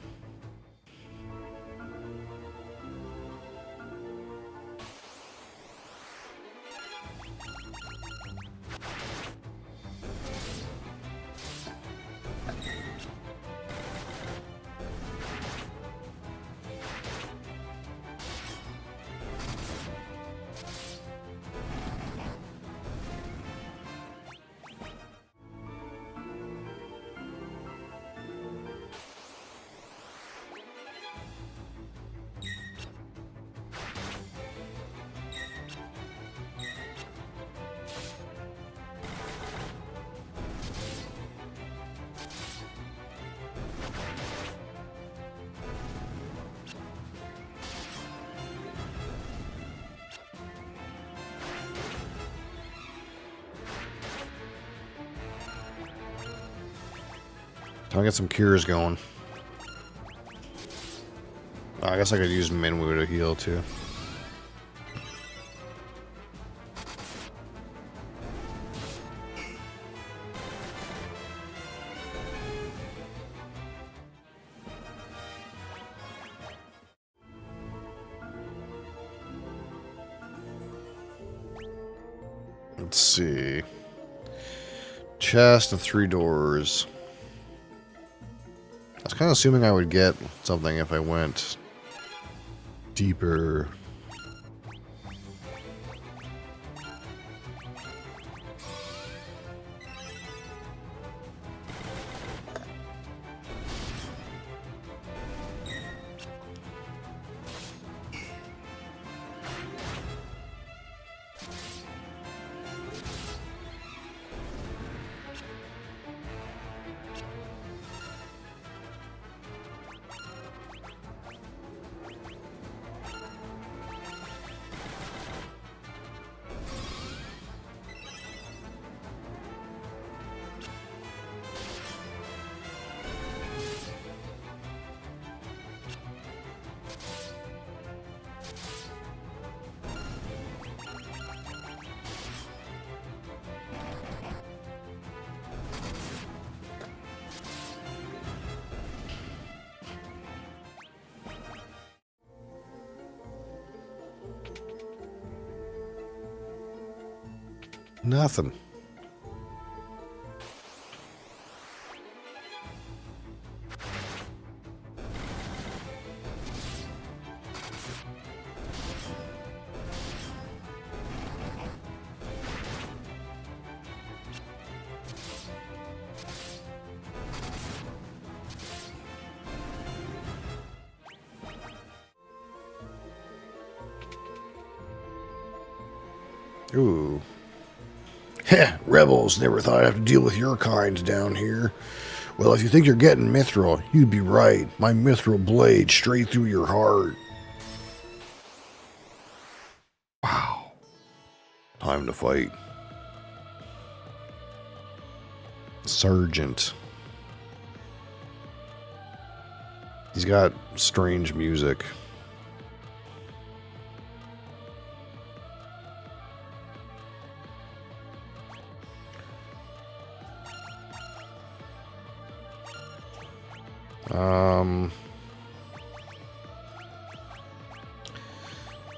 Time to get some cures going. Oh, I guess I could use Minwu to heal too. Let's see. Chest and 3 doors. I was kind of assuming I would get something if I went deeper. Nothing. Ooh. Heh, rebels, never thought I'd have to deal with your kind down here. Well, if you think you're getting mithril, you'd be right. My mithril blade straight through your heart. Wow. Time to fight. Sergeant. He's got strange music.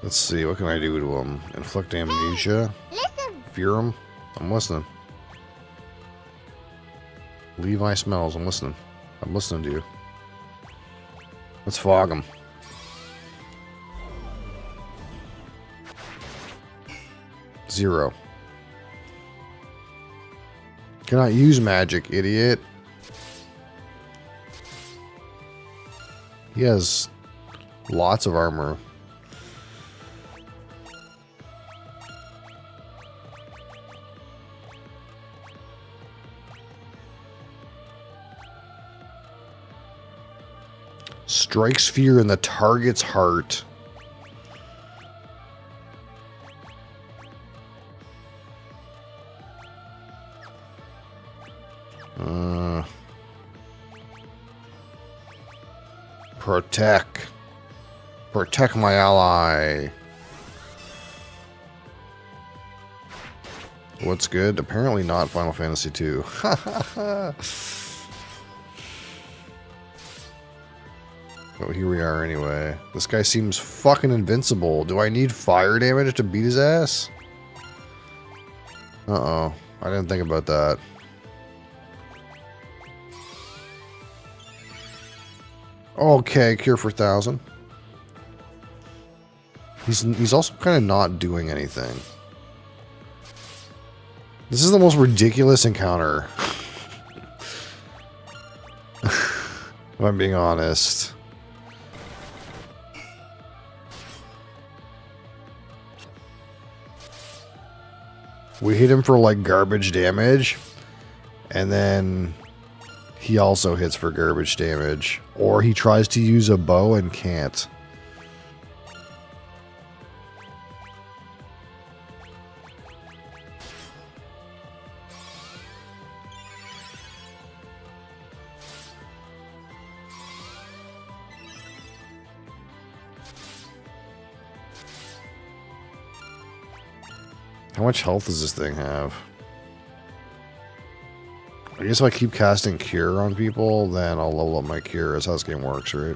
Let's see, what can I do to him? Inflict amnesia? Fear him? I'm listening. Levi smells, I'm listening. I'm listening to you. Let's fog him. Zero. Cannot use magic, idiot. He has lots of armor. Strikes fear in the target's heart. Protect. Protect my ally. What's good? Apparently not Final Fantasy 2. Oh, here we are anyway. This guy seems fucking invincible. Do I need fire damage to beat his ass? Uh-oh. I didn't think about that. Okay, cure for 1,000. He's also kind of not doing anything. This is the most ridiculous encounter. If I'm being honest. We hit him for like garbage damage, and then he also hits for garbage damage. Or he tries to use a bow and can't. How much health does this thing have? I guess if I keep casting Cure on people, then I'll level up my Cure. That's how this game works, right?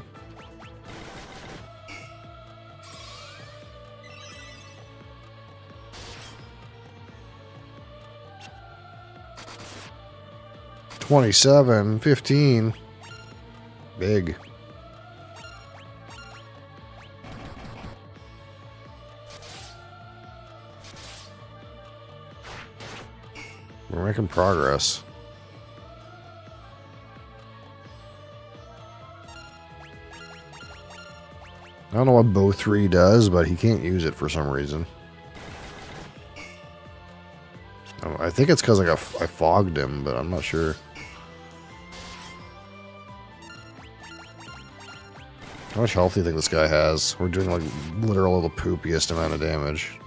$27, $15. Big. We're making progress. I don't know what Bow 3 does, but he can't use it for some reason. I think it's because I fogged him, but I'm not sure. How much health do you think this guy has? We're doing like literal the poopiest amount of damage.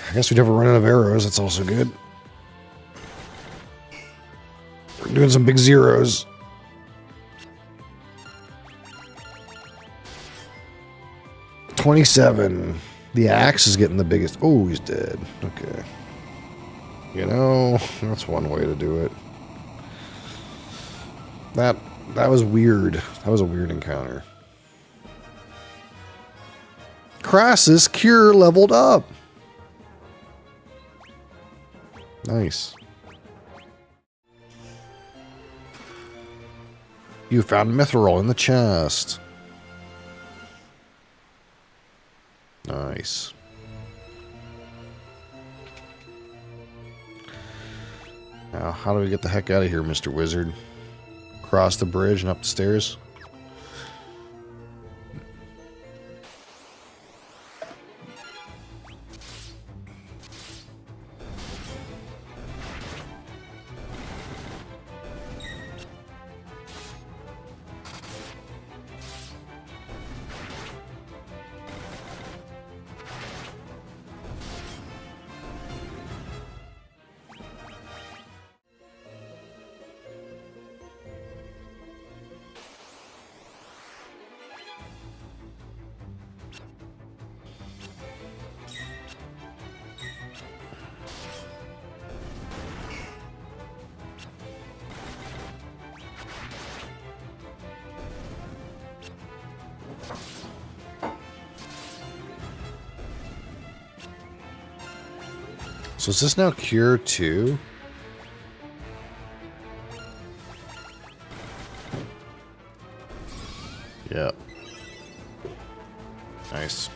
I guess we never run out of arrows. That's also good. We're doing some big zeros. $27. The axe is getting the biggest. Oh, he's dead. Okay. You know, that's one way to do it. That was weird. That was a weird encounter. Crassus Cure leveled up. Nice. You found mithril in the chest. Nice. Now, how do we get the heck out of here, Mr. Wizard? Cross the bridge and up the stairs? So is this now Cure 2? Yep. Nice.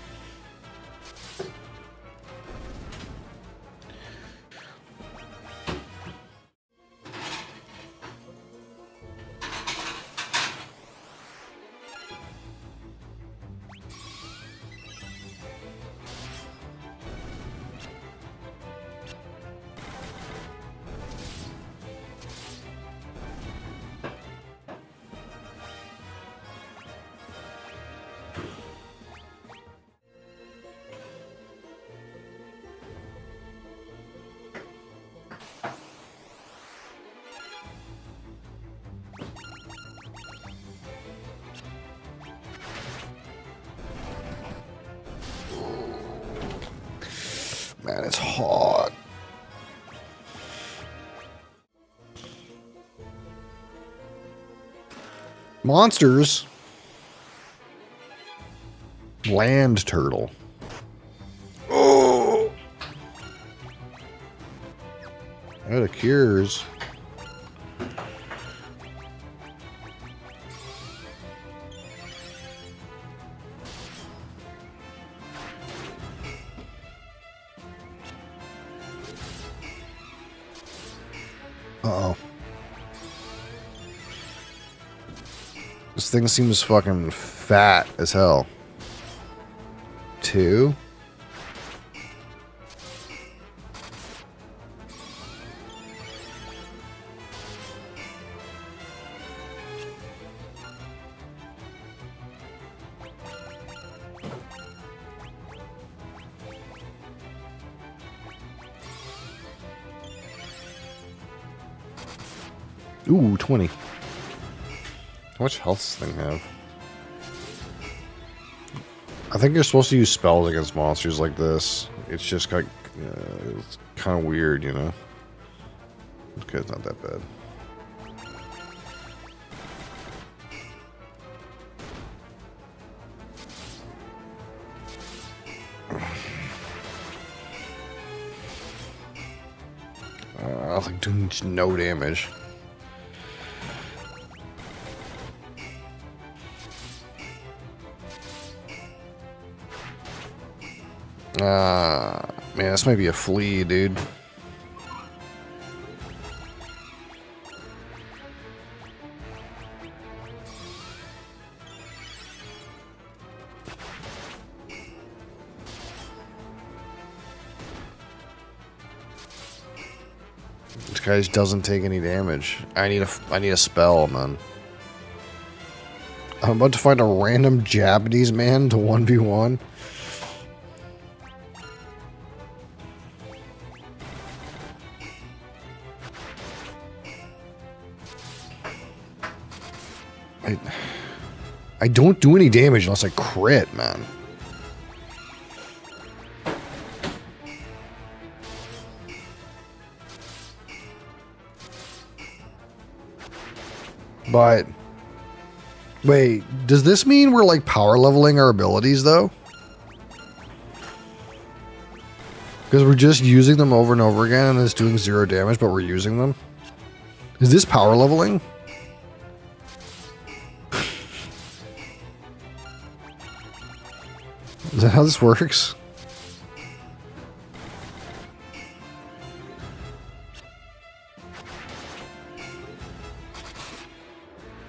Man, it's hot. Monsters. Land turtle. Oh! Out of cures. Uh-oh. This thing seems fucking fat as hell. 2? Ooh, 20. How much health does this thing have? I think you're supposed to use spells against monsters like this. It's just kind of weird, you know? Okay, it's not that bad. I think doing no damage. Man, this might be a flea, dude. This guy just doesn't take any damage. I need a spell, man. I'm about to find a random Japanese man to 1v1. I don't do any damage unless I crit, man. But wait, does this mean we're like power leveling our abilities though? Because we're just using them over and over again and it's doing 0 damage, but we're using them? Is this power leveling? Is that how this works?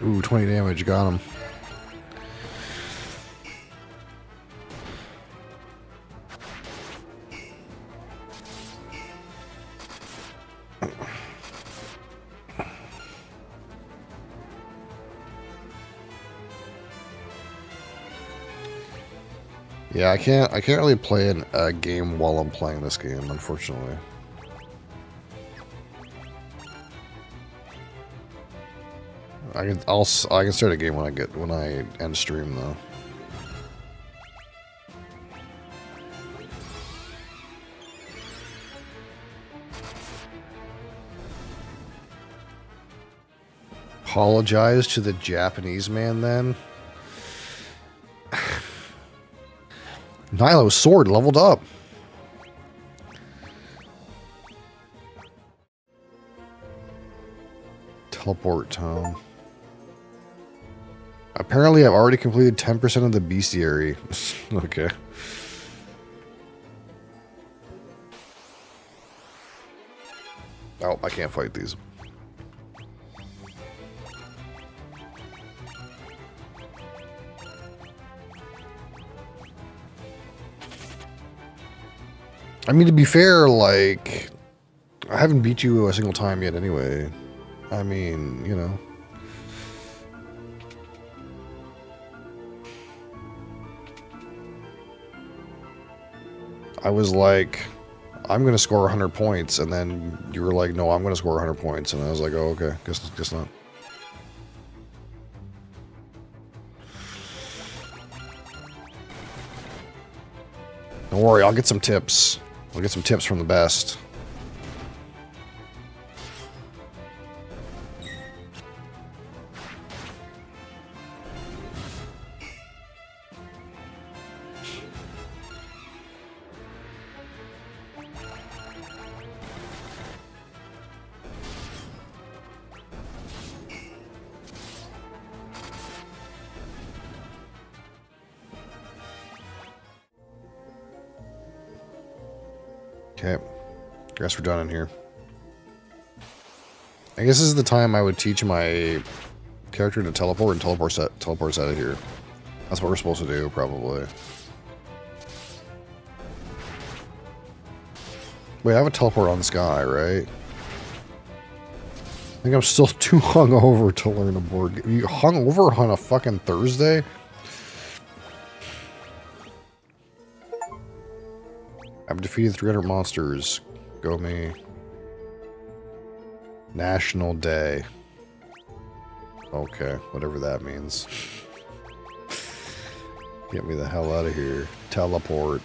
Ooh, 20 damage, got him. Yeah, I can't really play a game while I'm playing this game, unfortunately. I can start a game when I end stream though. Apologize to the Japanese man then. Nilo's sword leveled up. Teleport tome. Apparently, I've already completed 10% of the bestiary. Okay. Oh, I can't fight these. I mean, to be fair, like, I haven't beat you a single time yet anyway. I mean, you know. I was like, I'm going to score 100 points, and then you were like, no, I'm going to score 100 points, and I was like, oh, okay, guess not. Don't worry, I'll get some tips. I'll get some tips from the best. Okay, guess we're done in here. I guess this is the time I would teach my character to teleport and teleports out of here. That's what we're supposed to do, probably. Wait, I have a teleport on the sky, right? I think I'm still too hungover to learn a board game. You hungover on a fucking Thursday? I've defeated 300 monsters. Go me. National Day. Okay, whatever that means. Get me the hell out of here. Teleport.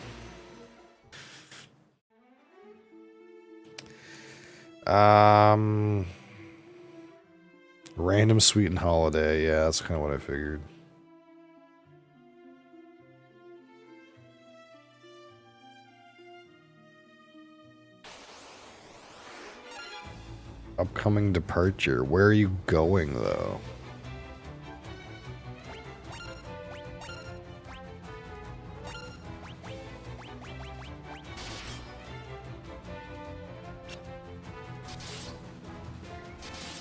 Random sweet and holiday. Yeah, that's kind of what I figured. Upcoming departure. Where are you going, though?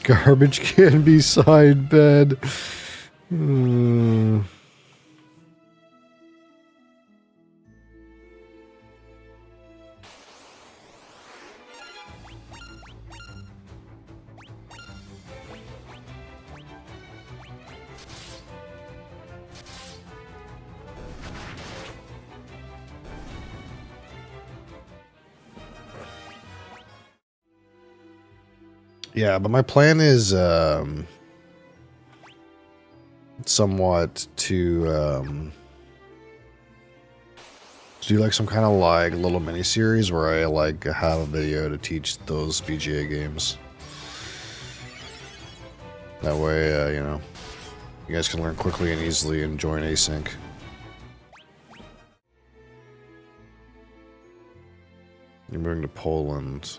Garbage can be side bed. Yeah, but my plan is somewhat to do like some kind of like little mini series where I like have a video to teach those BGA games. That way, you know, you guys can learn quickly and easily and join async. You're moving to Poland.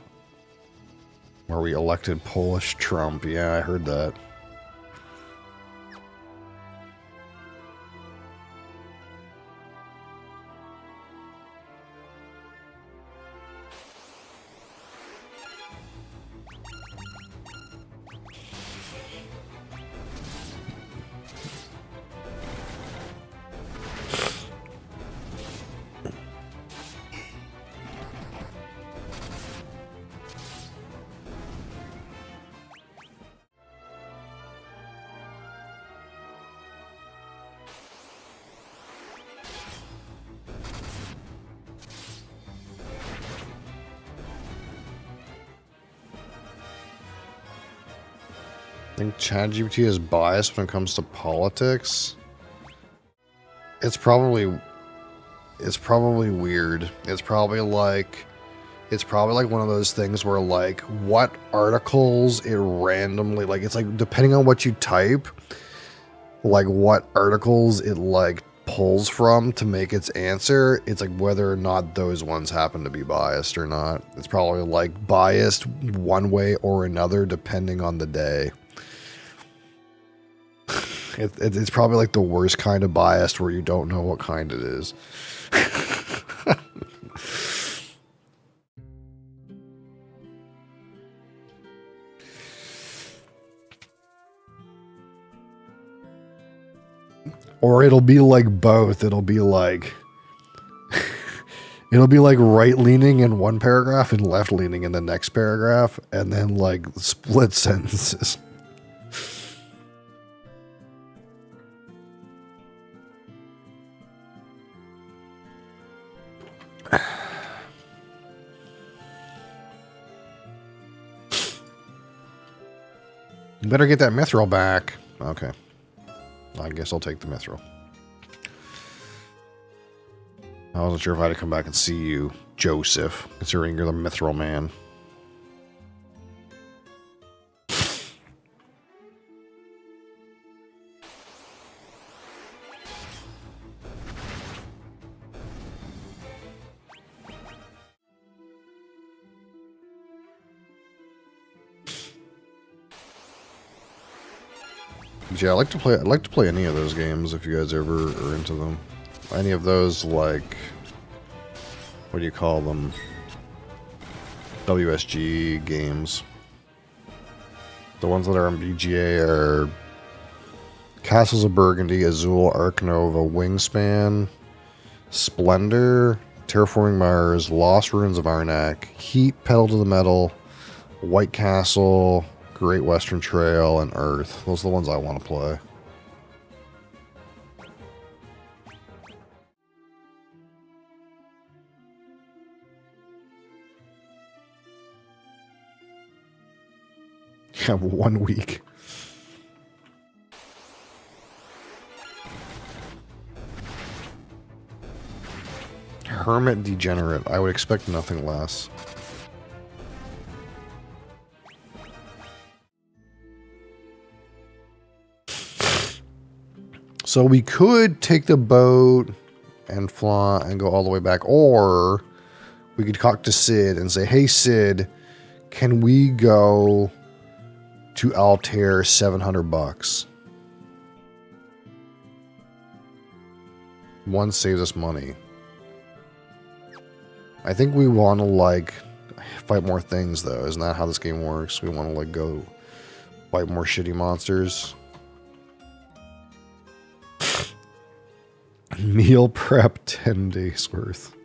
Where we elected Polish Trump. Yeah, I heard that. I think ChatGPT is biased when it comes to politics. It's probably weird. It's probably like one of those things where like what articles it randomly like it's like depending on what you type, like what articles it like pulls from to make its answer, it's like whether or not those ones happen to be biased or not. It's probably like biased one way or another depending on the day. It's probably like the worst kind of biased where you don't know what kind it is. Or it'll be like both. It'll be like right leaning in one paragraph and left leaning in the next paragraph, and then like split sentences. You better get that mithril back. Okay. I guess I'll take the mithril. I wasn't sure if I had to come back and see you, Joseph, considering you're the mithril man. Yeah, I'd like to play any of those games if you guys ever are into them. Any of those, like, what do you call them? WSG games. The ones that are on BGA are Castles of Burgundy, Azul, Arc Nova, Wingspan, Splendor, Terraforming Mars, Lost Ruins of Arnak, Heat, Pedal to the Metal, White Castle, Great Western Trail, and Earth. Those are the ones I want to play. You have 1 week. Hermit Degenerate. I would expect nothing less. So we could take the boat and fly and go all the way back, or we could talk to Sid and say, hey Sid, can we go to Altair $700? One saves us money. I think we want to like fight more things though. Isn't that how this game works? We want to like go fight more shitty monsters. Meal prep 10 days worth.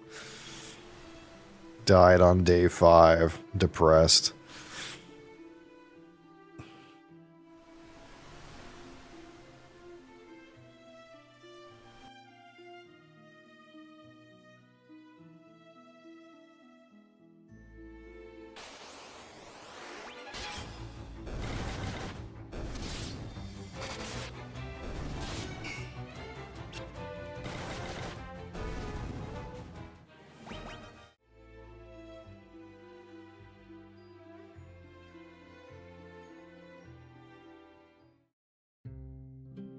Died on day 5. Depressed.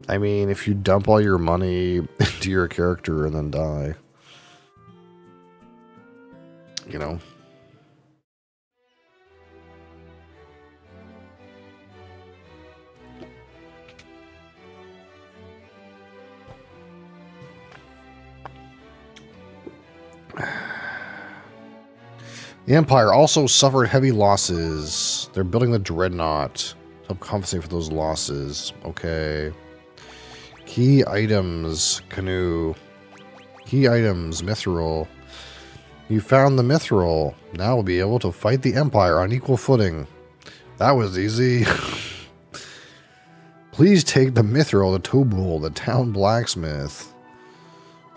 I mean, if you dump all your money into your character and then die, you know. The Empire also suffered heavy losses. They're building the Dreadnought to help compensate for those losses. Okay. Key items, canoe. Key items, mithril. You found the mithril. Now we'll be able to fight the Empire on equal footing. That was easy. Please take the mithril to Tobul, the town blacksmith.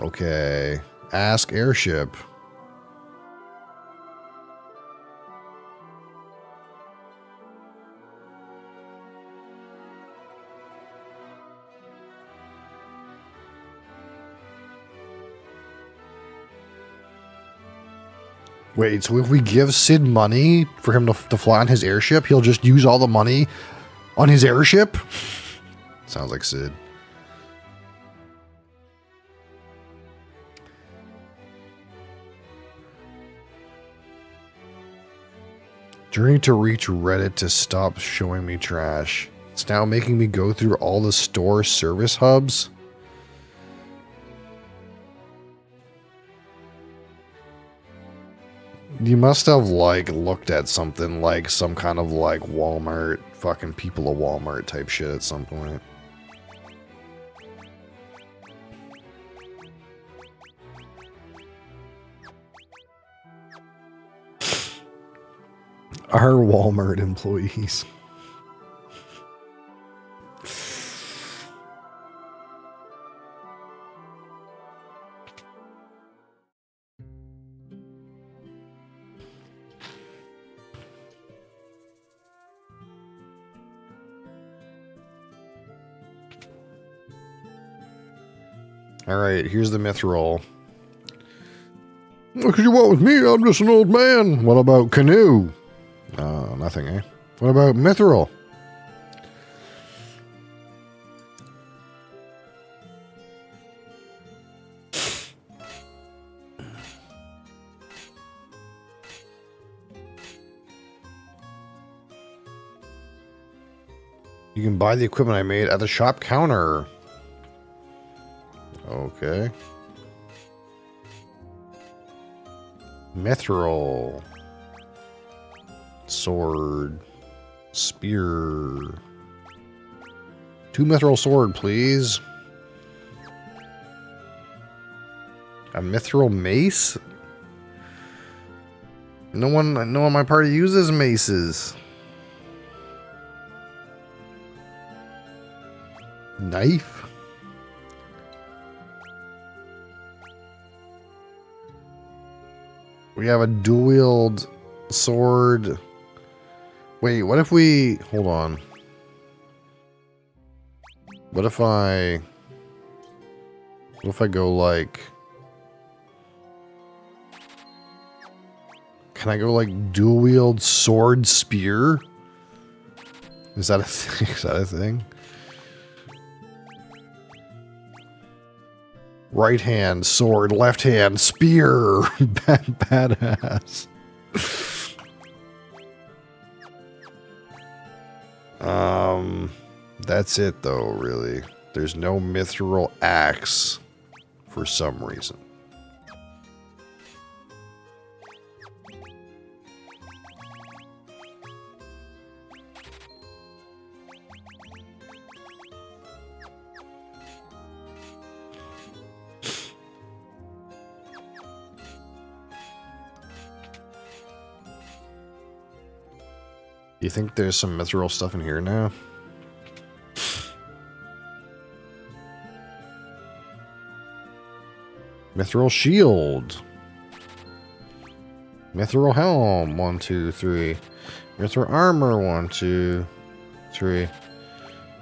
Okay. Ask airship. Wait, so if we give Sid money for him to fly on his airship, he'll just use all the money on his airship? Sounds like Sid. Journey to reach Reddit to stop showing me trash. It's now making me go through all the store service hubs. You must have, like, looked at something like some kind of, like, Walmart, fucking people of Walmart type shit at some point. Our Walmart employees. Alright, here's the mithril. What could you want with me? I'm just an old man. What about canoe? Nothing, eh? What about mithril? You can buy the equipment I made at the shop counter. Okay. Mithril. Sword. Spear. 2 mithril sword, please. A mithril mace? No one in my party uses maces. Knife? We have a dual-wield sword. Wait, what if we... Hold on. What if I go like... Can I go like dual-wield sword spear? Is that a thing? Is that a thing? Right hand, sword, left hand, spear. Badass. That's it though, really. There's no mithril axe for some reason. You think there's some mithril stuff in here now? Mithril shield. Mithril helm. 1, 2, 3. Mithril armor. 1, 2, 3.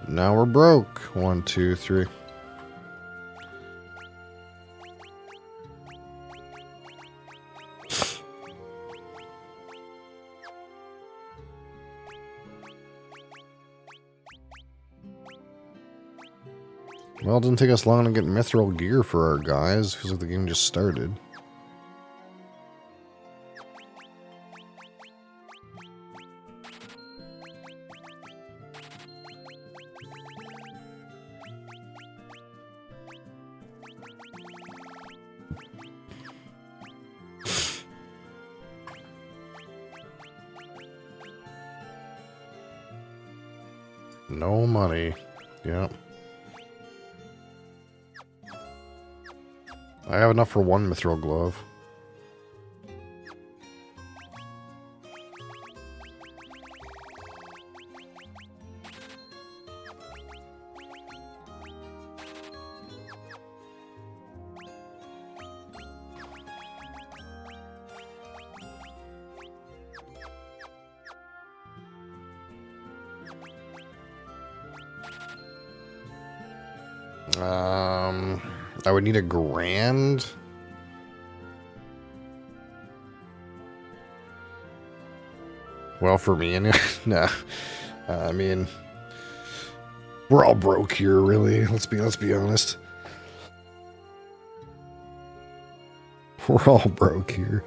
Now we're broke. 1, 2, 3. Well, it didn't take us long to get mithril gear for our guys. Feels like the game just started. No money. Yep. I have enough for 1 mithril glove. I would need a grand. Well, for me, anyway. Nah. I mean, we're all broke here, really. Let's be honest. We're all broke here.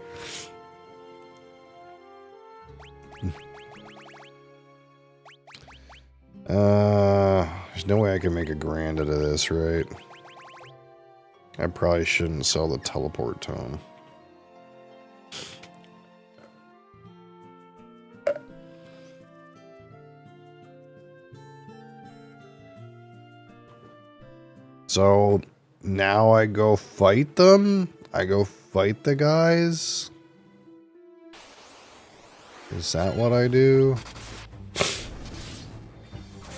There's no way I can make a grand out of this, right? I probably shouldn't sell the teleport tome. So now I go fight them? I go fight the guys? Is that what I do?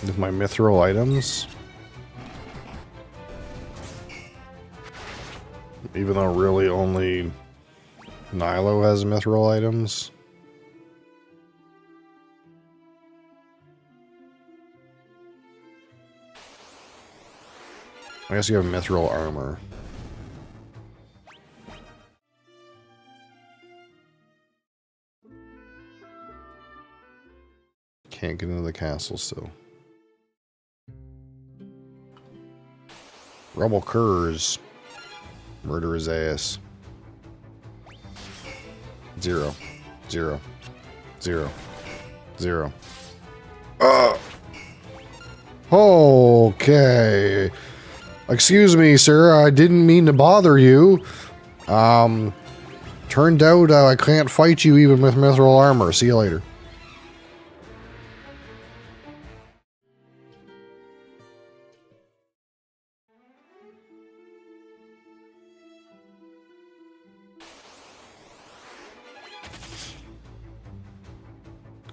With my mithril items? Even though really only Nilo has mithril items? I guess you have mithril armor. Can't get into the castle still. Rebel curs. Murder his ass. 0. 0. 0. 0. Okay. Excuse me, sir. I didn't mean to bother you. Turned out I can't fight you even with mithril armor. See you later.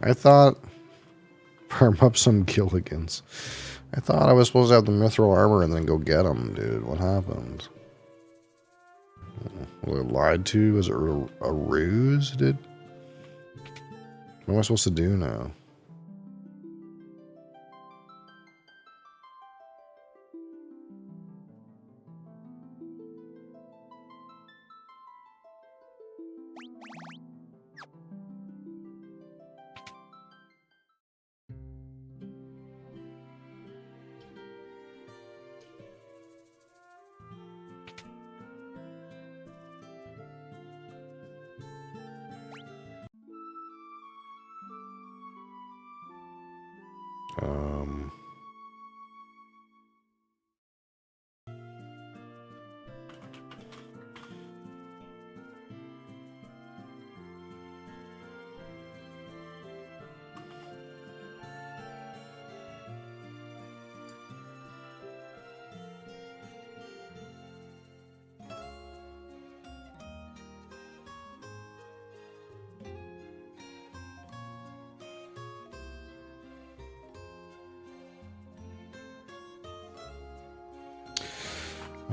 I thought... Farm up some Gilligans. I thought I was supposed to have the mithril armor and then go get them, dude. What happened? Was I lied to? Was it a ruse, dude? What am I supposed to do now?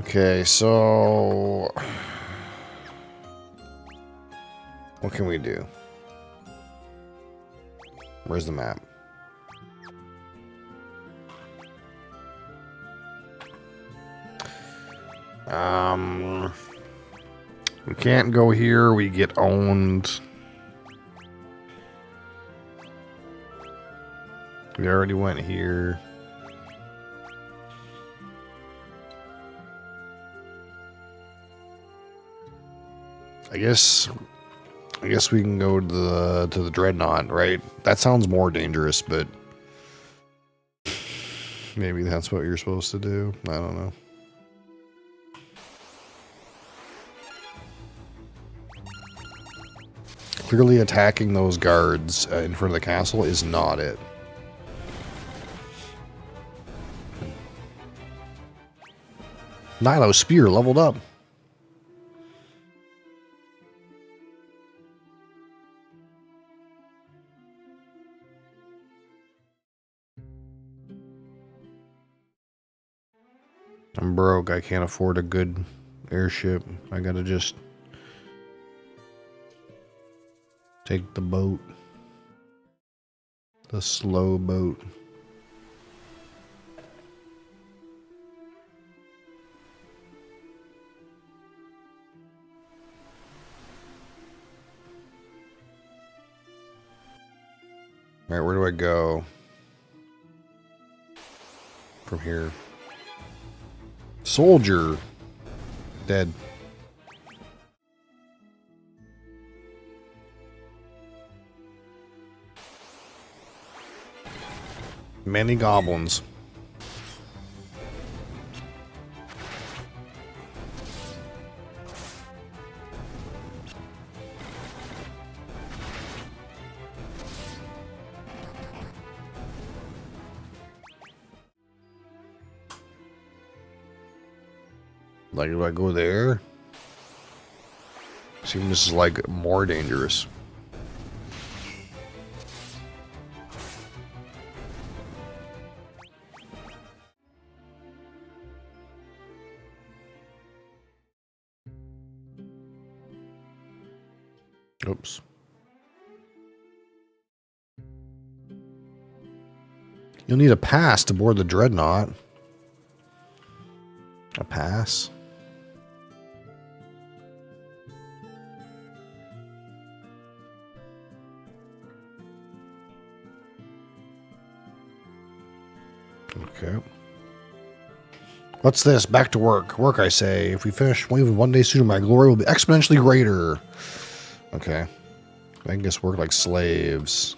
Okay, so... What can we do? Where's the map? We can't go here, we get owned. We already went here. I guess we can go to the Dreadnought, right? That sounds more dangerous, but maybe that's what you're supposed to do. I don't know. Clearly attacking those guards in front of the castle is not it. Nilo's spear leveled up. I'm broke. I can't afford a good airship. I gotta just take the boat. The slow boat. Alright, where do I go? From here. Soldier. Dead. Many goblins. Like, do I go there? Seems like more dangerous. Oops. You'll need a pass to board the dreadnought. A pass? Okay. What's this? Back to work. Work, I say. If we finish even one day sooner, my glory will be exponentially greater. Okay. I can just work like slaves.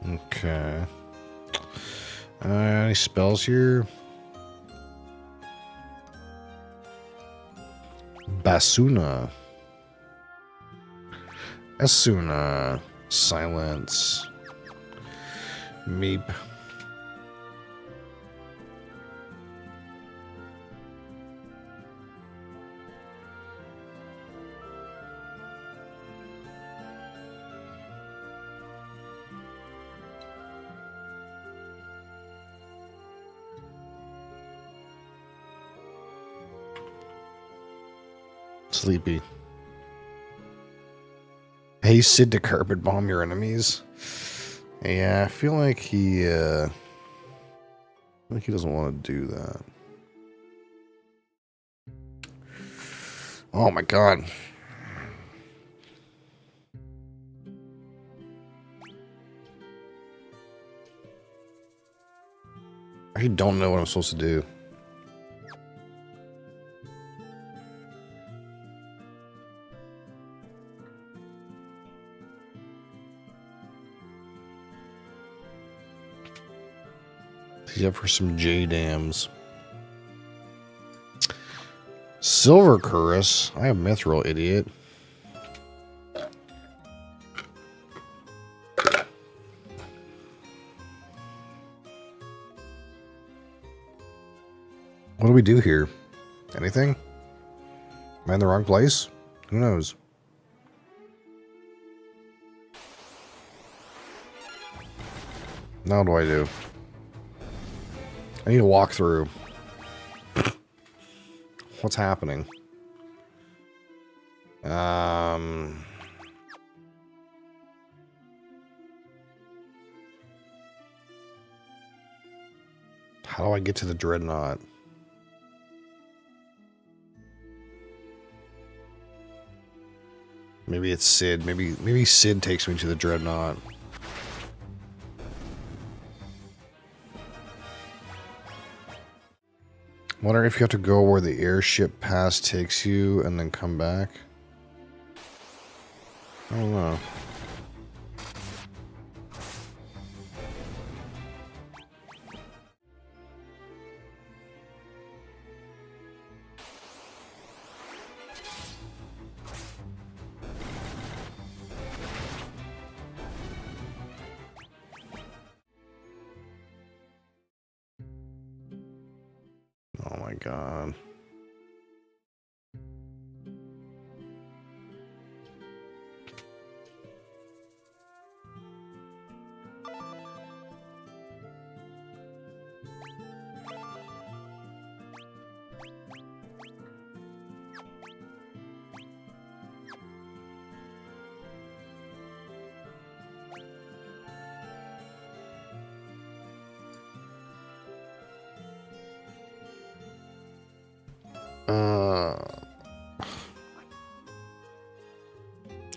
Okay. Any spells here? Basuna. Asuna. Silence. Meep. Sleepy. Hey, Sid to carpet bomb your enemies. Yeah, I feel like he doesn't want to do that. Oh my god. I don't know what I'm supposed to do. Yeah, for some J dams. Silver Curus. I have Mithril, idiot. What do we do here? Anything? Am I in the wrong place? Who knows? Now what do I do? I need to walk through. What's happening? How do I get to the dreadnought? Maybe it's Sid. Maybe Sid takes me to the dreadnought. Wonder if you have to go where the airship pass takes you and then come back. I don't know. Oh my god.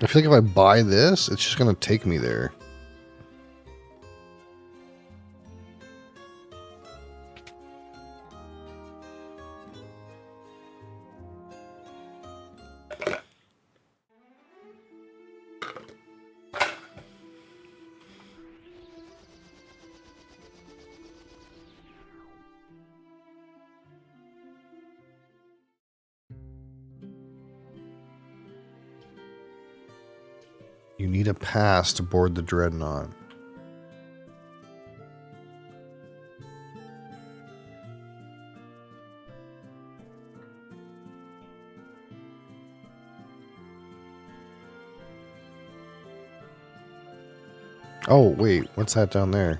I feel like if I buy this, it's just gonna take me there. You need a pass to board the dreadnought. Oh, wait, what's that down there?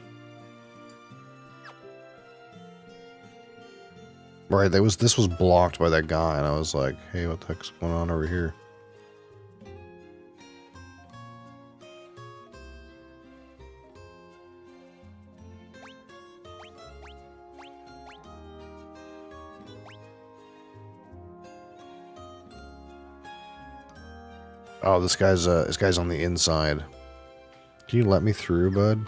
Right, this was blocked by that guy, and I was like, hey, what the heck's going on over here? Oh, this guy's on the inside. Can you let me through, bud?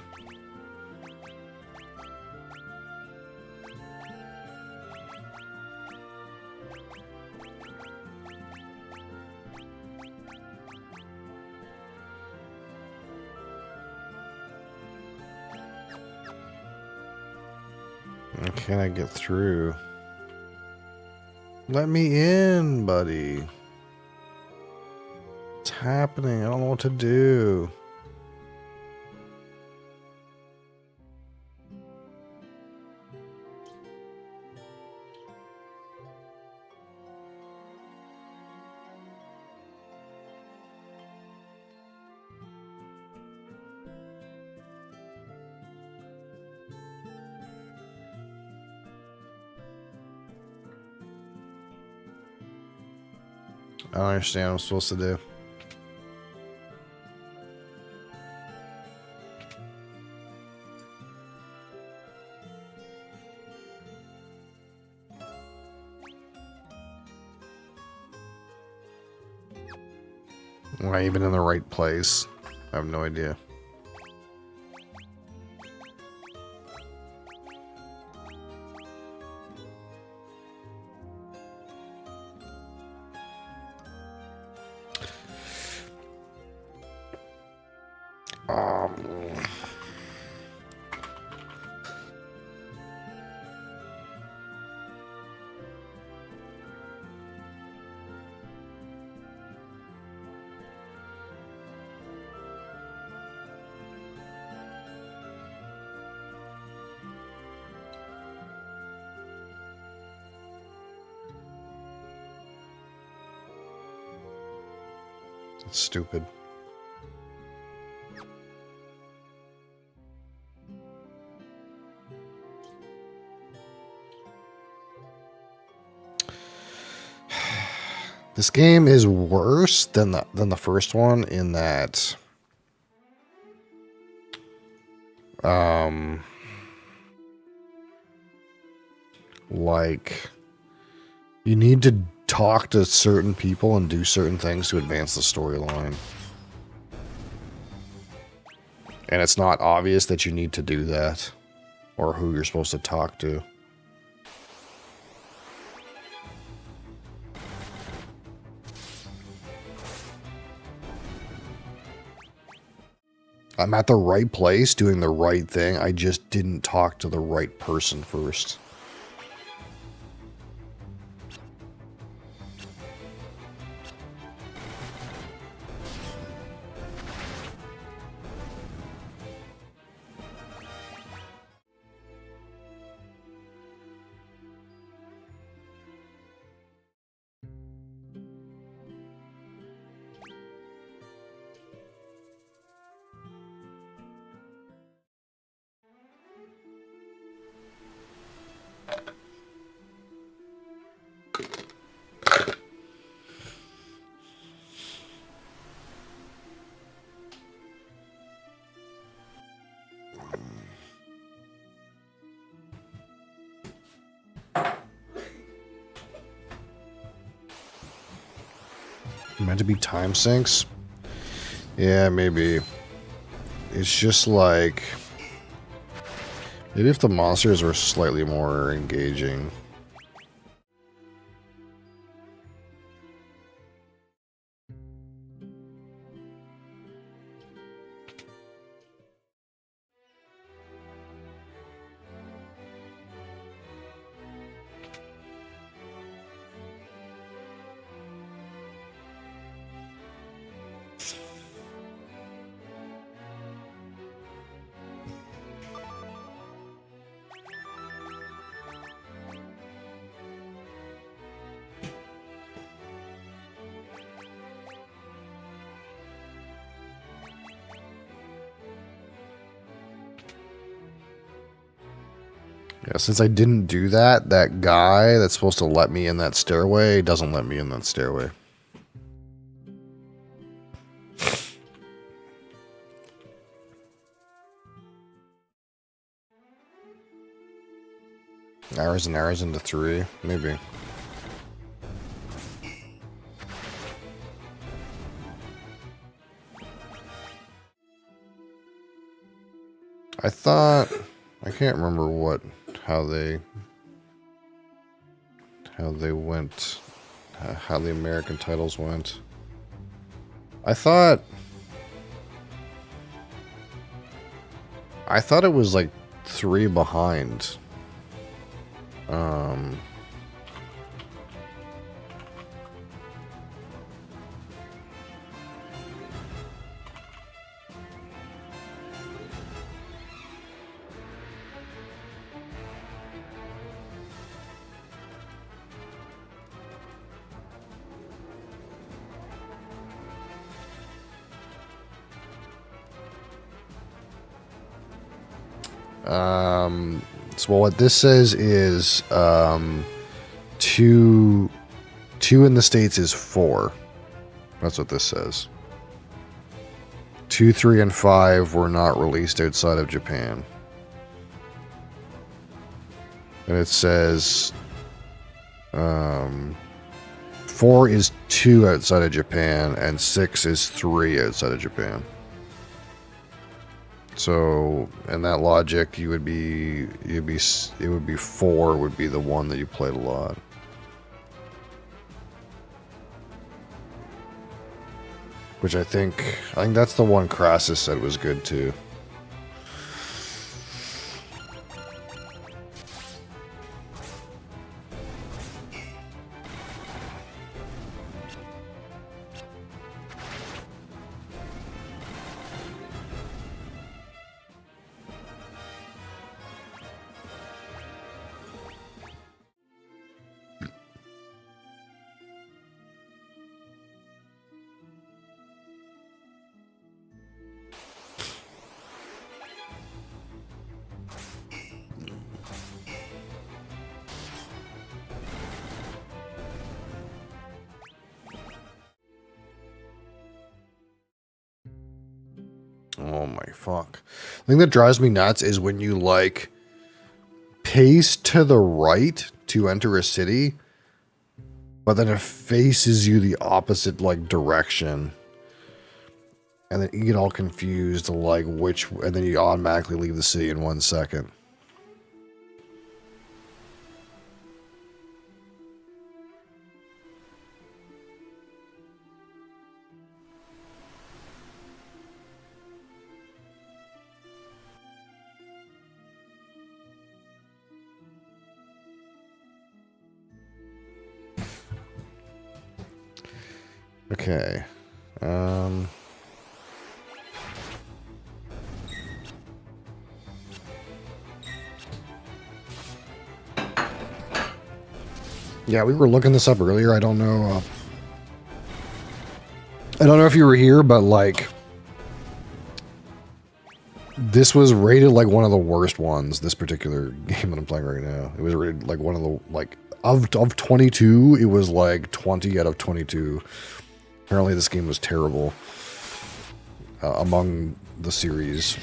Can I get through? Let me in, buddy. What's happening? I don't know what to do. I don't understand what I'm supposed to do. Am I even in the right place? I have no idea. It's stupid. This game is worse than the first one in that like you need to talk to certain people and do certain things to advance the storyline. And it's not obvious that you need to do that or who you're supposed to talk to. I'm at the right place doing the right thing. I just didn't talk to the right person first. Meant to be time sinks? Yeah, maybe. It's just like... maybe if the monsters were slightly more engaging. Yeah, since I didn't do that, that guy that's supposed to let me in that stairway doesn't let me in that stairway. Hours and hours into 3, maybe. I thought, I can't remember how they went, how the American titles went. I thought it was like 3 behind. So what this says is, 2 in the States is 4. That's what this says. 2, 3, and 5 were not released outside of Japan. And it says, 4 is 2 outside of Japan, and 6 is 3 outside of Japan. So, in that logic, it would be 4 would be the one that you played a lot. Which I think that's the one Crassus said was good too. Oh my fuck. The thing that drives me nuts is when you like pace to the right to enter a city, but then it faces you the opposite like direction. And then you get all confused like which, and then you automatically leave the city in 1 second. Okay. Yeah, we were looking this up earlier. I don't know if you were here, but like this was rated like one of the worst ones, this particular game that I'm playing right now. It was rated like one of the like of 22, it was like 20 out of 22. Apparently this game was terrible among the series.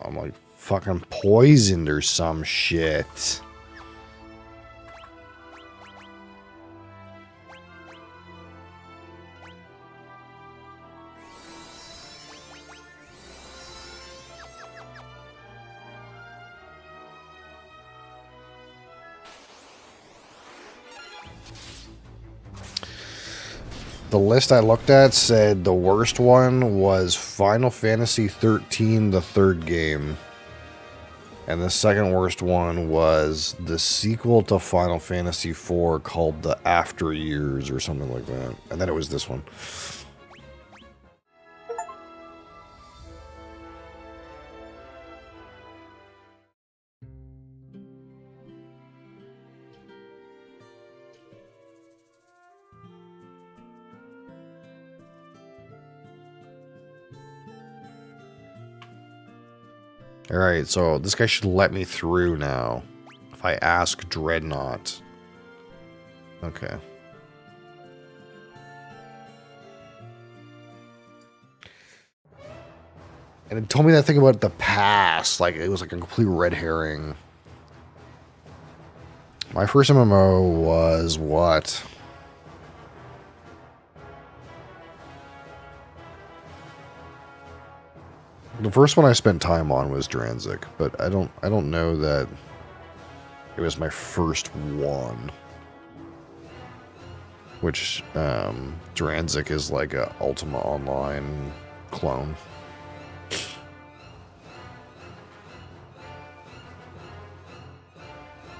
I'm like fucking poisoned or some shit. The list I looked at said the worst one was Final Fantasy 13, the third game. And the second worst one was the sequel to Final Fantasy IV called The After Years or something like that. And then it was this one. Alright, so this guy should let me through now. If I ask Dreadnought. Okay. And it told me that thing about the past. Like, it was like a complete red herring. My first MMO was what? The first one I spent time on was Dranzik, but I don't know that it was my first one. Which Dranzik is like a Ultima Online clone.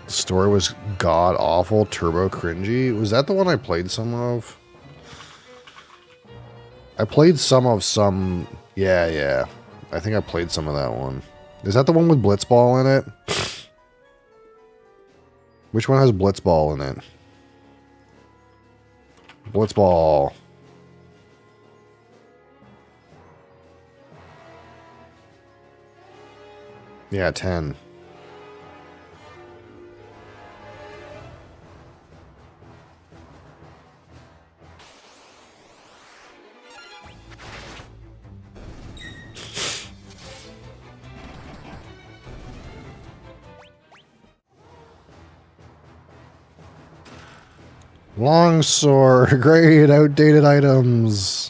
The story was god awful, turbo cringy. Was that the one I played some of? I played some of some. Yeah. I think I played some of that one. Is that the one with Blitzball in it? Which one has Blitzball in it? Blitzball. Yeah, 10. Longsword, great, outdated items.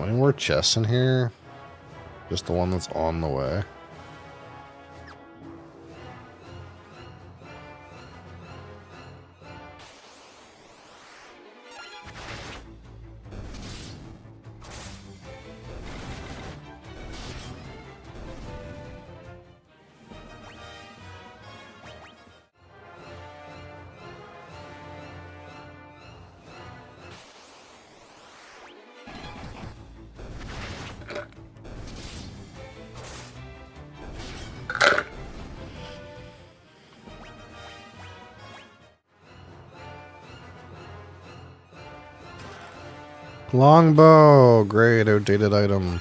Any more chests in here? Just the one that's on the way. Longbow, great, outdated item.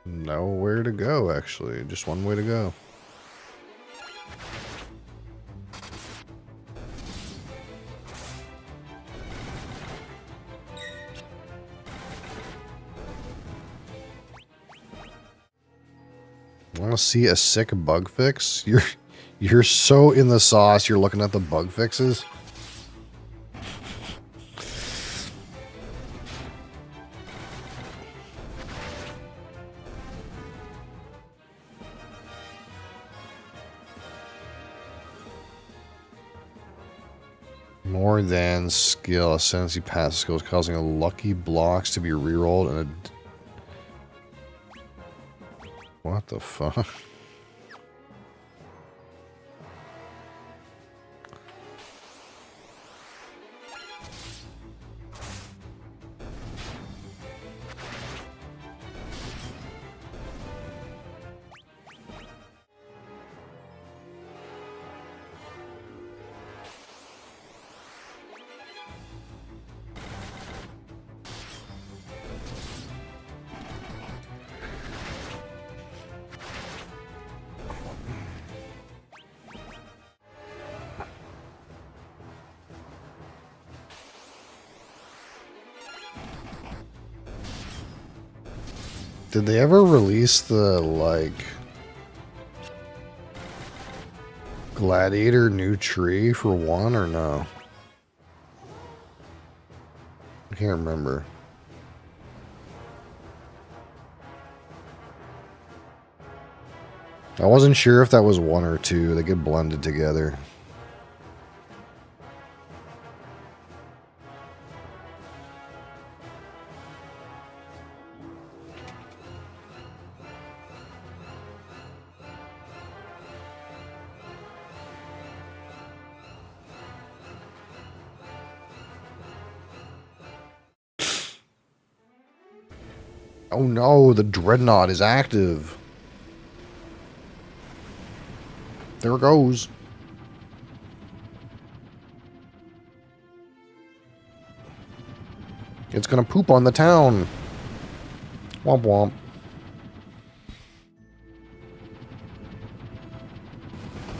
Nowhere to go, actually. Just one way to go. Want to see a sick bug fix? You're so in the sauce. You're looking at the bug fixes. More than skill, ascendancy passive skills causing a lucky blocks to be rerolled and a... What the fuck? Did they ever release the, like, Gladiator new tree for 1 or no? I can't remember. I wasn't sure if that was 1 or 2. They get blended together. Oh no, the Dreadnought is active. There it goes. It's gonna poop on the town. Womp womp.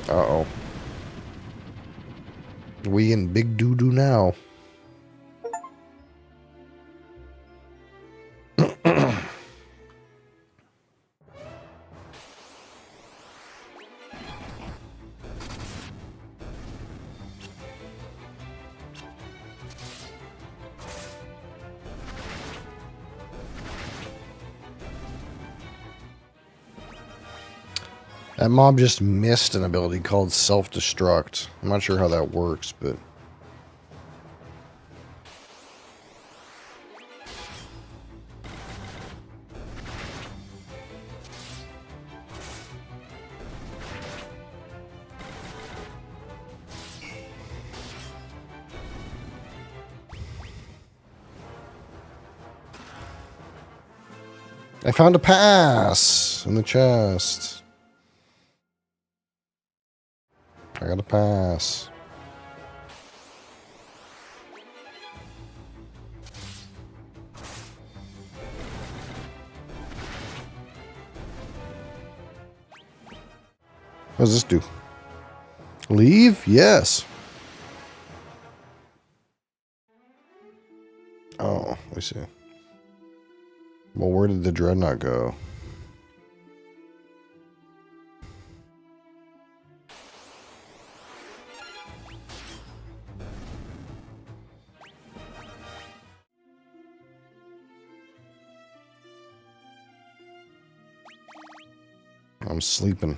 Uh-oh. We in big doo-doo now. That mob just missed an ability called self-destruct. I'm not sure how that works, but... I found a pass in the chest. I got a pass. What does this do? Leave? Yes. Oh, I see. Well, where did the Dreadnought go? I'm sleeping.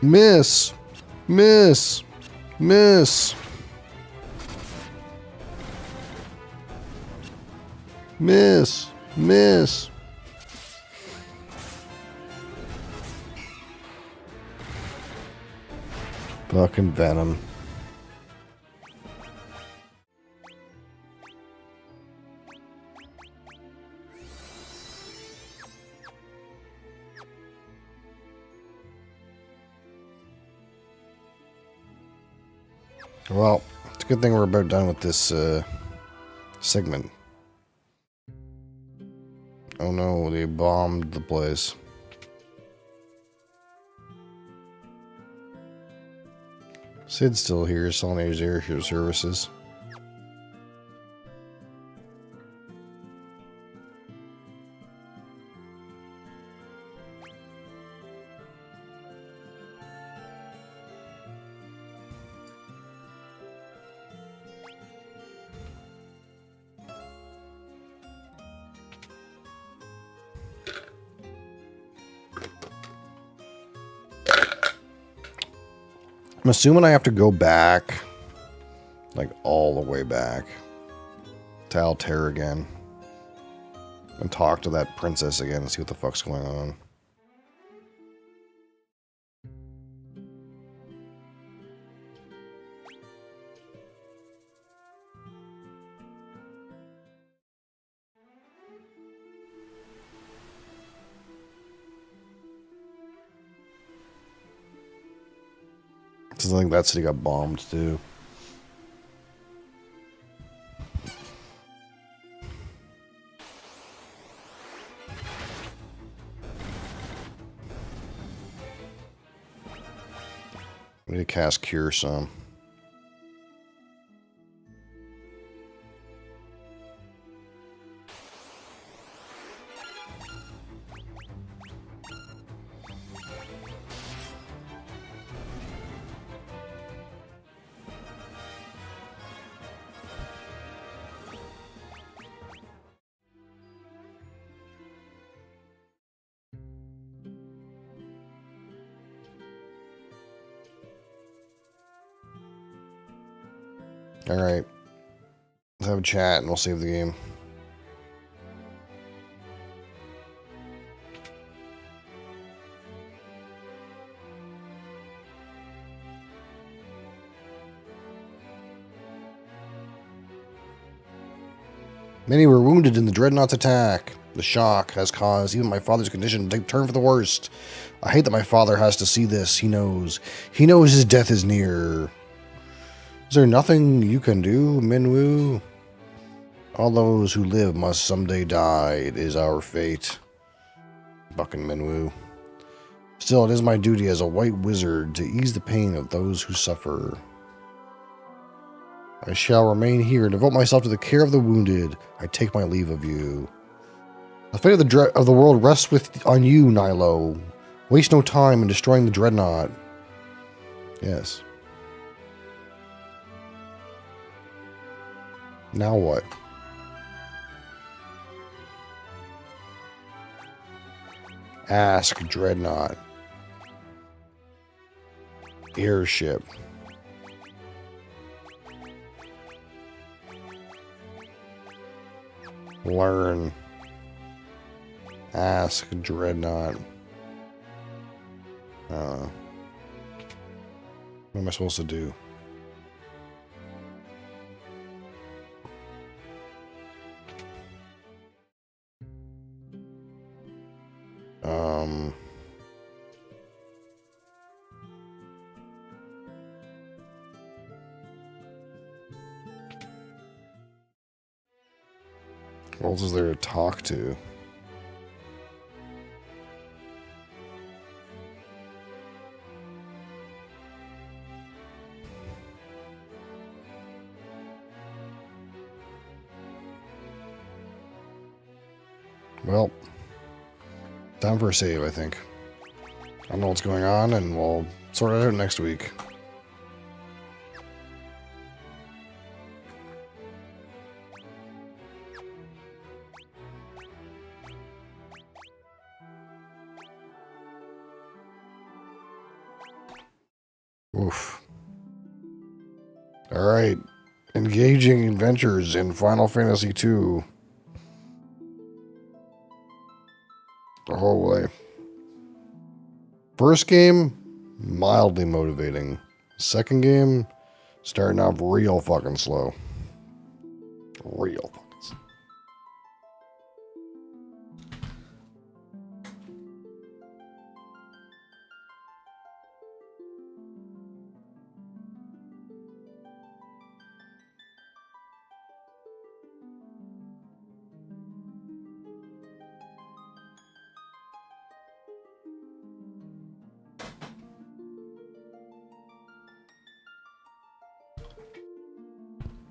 Miss! Miss! Miss! Miss! Miss! Fucking Venom. Well, it's a good thing we're about done with this segment. Oh no, they bombed the place. Sid's still here, selling his airship services. I'm assuming I have to go back, like all the way back, to Altair again, and talk to that princess again and see what the fuck's going on. Because I think that city got bombed too. We need to cast Cure some. Alright. Let's have a chat and we'll save the game. Many were wounded in the Dreadnought's attack. The shock has caused even my father's condition to turn for the worst. I hate that my father has to see this. He knows. He knows his death is near. Is there nothing you can do, Minwu? All those who live must someday die. It is our fate. Bucking Minwu. Still, it is my duty as a white wizard to ease the pain of those who suffer. I shall remain here and devote myself to the care of the wounded. I take my leave of you. The fate of the world rests on you, Nilo. Waste no time in destroying the Dreadnought. Yes. Now what? Ask Dreadnought. Airship. Learn. Ask Dreadnought. What am I supposed to do? What else is there to talk to? Well, time for a save, I think. I don't know what's going on, and we'll sort it out next week. Oof. Alright. Engaging adventures in Final Fantasy II. The whole way. First game, mildly motivating. Second game, starting off real fucking slow. Real fucking slow.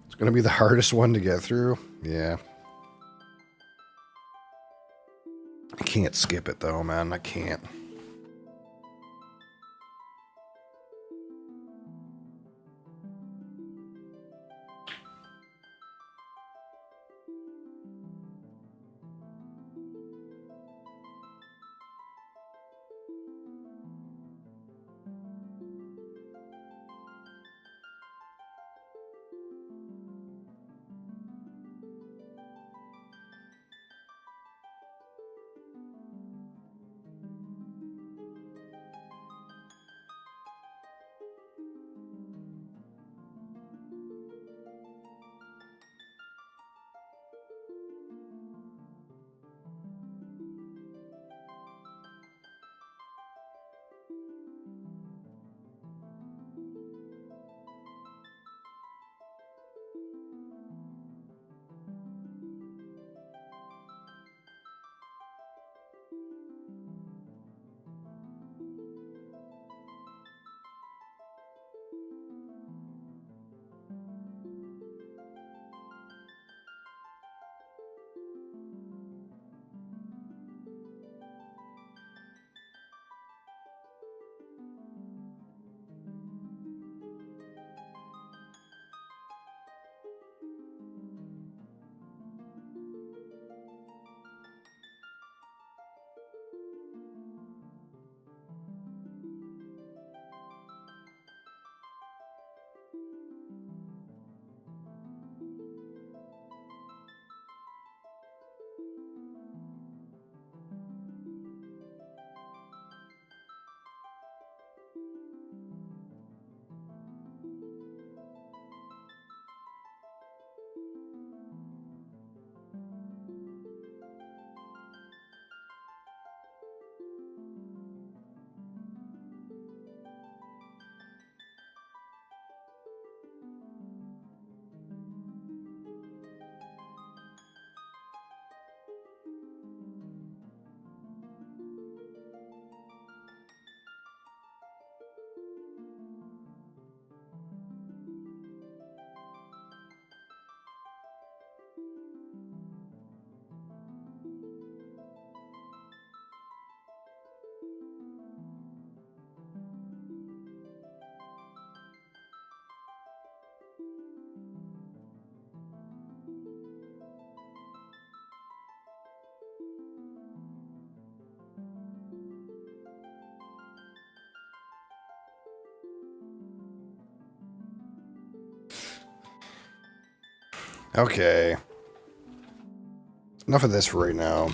It's going to be the hardest one to get through. Yeah. I can't skip it though, man. I can't. Okay. Enough of this for right now.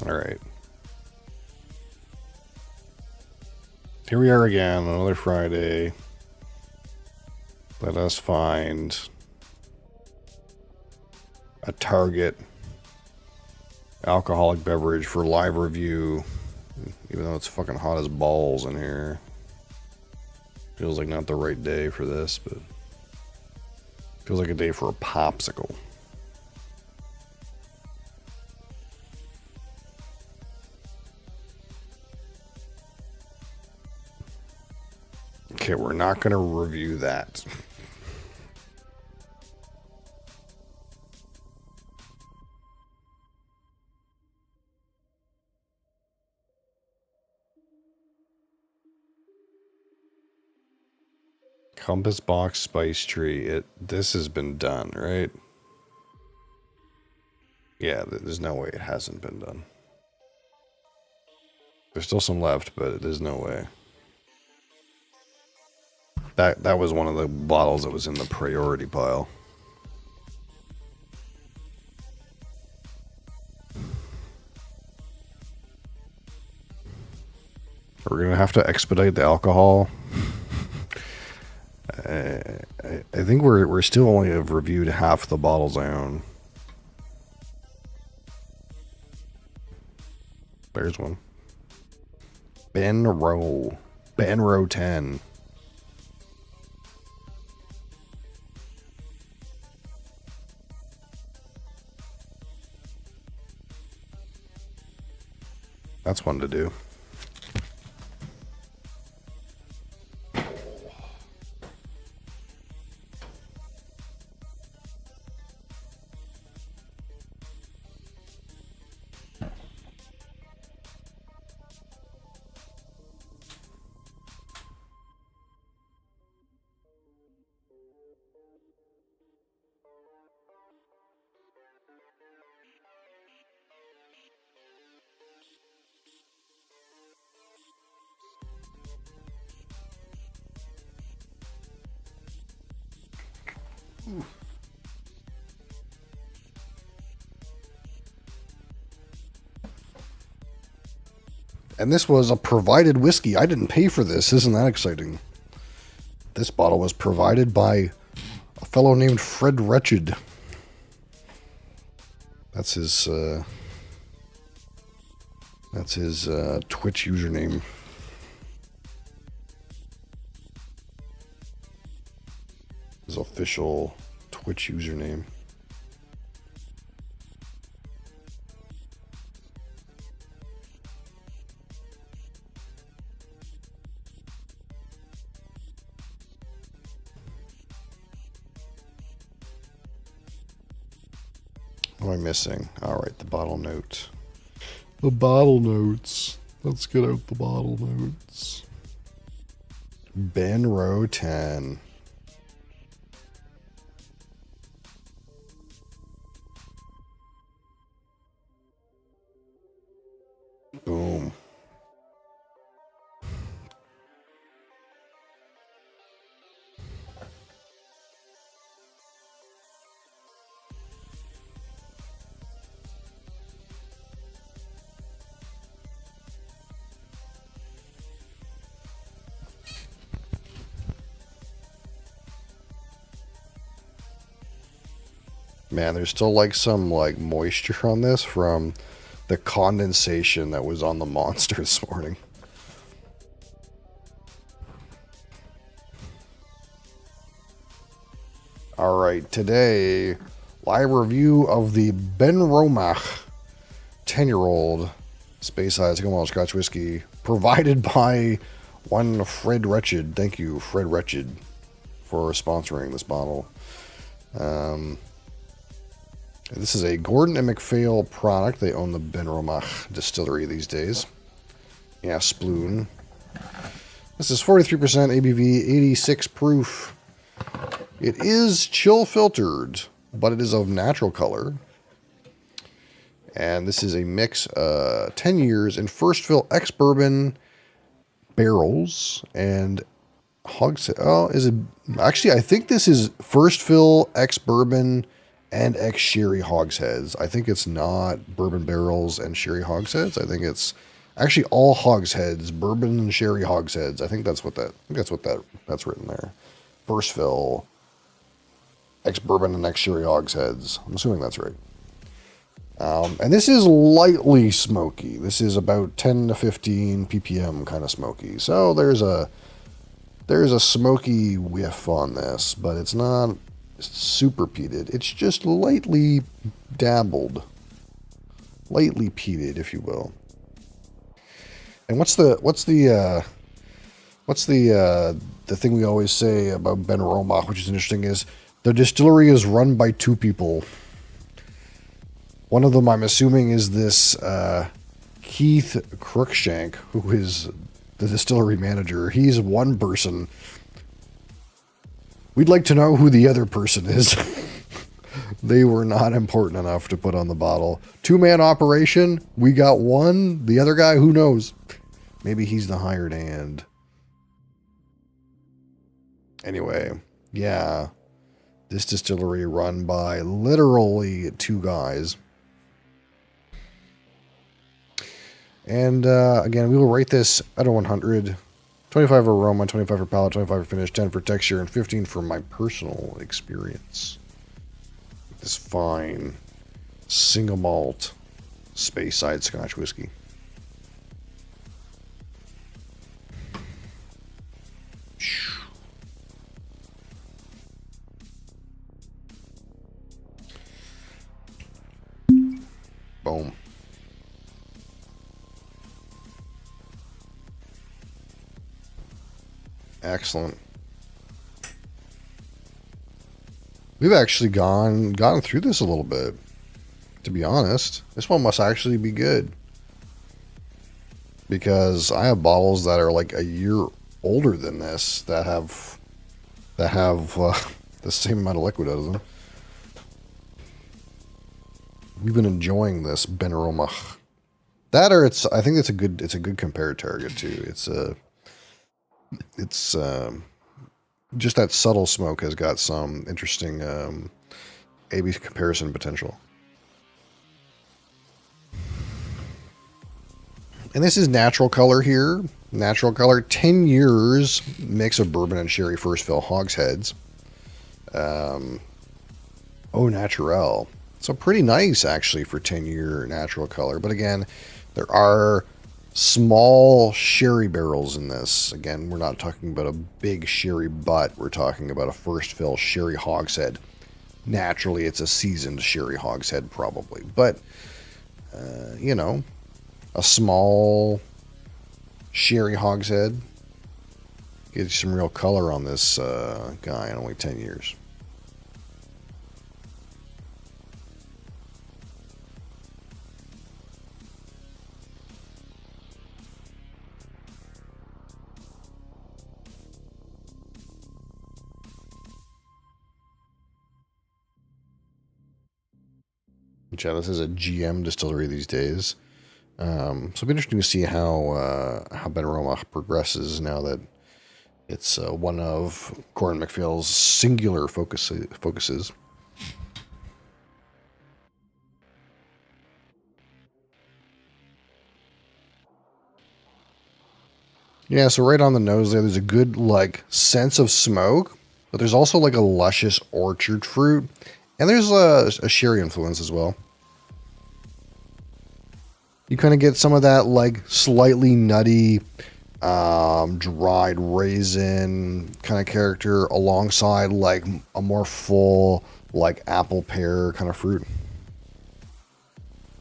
All right. Here we are again, another Friday. Let us find a Target alcoholic beverage for live review, even though it's fucking hot as balls in here. Feels like not the right day for this, but feels like a day for a popsicle. Okay, we're not going to review that. Compass Box Spice Tree. This has been done, right? Yeah, there's no way it hasn't been done. There's still some left, but there's no way. That was one of the bottles that was in the priority pile. We're gonna have to expedite the alcohol. I think we're still only have reviewed half the bottles I own. There's one. Benro 10. That's one to do. And this was a provided whiskey. I didn't pay for this. Isn't that exciting? This bottle was provided by a fellow named Fred Wretched. That's his Twitch username. His official Twitch username. What am I missing? Alright, the bottle note. The bottle notes. Let's get out the bottle notes. Benro 10. Boom. Man, there's still like some like moisture on this from the condensation that was on the monster this morning. Alright, today, live review of the Ben Romach 10-year-old Space Ice Single Malt Scotch Whiskey, provided by one Fred Wretched. Thank you, Fred Wretched, for sponsoring this bottle. This is a Gordon and MacPhail product. They own the Ben Romach distillery these days. Yeah, Sploon. This is 43% ABV, 86 proof. It is chill filtered, but it is of natural color. And this is a mix, 10 years in first fill ex-bourbon barrels and hogshead. Oh, is it? Actually, I think this is first fill ex-bourbon and ex-sherry hogsheads. I think it's not bourbon barrels and sherry hogsheads. I think it's actually all hogsheads, bourbon and sherry hogsheads. I think that's what that's written there. First fill ex-bourbon and ex-sherry hogsheads. I'm assuming that's right. And this is lightly smoky. This is about 10 to 15 ppm kind of smoky. So there's a smoky whiff on this, but it's not super peated. It's just lightly dabbled, lightly peated, if you will. And what's the thing we always say about Ben Romach, which is interesting, is the distillery is run by two people. One of them, I'm assuming, is this Keith Cruikshank, who is the distillery manager. He's one person. We'd like to know who the other person is. They were not important enough to put on the bottle. Two-man operation. We got one. The other guy, who knows? Maybe he's the hired hand. Anyway, yeah. This distillery run by literally two guys. And again, we will rate this out of 100. 25 for aroma, 25 for palate, 25 for finish, 10 for texture, and 15 for my personal experience. This fine single malt Speyside Scotch whiskey. Boom. Excellent. We've actually gone through this a little bit, to be honest. This one must actually be good, because I have bottles that are like a year older than this that have the same amount of liquid out of them. We've been enjoying this Ben Romach. That, or it's, I think it's a good compared target too. It's just that subtle smoke has got some interesting A/B comparison potential. And this is natural color here. Natural color, 10 years mix of bourbon and sherry first fill hogsheads. Au naturel. So pretty nice actually for 10-year natural color. But again, there are small sherry barrels in this. Again, we're not talking about a big sherry butt. We're talking about a first fill sherry hogshead. Naturally, it's a seasoned sherry hogshead probably. But, you know, a small sherry hogshead gives you some real color on this guy in only 10 years. Which, this is a GM distillery these days. So it'll be interesting to see how Ben Romach progresses now that it's one of Gordon MacPhail's singular focuses. Yeah, so right on the nose there's a good like sense of smoke, but there's also like a luscious orchard fruit, and there's a sherry influence as well. You kind of get some of that like slightly nutty, dried raisin kind of character alongside like a more full like apple pear kind of fruit.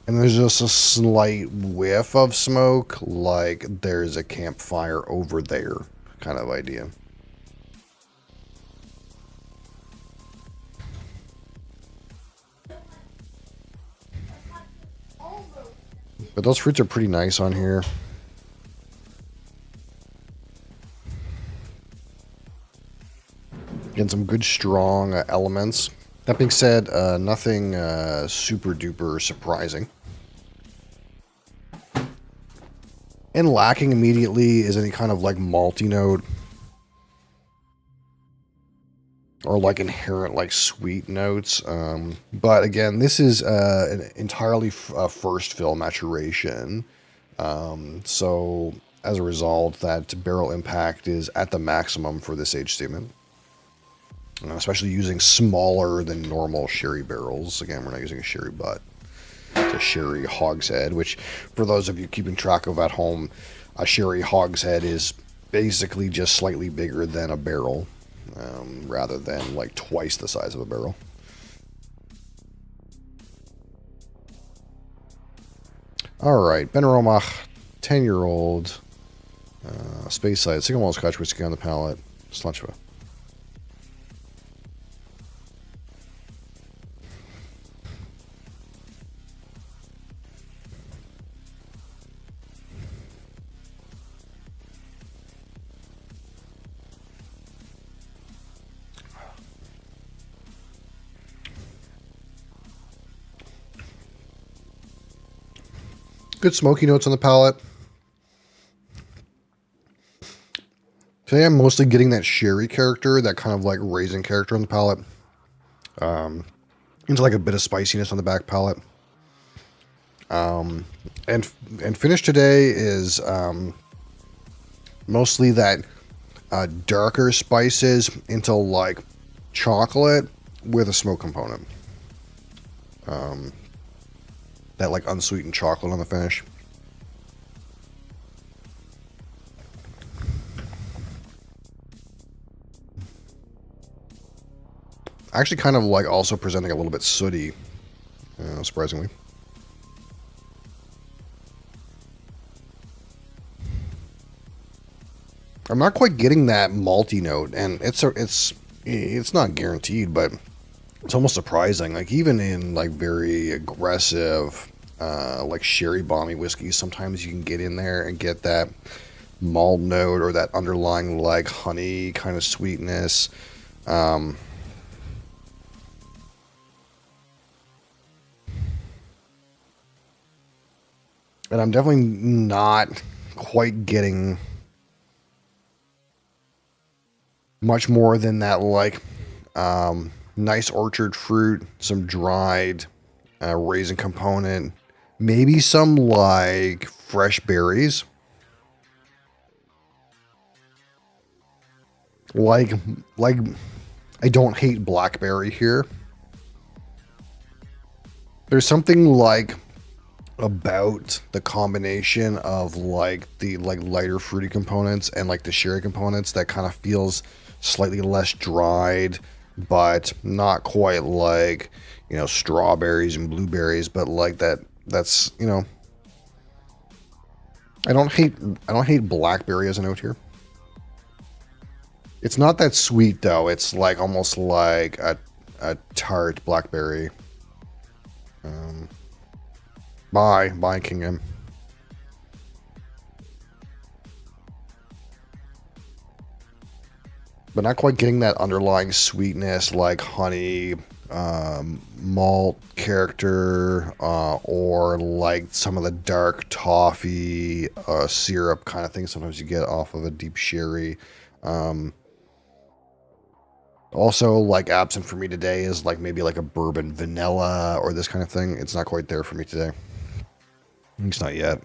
And there's just a slight whiff of smoke, like there's a campfire over there kind of idea. But those fruits are pretty nice on here. Getting some good strong elements. That being said, nothing super duper surprising. And lacking immediately is any kind of like malty note. Or like inherent like sweet notes. But again, this is an entirely first fill maturation. So as a result, that barrel impact is at the maximum for this age statement. Especially using smaller than normal sherry barrels. Again, we're not using a sherry butt. It's a sherry hogshead, which for those of you keeping track of at home, a sherry hogshead is basically just slightly bigger than a barrel. Rather than like twice the size of a barrel. Alright, Benaromach, 10-year-old, space side, single malt Scotch whiskey on the palate, Slunchva. Good smoky notes on the palate. Today I'm mostly getting that sherry character, that kind of like raisin character on the palate. Into like a bit of spiciness on the back palate. And finish today is mostly that darker spices into like chocolate with a smoke component. That like unsweetened chocolate on the finish. Actually kind of like also presenting a little bit sooty, surprisingly. I'm not quite getting that malty note, and it's not guaranteed, but it's almost surprising. Like even in like very aggressive, like sherry bomby whiskeys, sometimes you can get in there and get that malt note or that underlying like honey kind of sweetness. And I'm definitely not quite getting much more than that like nice orchard fruit, some dried raisin component, maybe some like fresh berries. Like I don't hate blackberry here. There's something like about the combination of like the like lighter fruity components and like the sherry components that kind of feels slightly less dried, but not quite like, you know, strawberries and blueberries, but like that's, you know, I don't hate blackberry as a note here. It's not that sweet though. It's like almost like a tart blackberry. Bye, King M. But not quite getting that underlying sweetness like honey, malt character, or like some of the dark toffee syrup kind of thing sometimes you get off of a deep sherry. Also, like absent for me today is like maybe like a bourbon vanilla or this kind of thing. It's not quite there for me today. At least not yet.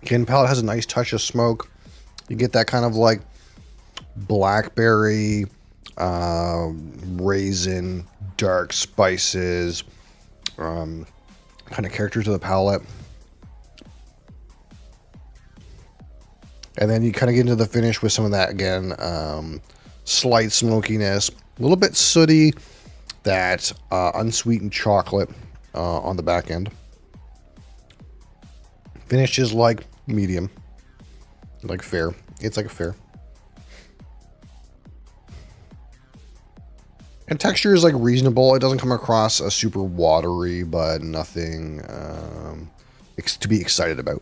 Again, palate has a nice touch of smoke. You get that kind of like blackberry, raisin, dark spices, kind of character to the palate. And then you kind of get into the finish with some of that, again, slight smokiness, a little bit sooty, that unsweetened chocolate on the back end. Finish is like medium, like fair. It's like a fair. And texture is like reasonable. It doesn't come across as super watery, but nothing to be excited about.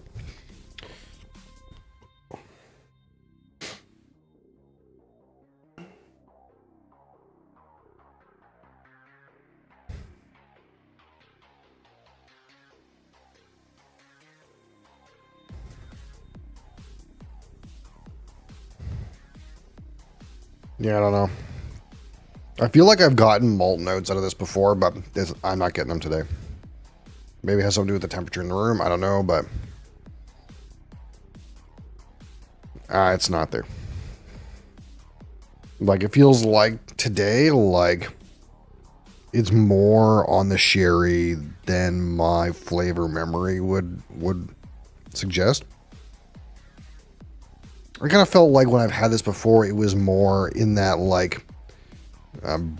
Yeah, I don't know. I feel like I've gotten malt notes out of this before, but I'm not getting them today. Maybe it has something to do with the temperature in the room. I don't know, but it's not there. Like, it feels like today, like it's more on the sherry than my flavor memory would suggest. I kind of felt like when I've had this before, it was more in that like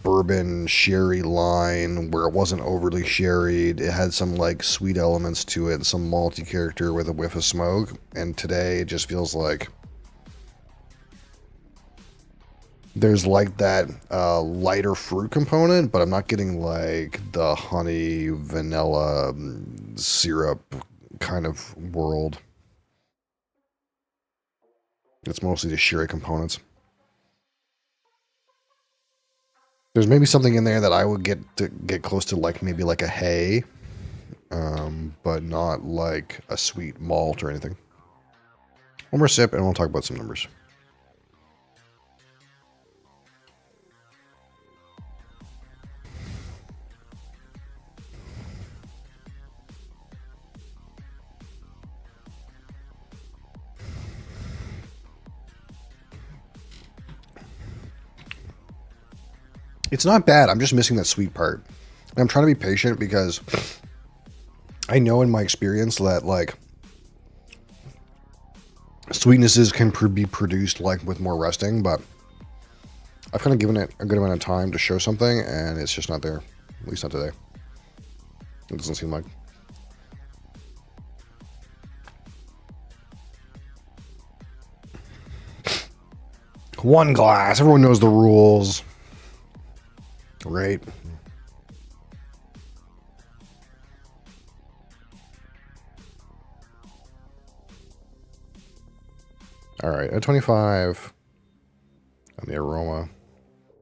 bourbon sherry line where it wasn't overly sherried. It had some like sweet elements to it, some malty character with a whiff of smoke. And today it just feels like there's like that lighter fruit component, but I'm not getting like the honey, vanilla, syrup kind of world. It's mostly the sherry components. There's maybe something in there that I would get close to, like maybe like a hay, but not like a sweet malt or anything. One more sip and we'll talk about some numbers. It's not bad. I'm just missing that sweet part. And I'm trying to be patient because I know in my experience that like sweetnesses can be produced like with more resting, but I've kind of given it a good amount of time to show something and it's just not there. At least not today. It doesn't seem like. One glass. Everyone knows the rules. Right. All right, at 25 on the aroma.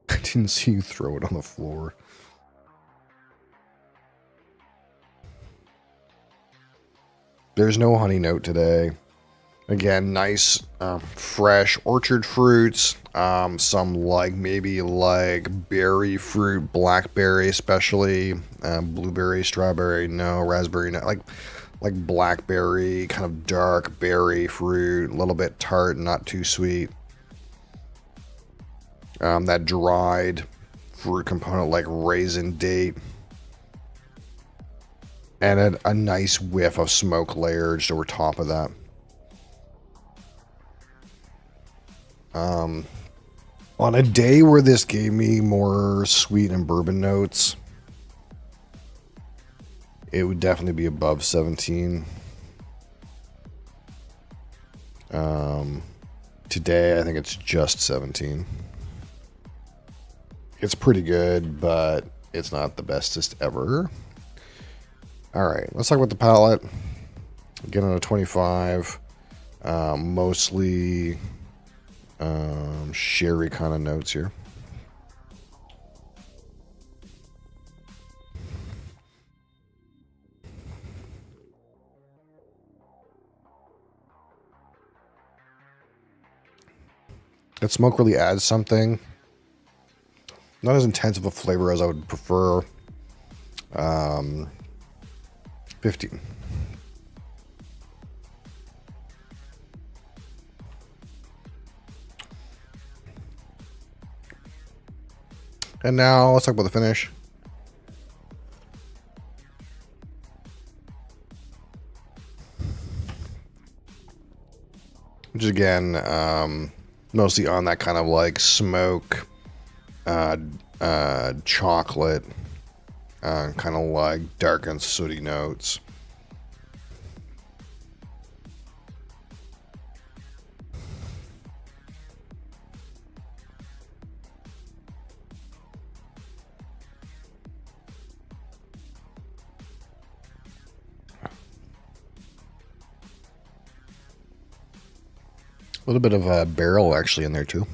I didn't see you throw it on the floor. There's no honey note today. Again, nice, fresh orchard fruits. Some like maybe like berry fruit, blackberry especially, blueberry, strawberry, no, raspberry, no, like blackberry, kind of dark berry fruit, a little bit tart, not too sweet. That dried fruit component like raisin date. And a nice whiff of smoke layered just over top of that. On a day where this gave me more sweet and bourbon notes, it would definitely be above 17. Today, I think it's just 17. It's pretty good, but it's not the bestest ever. All right, let's talk about the palate. Again on a 25. Mostly sherry kind of notes here. That smoke really adds something. Not as intense of a flavor as I would prefer. 15. And now let's talk about the finish. Which is again, mostly on that kind of like smoke, chocolate, kind of like dark and sooty notes. A little bit of a barrel actually in there too.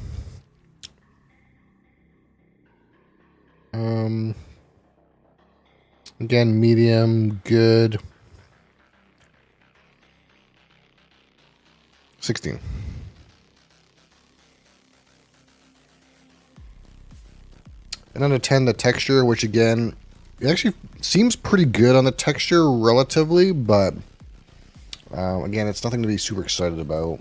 Again, medium, good. 16. And on a 10, the texture, which again, it actually seems pretty good on the texture relatively, but again, it's nothing to be super excited about.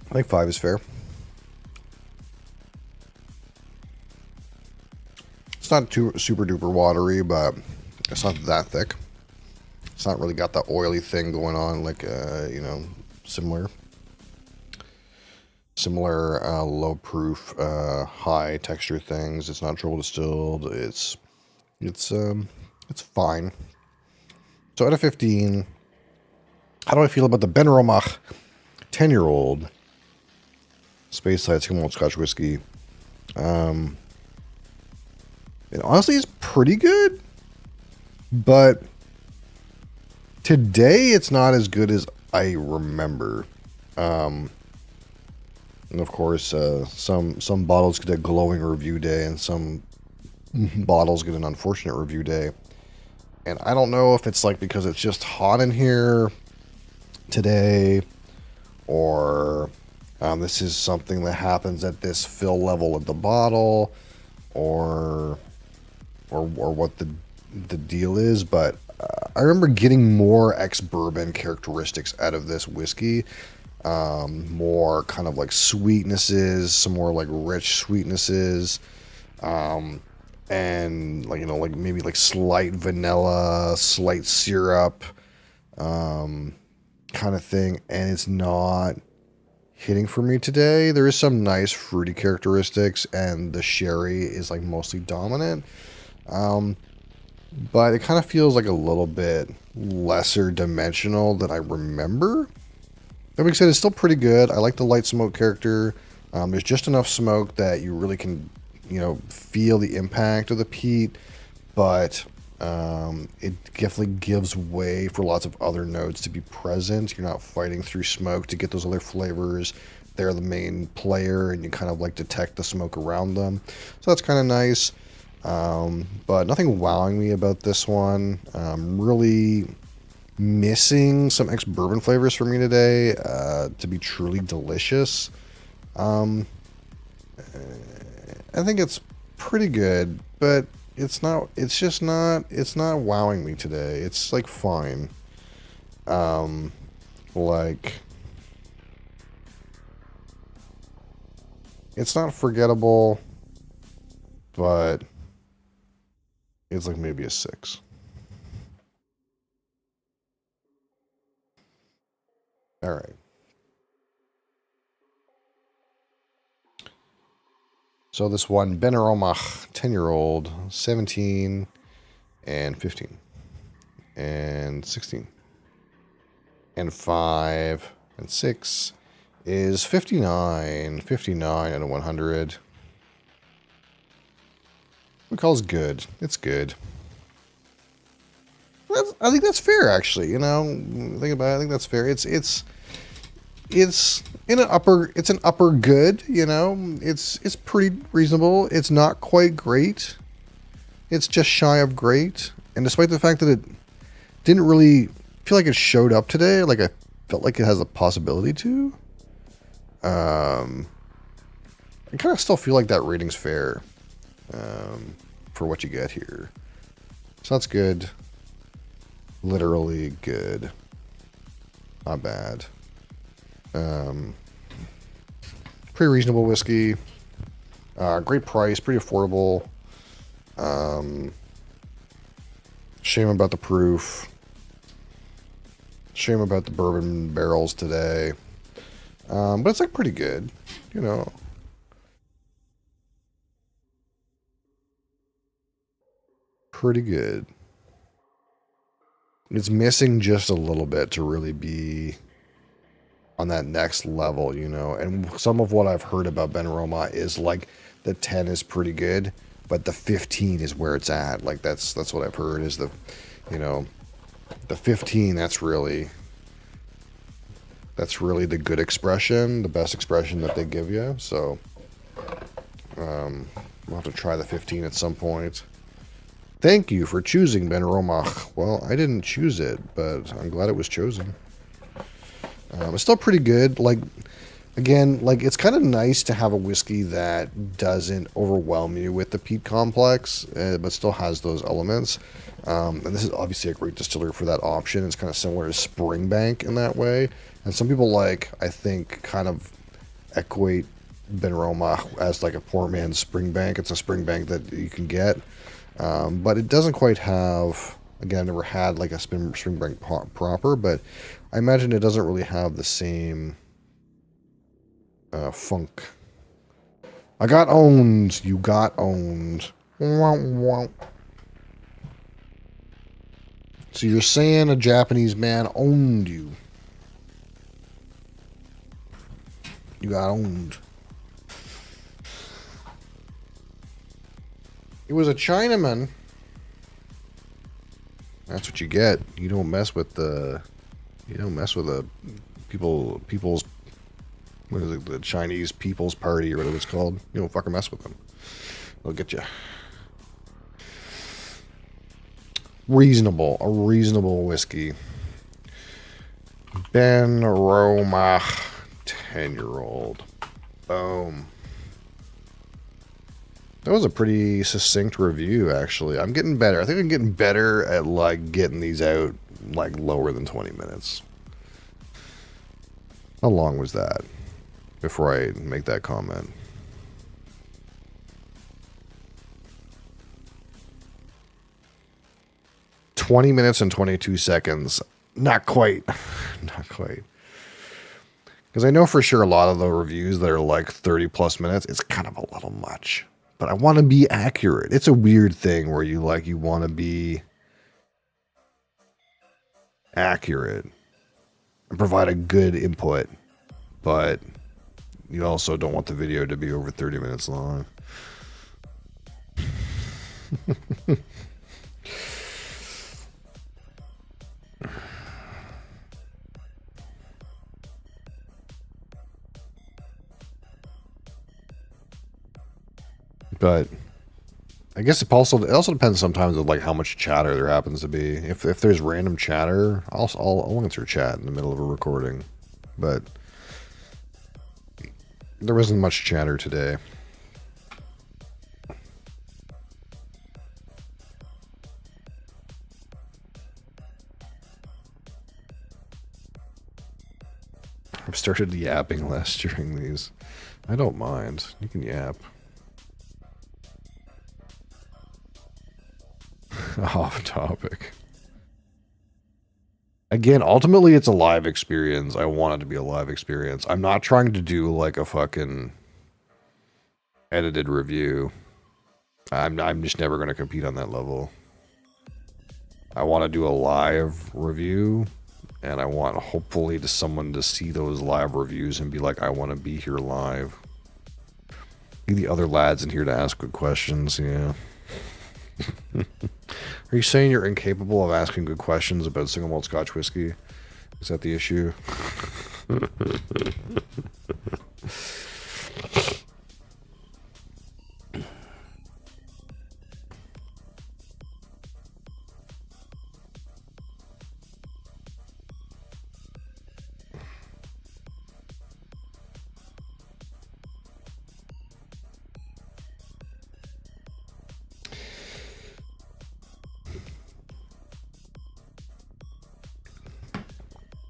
I think 5 is fair. It's not too super duper watery, but it's not that thick. It's not really got that oily thing going on like, you know, similar low proof, high texture things. It's not triple distilled. It's fine. So out of 15, how do I feel about the Ben Romach 10-year-old Space Side Single Malt Scotch Whiskey? It honestly is pretty good, but today it's not as good as I remember. And of course, some bottles get a glowing review day, and some bottles get an unfortunate review day. And I don't know if it's like because it's just hot in here today, or this is something that happens at this fill level of the bottle, or what the deal is. But I remember getting more ex-bourbon characteristics out of this whiskey. More kind of like sweetnesses, some more like rich sweetnesses, and like, you know, like maybe like slight vanilla, slight syrup, kind of thing. And it's not hitting for me today. There is some nice fruity characteristics, and the sherry is like mostly dominant. But it kind of feels like a little bit lesser dimensional than I remember. That being said, it's still pretty good. I like the light smoke character. There's just enough smoke that you really can, you know, feel the impact of the peat, but it definitely gives way for lots of other notes to be present. You're not fighting through smoke to get those other flavors. They're the main player, and you kind of like detect the smoke around them. So that's kind of nice. But nothing wowing me about this one. Really missing some ex-bourbon flavors for me today to be truly delicious. I think it's pretty good, but it's not wowing me today. It's like fine. Like, it's not forgettable, but it's like maybe a 6. All right. So this one, Ben Romach, 10-year-old, 17 and 15 and 16 and 5 and 6 is 59 out of 100. We call it good. It's good. I think that's fair, actually. You know, think about it. I think that's fair. It's in an upper. It's an upper good. You know, it's pretty reasonable. It's not quite great. It's just shy of great. And despite the fact that it didn't really feel like it showed up today, like I felt like it has a possibility to. I kind of still feel like that rating's fair. for what you get here. So that's good. Literally good. Not bad. Pretty reasonable whiskey. Great price, pretty affordable. Shame about the proof. Shame about the bourbon barrels today. But it's like pretty good, you know. Pretty good. It's missing just a little bit to really be on that next level, you know. And some of what I've heard about Ben Roma is like the 10 is pretty good, but the 15 is where it's at. Like that's what I've heard is the, you know, the 15, that's really the good expression, the best expression that they give you. So we'll have to try the 15 at some point. Thank you for choosing Ben Roma. Well, I didn't choose it, but I'm glad it was chosen. It's still pretty good. Like, again, like it's kind of nice to have a whiskey that doesn't overwhelm you with the peat complex, but still has those elements. And this is obviously a great distillery for that option. It's kind of similar to Springbank in that way. And some people, like, I think, kind of equate Ben Roma as like a poor man's Springbank. It's a Springbank that you can get. But it doesn't quite have, again, I've never had like a Springbank proper, but I imagine it doesn't really have the same funk. I got owned. You got owned. So you're saying a Japanese man owned you. You got owned. It was a Chinaman. That's what you get. You don't mess with the. You don't mess with the people's. What is it? The Chinese People's Party or whatever it's called. You don't fucking mess with them. They'll get you. Reasonable. A reasonable whiskey. Ben Roma, 10-year-old. Boom. That was a pretty succinct review, actually. I'm getting better. I think I'm getting better at, like, getting these out, like, lower than 20 minutes. How long was that before I make that comment? "20 minutes and 22 seconds. Not quite. Not quite. Because I know for sure a lot of the reviews that are like 30 plus minutes, it's kind of a little much. But I want to be accurate. It's a weird thing where you want to be accurate and provide a good input, but you also don't want the video to be over 30 minutes long. But I guess it also depends sometimes on like how much chatter there happens to be. If there's random chatter, I'll answer chat in the middle of a recording. But there wasn't much chatter today. I've started yapping less during these. I don't mind. You can yap. Off topic. Again, ultimately it's a live experience. I want it to be a live experience. I'm not trying to do like a fucking edited review. I'm just never going to compete on that level. I want to do a live review, and I want hopefully someone to see those live reviews and be like, I want to be here live. Get the other lads in here to ask good questions, yeah. Are you saying you're incapable of asking good questions about single malt Scotch whiskey? Is that the issue?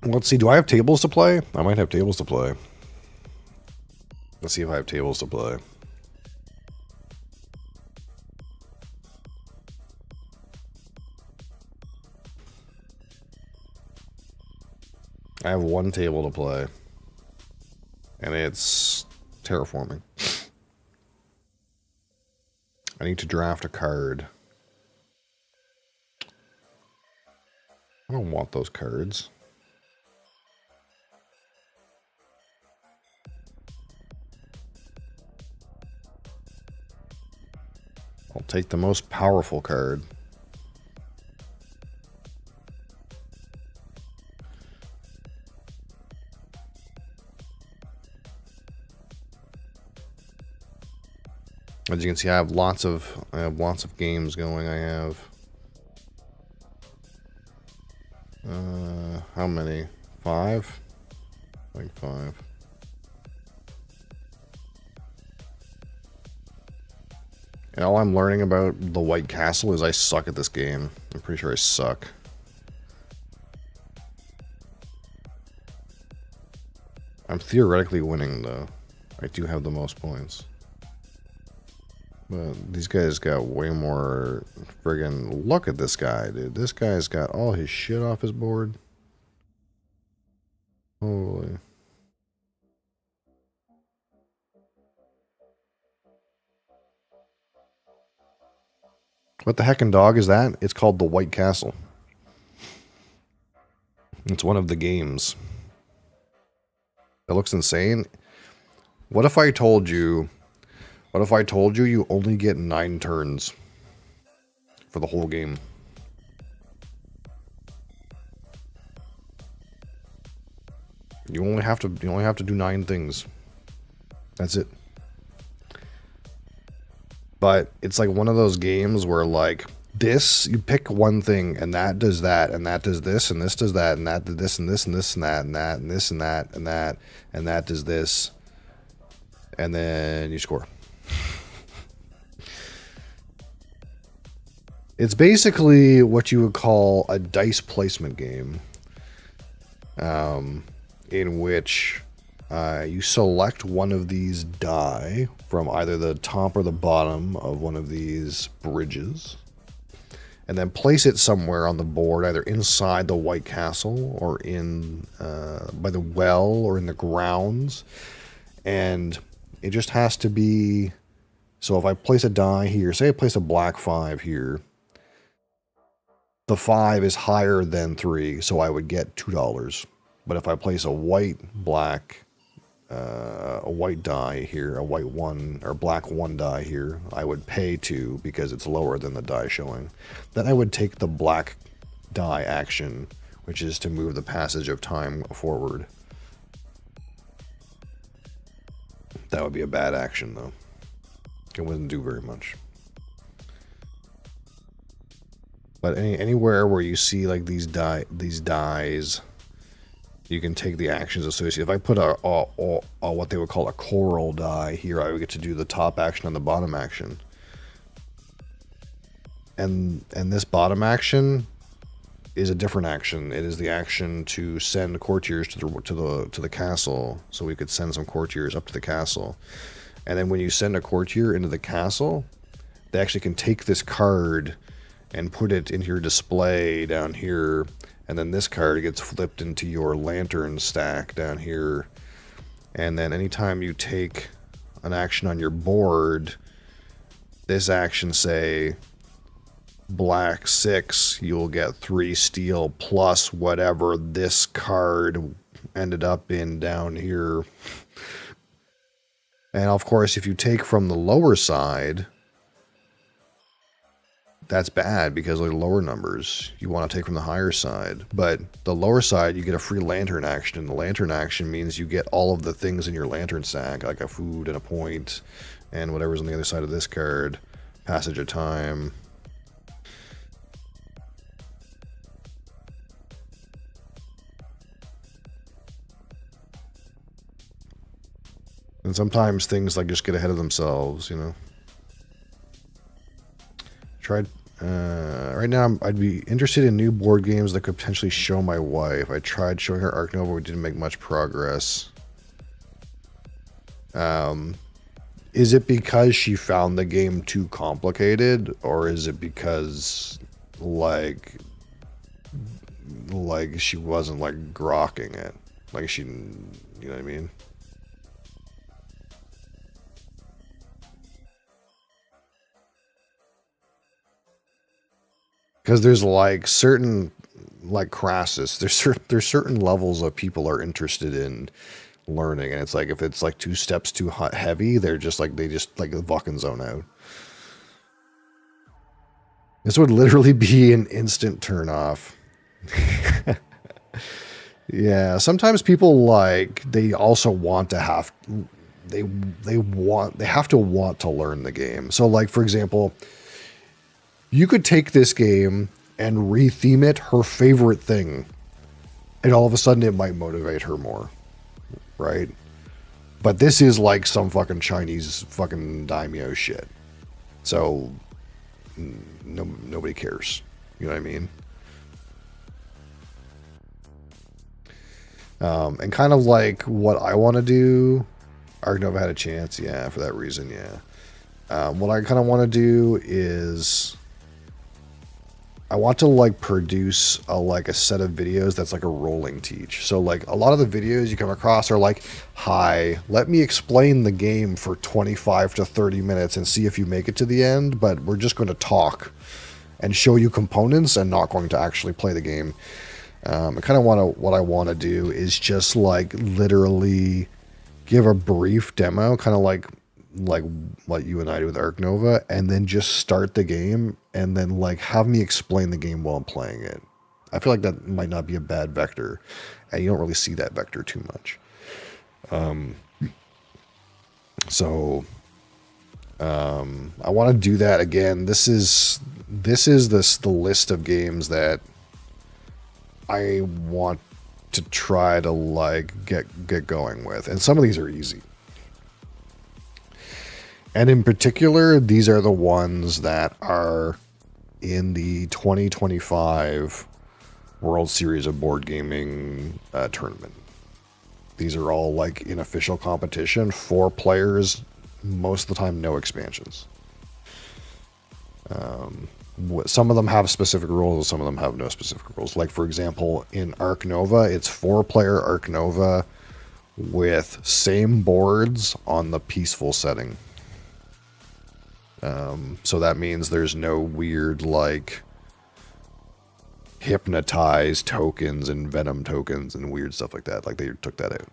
Let's see, do I have tables to play? I might have tables to play. Let's see if I have tables to play. I have one table to play. And it's terraforming. I need to draft a card. I don't want those cards. I'll take the most powerful card. As you can see, I have lots of games going. I have how many? 5? I think 5. And all I'm learning about the White Castle is I suck at this game. I'm pretty sure I suck. I'm theoretically winning, though. I do have the most points. But these guys got way more friggin'... Look at this guy, dude. This guy's got all his shit off his board. Holy... What the heckin' dog is that? It's called the White Castle. It's one of the games. That looks insane. What if I told you... What if I told you you only get 9 turns for the whole game? You only have to do 9 things. That's it. But it's like one of those games where, like, this, you pick one thing, and that does that, and that does this, and this does that, and that did this, and this, and this, and that, and that, and this, and that, and that, and that does this. And then you score. It's basically what you would call a dice placement game. In which... you select one of these die from either the top or the bottom of one of these bridges, and then place it somewhere on the board, either inside the White Castle or in by the well or in the grounds. And it just has to be... So if I place a die here, say I place a black 5 here, the 5 is higher than 3, so I would get $2. But if I place a white die here, a white 1 or black 1 die here, I would pay 2 because it's lower than the die showing. Then I would take the black die action, which is to move the passage of time forward. That would be a bad action, though. It wouldn't do very much. But anywhere where you see like these dies, you can take the actions associated. If I put a what they would call a coral die here, I would get to do the top action and the bottom action. And this bottom action is a different action. It is the action to send courtiers to the castle, so we could send some courtiers up to the castle. And then when you send a courtier into the castle, they actually can take this card and put it into your display down here. And then this card gets flipped into your lantern stack down here. And then anytime you take an action on your board, this action, say, black 6, you'll get 3 steel plus whatever this card ended up in down here. And of course, if you take from the lower side, that's bad because they're lower numbers. You want to take from the higher side. But the lower side, you get a free lantern action. And the lantern action means you get all of the things in your lantern stack, like a food and a point, and whatever's on the other side of this card. Passage of time. And sometimes things like just get ahead of themselves, you know. Right now, I'd be interested in new board games that could potentially show my wife. I tried showing her Ark Nova, we didn't make much progress. Is it because she found the game too complicated, or is it because like she wasn't like grokking it, like she, you know what I mean? Because there's like certain, like Crassus, there's certain levels of people are interested in learning, and it's like if it's like 2 steps too heavy, they're just like they fucking zone out. This would literally be an instant turn off. Yeah, sometimes people like they also want to have they have to want to learn the game. So like for example, you could take this game and retheme it her favorite thing, and all of a sudden it might motivate her more, right? But this is like some fucking Chinese fucking daimyo shit, so nobody cares. You know what I mean? And kind of like what I want to do, Ark Nova had a chance, yeah, for that reason, yeah. What I kind of want to do is I want to like produce a set of videos that's like a rolling teach. So like a lot of the videos you come across are like, hi, let me explain the game for 25 to 30 minutes and see if you make it to the end, but we're just going to talk and show you components and not going to actually play the game. I kind of what I want to do is just like literally give a brief demo, kind of like what you and I do with Ark Nova, and then just start the game and then like have me explain the game while I'm playing it. I feel like that might not be a bad vector, and you don't really see that vector too much. I want to do that again. This is the list of games that I want to try to like get going with, and some of these are easy. And in particular, these are the ones that are in the 2025 World Series of Board Gaming tournament. These are all like in official competition, 4 players, most of the time no expansions. Some of them have specific rules, some of them have no specific rules. Like for example, in Ark Nova, it's 4-player Ark Nova with same boards on the peaceful setting. So that means there's no weird like hypnotize tokens and venom tokens and weird stuff like that. Like they took that out.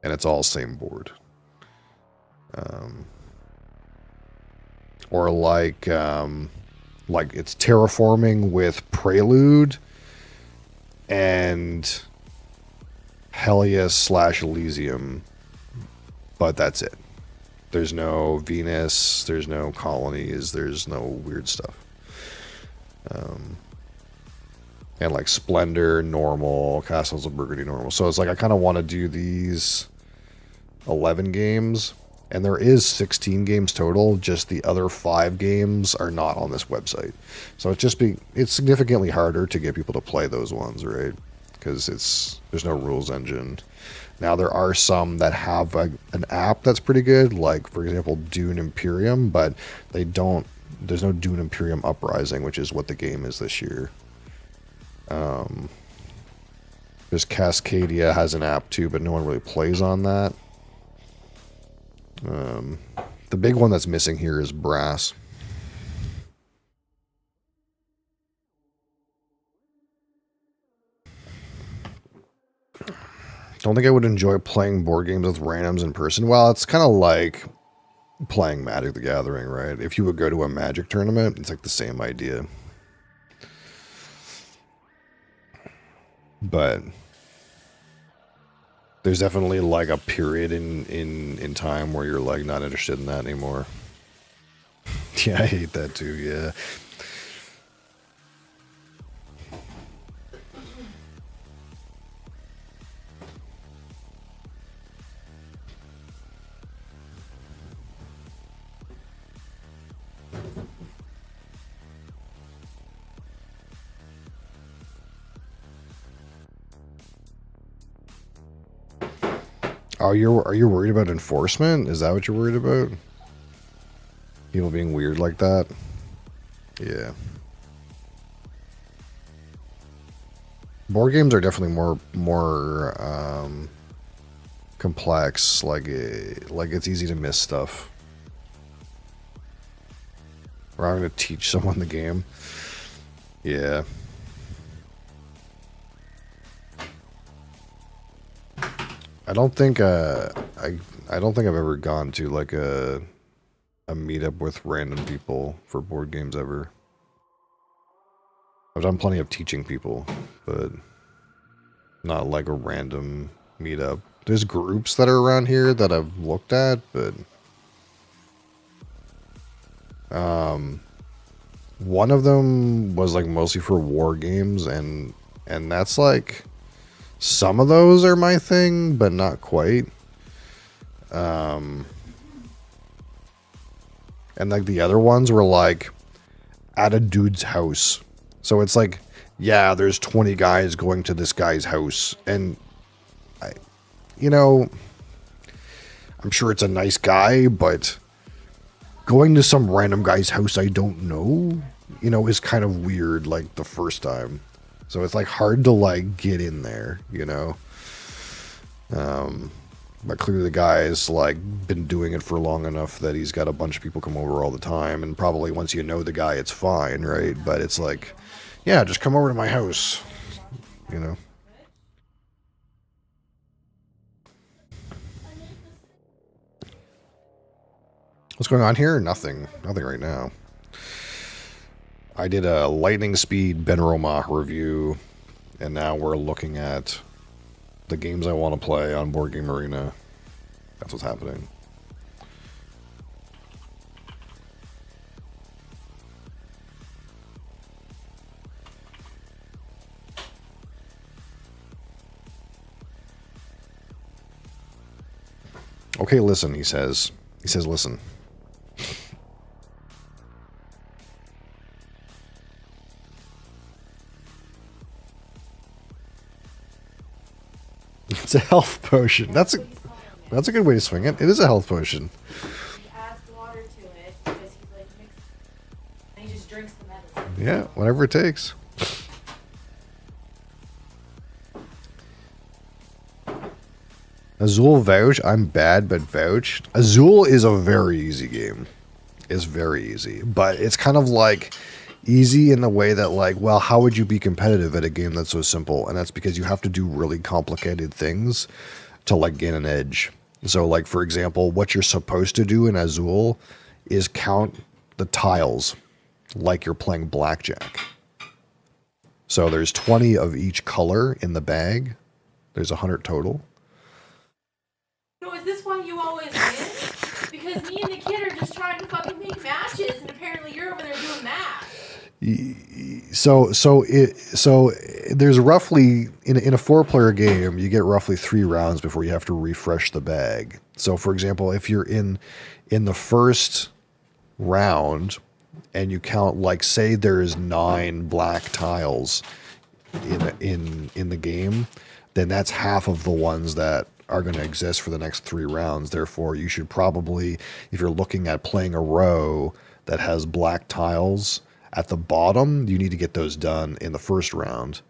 And it's all same board. Or like it's terraforming with Prelude and Helios / Elysium, but that's it. There's no Venus, there's no colonies, there's no weird stuff. And like Splendor, normal, Castles of Burgundy, normal. So it's like I kind of want to do these 11 games, and there is 16 games total, just the other 5 games are not on this website. So it's significantly harder to get people to play those ones, right? Because there's no rules engine. Now there are some that have an app that's pretty good, like for example Dune Imperium, but there's no Dune Imperium Uprising, which is what the game is this year. There's Cascadia has an app too, but no one really plays on that. The big one that's missing here is Brass. Don't think I would enjoy playing board games with randoms in person. Well, it's kind of like playing Magic the Gathering, right? If you would go to a Magic tournament, it's like the same idea. But there's definitely like a period in time where you're like not interested in that anymore. Yeah, I hate that too, yeah. are you worried about enforcement? Is that what you're worried about? People being weird like that? Yeah. Board games are definitely more complex. Like it's easy to miss stuff. Or I'm going to teach someone the game. Yeah. I don't think I don't think I've ever gone to like a meetup with random people for board games ever. I've done plenty of teaching people, but not like a random meetup. There's groups that are around here that I've looked at, but one of them was like mostly for war games, and that's like some of those are my thing, but not quite. And like the other ones were like at a dude's house. So it's like, yeah, there's 20 guys going to this guy's house. And I'm sure it's a nice guy, but going to some random guy's house I don't know, is kind of weird like the first time. So it's like hard to like get in there, But clearly the guy's like been doing it for long enough that he's got a bunch of people come over all the time, and probably once you know the guy it's fine, right? But it's like, yeah, just come over to my house, What's going on here? Nothing right now. I did a lightning speed Benromach review, and now we're looking at the games I want to play on Board Game Arena. That's what's happening. Okay, listen, he says. He says, listen. It's a health potion. That's a good way to swing it. It is a health potion. He adds water to it because he's like mixed, and he just drinks the medicine. Yeah, whatever it takes. Azul vouch. I'm bad, but vouch. Azul is a very easy game. It's very easy, but it's kind of like easy in the way that like, well, how would you be competitive at a game that's so simple? And that's because you have to do really complicated things to like gain an edge. So like, for example, what you're supposed to do in Azul is count the tiles like you're playing blackjack. So there's 20 of each color in the bag. There's 100 total. So is this why you always win? Because me and the kid are just trying to fucking make matches, and apparently you're over there doing math. So there's roughly in a 4-player game, you get roughly 3 rounds before you have to refresh the bag. So for example, if you're in the first round and you count, like, say there's 9 black tiles in the game, then that's half of the ones that are going to exist for the next 3 rounds. Therefore, you should probably, if you're looking at playing a row that has black tiles at the bottom, you need to get those done in the first round.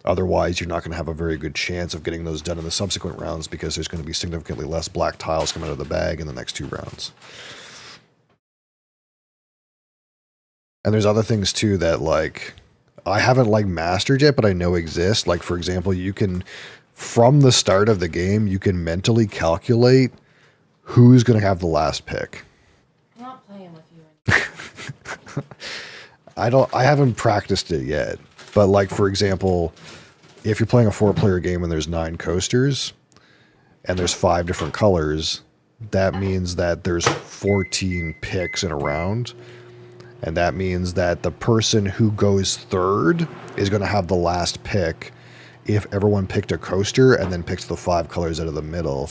Otherwise, you're not going to have a very good chance of getting those done in the subsequent rounds because there's going to be significantly less black tiles coming out of the bag in the next 2 rounds. And there's other things too that like I haven't like mastered yet, but I know exist. Like, for example, you can, from the start of the game, you can mentally calculate who's going to have the last pick. I'm not playing with you anymore. I haven't practiced it yet, but like, for example, if you're playing a 4-player game and there's 9 coasters and there's 5 different colors, that means that there's 14 picks in a round. And that means that the person who goes third is going to have the last pick if everyone picked a coaster and then picked the 5 colors out of the middle.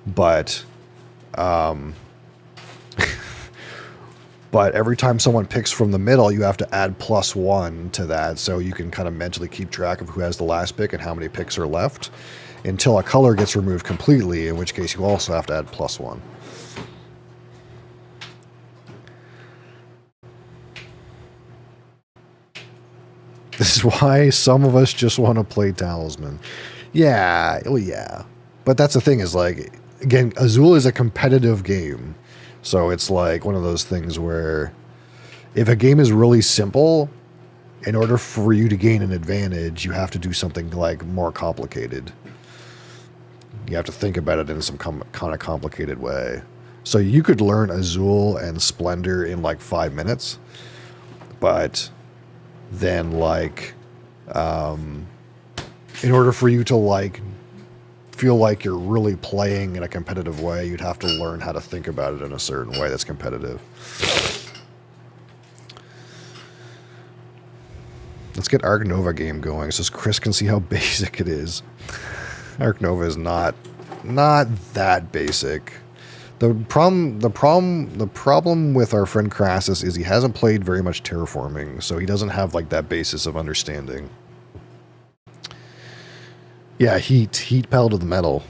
But but every time someone picks from the middle, you have to add +1 to that, so you can kind of mentally keep track of who has the last pick and how many picks are left. until a color gets removed completely, in which case you also have to add +1. This is why some of us just want to play Talisman. Yeah, well, yeah. But that's the thing is, like, again, Azul is a competitive game. So it's like one of those things where if a game is really simple, in order for you to gain an advantage, you have to do something, like, more complicated. You have to think about it in some kind of complicated way. So you could learn Azul and Splendor in, like, 5 minutes. But then, like, in order for you to, like, feel like you're really playing in a competitive way, you'd have to learn how to think about it in a certain way that's competitive. Let's get Arc Nova game going so Chris can see how basic it is. Arc Nova is not that basic. The problem with our friend Crassus is he hasn't played very much terraforming, so he doesn't have, like, that basis of understanding. Yeah, heat pedal to the metal.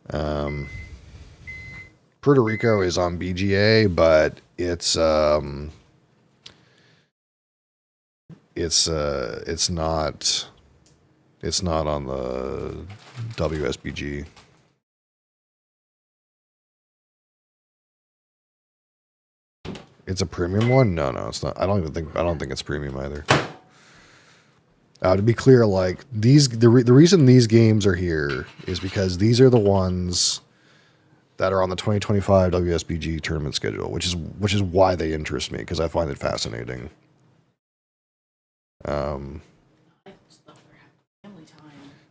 Puerto Rico is on BGA, but it's not on the WSBG. It's a premium one? No, it's not. I don't think it's premium either. To be clear, like, the reason these games are here is because these are the ones that are on the 2025 WSBG tournament schedule, which is why they interest me, because I find it fascinating.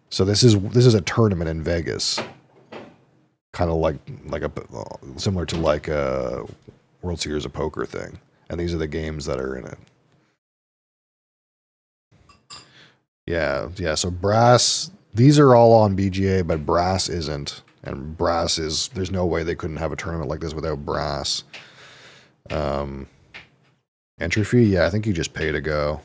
So this is a tournament in Vegas, kind of like a similar to like a World Series of Poker thing, and these are the games that are in it. Yeah. So Brass, these are all on BGA, but Brass isn't, and Brass is. There's no way they couldn't have a tournament like this without Brass. Entry fee, yeah, I think you just pay to go.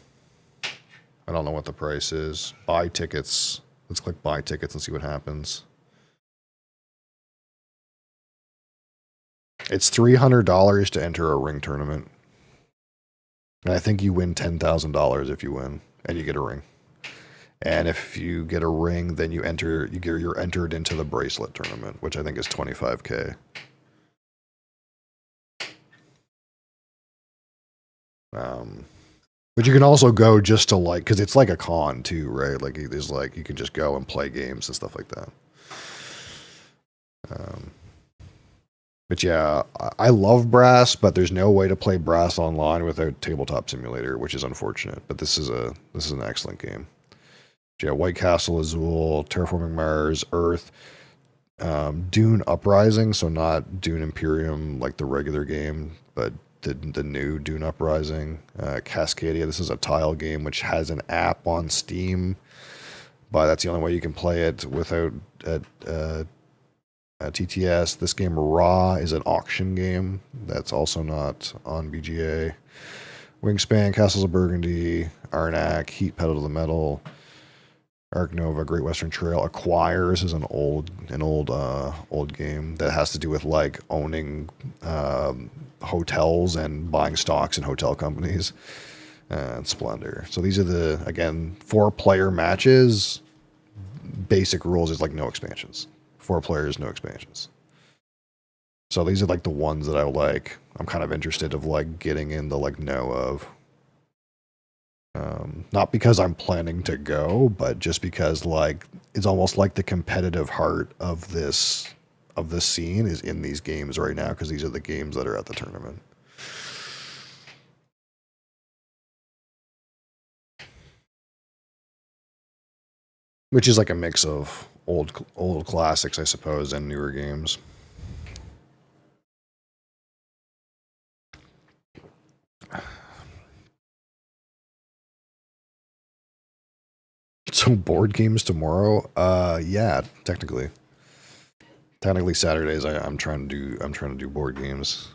I don't know what the price is. Buy tickets. Let's click buy tickets and see what happens. It's $300 to enter a ring tournament. And I think you win $10,000 if you win, and you get a ring. And if you get a ring, then you're entered into the bracelet tournament, which I think is $25K. But you can also go just to, like, because it's like a con too, right? Like, there's like, you can just go and play games and stuff like that. But yeah, I love Brass, but there's no way to play Brass online without Tabletop Simulator, which is unfortunate. But this is an excellent game. Yeah, White Castle, Azul, Terraforming Mars, Earth, Dune Uprising, so not Dune Imperium like the regular game, but the new Dune Uprising, Cascadia. This is a tile game which has an app on Steam, but that's the only way you can play it without TTS. This game Raw is an auction game that's also not on BGA. Wingspan, Castles of Burgundy, Arnak, Heat Pedal to the Metal, Arc Nova, Great Western Trail. Acquires is an old game that has to do with like owning hotels and buying stocks in hotel companies. And Splendor. So these are the, again, 4-player matches. Basic rules is like no expansions. 4 players, no expansions. So these are like the ones that I'm kind of interested of like getting in the like know of. Not because I'm planning to go, but just because like it's almost like the competitive heart of this scene is in these games right now, because these are the games that are at the tournament. Which is like a mix of old classics, I suppose, and newer games. So board games tomorrow? Yeah, technically. Technically Saturdays I'm trying to do board games.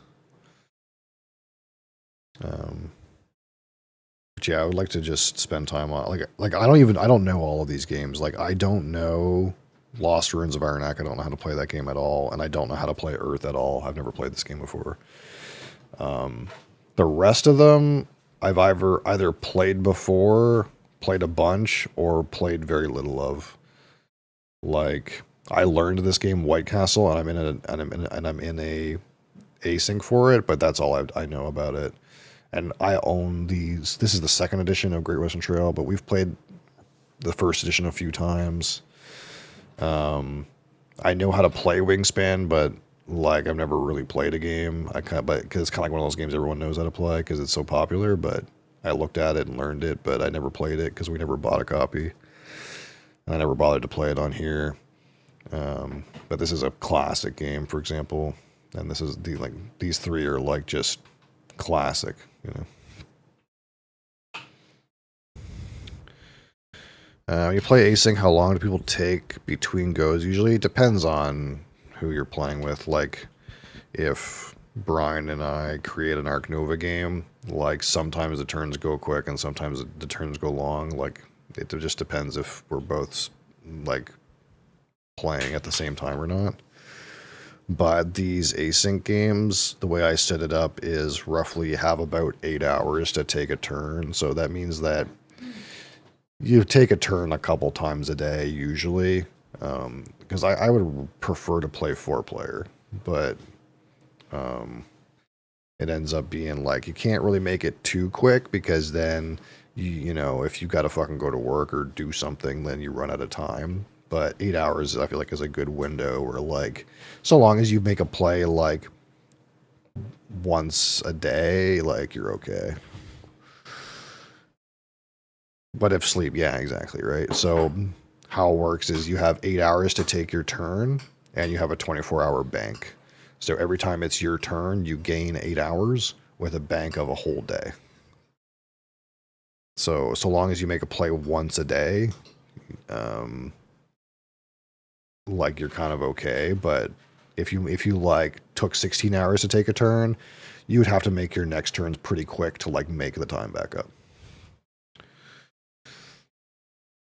But yeah, I would like to just spend time on like I don't know all of these games. Like I don't know Lost Ruins of Aranak. I don't know how to play that game at all, and I don't know how to play Earth at all. I've never played this game before. The rest of them I've either played before, played a bunch, or played very little of. Like I learned this game White Castle, and I'm in a async for it, but that's all I know about it. And I own these. This is the second edition of Great Western Trail, but we've played the first edition a few times. I know how to play Wingspan, but like I've never really played a game. But because it's kind of like one of those games everyone knows how to play because it's so popular. But I looked at it and learned it, but I never played it because we never bought a copy. And I never bothered to play it on here. But this is a classic game, for example, and this is these three are like just classic, you know. When you play async, how long do people take between goes? Usually it depends on who you're playing with. Like, if Brian and I create an Arc Nova game, like, sometimes the turns go quick and sometimes the turns go long. Like, it just depends if we're both, like, playing at the same time or not. But these async games, the way I set it up is roughly have about 8 hours to take a turn. So that means that you take a turn a couple times a day usually, because I would prefer to play 4-player, but it ends up being like you can't really make it too quick because then you know if you got to fucking go to work or do something, then you run out of time. But 8 hours I feel like is a good window, or like so long as you make a play like once a day, like you're okay. But if sleep, yeah, exactly, right? So how it works is you have 8 hours to take your turn, and you have a 24-hour bank. So every time it's your turn, you gain 8 hours with a bank of a whole day. So long as you make a play once a day, like you're kind of okay. But if you like took 16 hours to take a turn, you would have to make your next turns pretty quick to like make the time back up.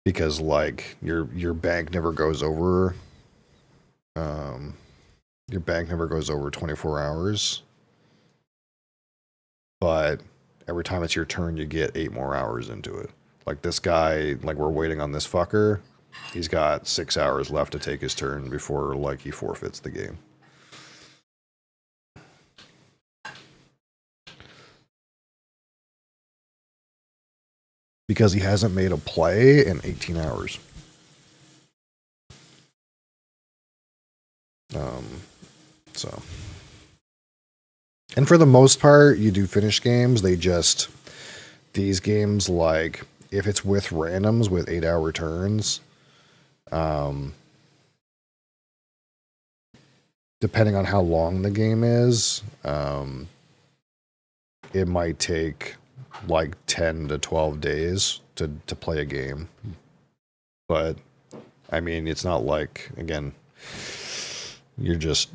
Because like your bank never goes over your bank never goes over 24 hours, but every time it's your turn you get 8 more hours into it. Like this guy, like we're waiting on this fucker, he's got 6 hours left to take his turn before like he forfeits the game. Because he hasn't made a play in 18 hours. So. And for the most part, you do finish games. These games, like, if it's with randoms with 8-hour turns, depending on how long the game is, it might take like 10 to 12 days to play a game. But I mean, it's not like, again, you're just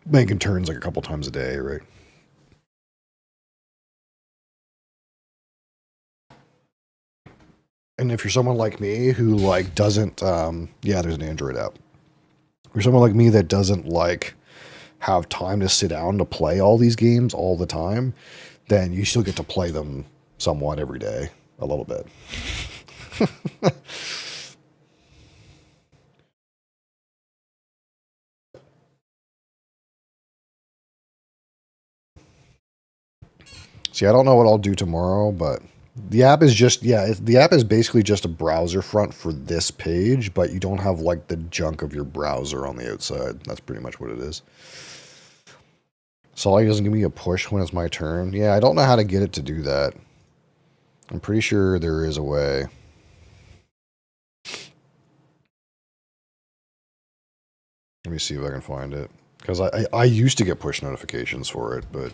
making turns like a couple times a day, right? And if you're someone like me who like doesn't, yeah, there's an Android app. If you're someone like me that doesn't like have time to sit down to play all these games all the time, then you still get to play them somewhat every day, a little bit. See, I don't know what I'll do tomorrow, but the app is just, yeah, the app is basically just a browser front for this page, but you don't have like the junk of your browser on the outside. That's pretty much what it is. So it doesn't give me a push when it's my turn. Yeah, I don't know how to get it to do that. I'm pretty sure there is a way. Let me see if I can find it. Because I used to get push notifications for it, but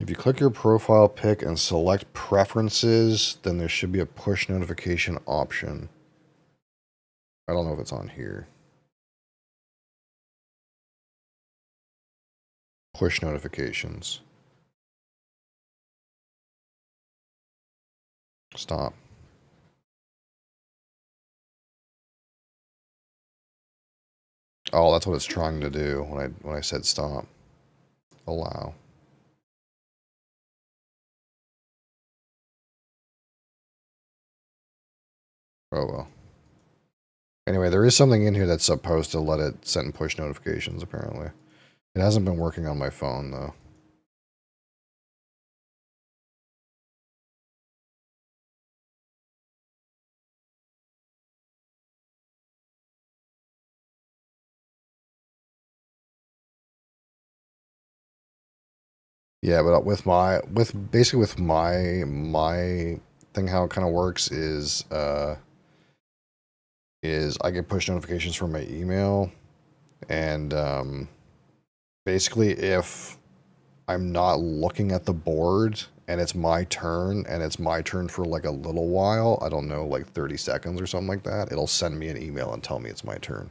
If you click your profile pic and select preferences, then there should be a push notification option. I don't know if it's on here. Push notifications. Stop. Oh, that's what it's trying to do when I said stop. Allow. Oh well. Anyway, there is something in here that's supposed to let it send push notifications, apparently. It hasn't been working on my phone, though. Yeah, but with my thing, how it kind of works is I get push notifications from my email, and basically if I'm not looking at the board and it's my turn for like a little while, I don't know, like 30 seconds or something like that, it'll send me an email and tell me it's my turn.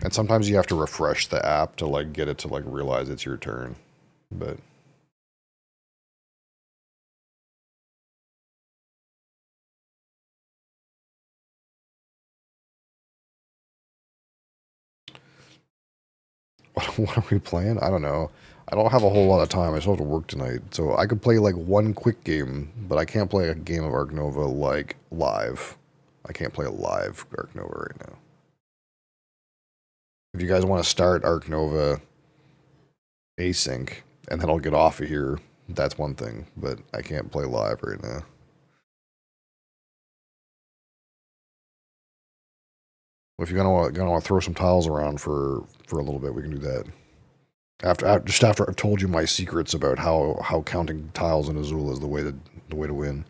And sometimes you have to refresh the app to like get it to like realize it's your turn, but what are we playing? I don't know. I don't have a whole lot of time. I still have to work tonight. So I could play like one quick game, but I can't play a game of Ark Nova like live. I can't play a live Ark Nova right now. If you guys want to start Ark Nova async, and then I'll get off of here, that's one thing. But I can't play live right now. If you're gonna want to throw some tiles around for a little bit, we can do that. After I've told you my secrets about how counting tiles in Azul is the way to win.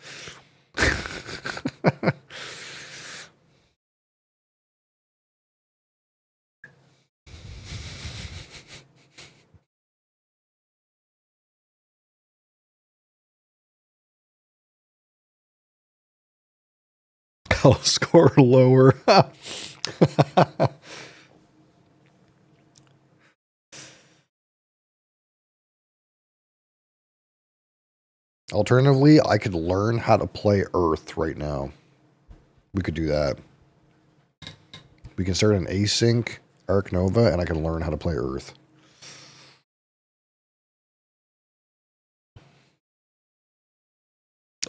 I'll score lower. Alternatively, I could learn how to play Earth right now. We could do that. We can start an async Ark Nova, and I can learn how to play Earth.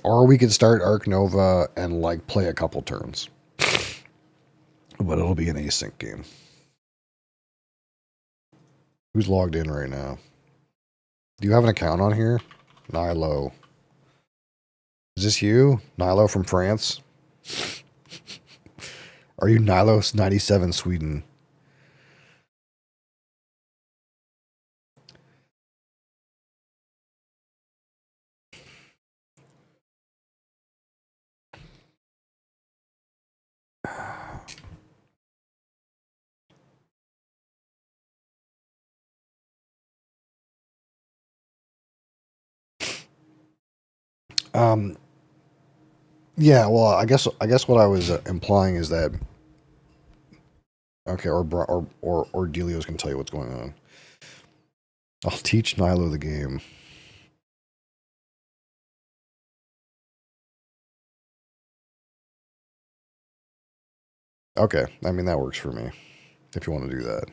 Or we could start Ark Nova and like play a couple turns. But it'll be an async game. Who's logged in right now? Do you have an account on here? Nilo. Is this you? Nilo from France? Are you Nilos97 Sweden? Yeah, well, I guess what I was implying is that okay, or Delio's can tell you what's going on. I'll teach Nilo the game. Okay, I mean that works for me. If you want to do that.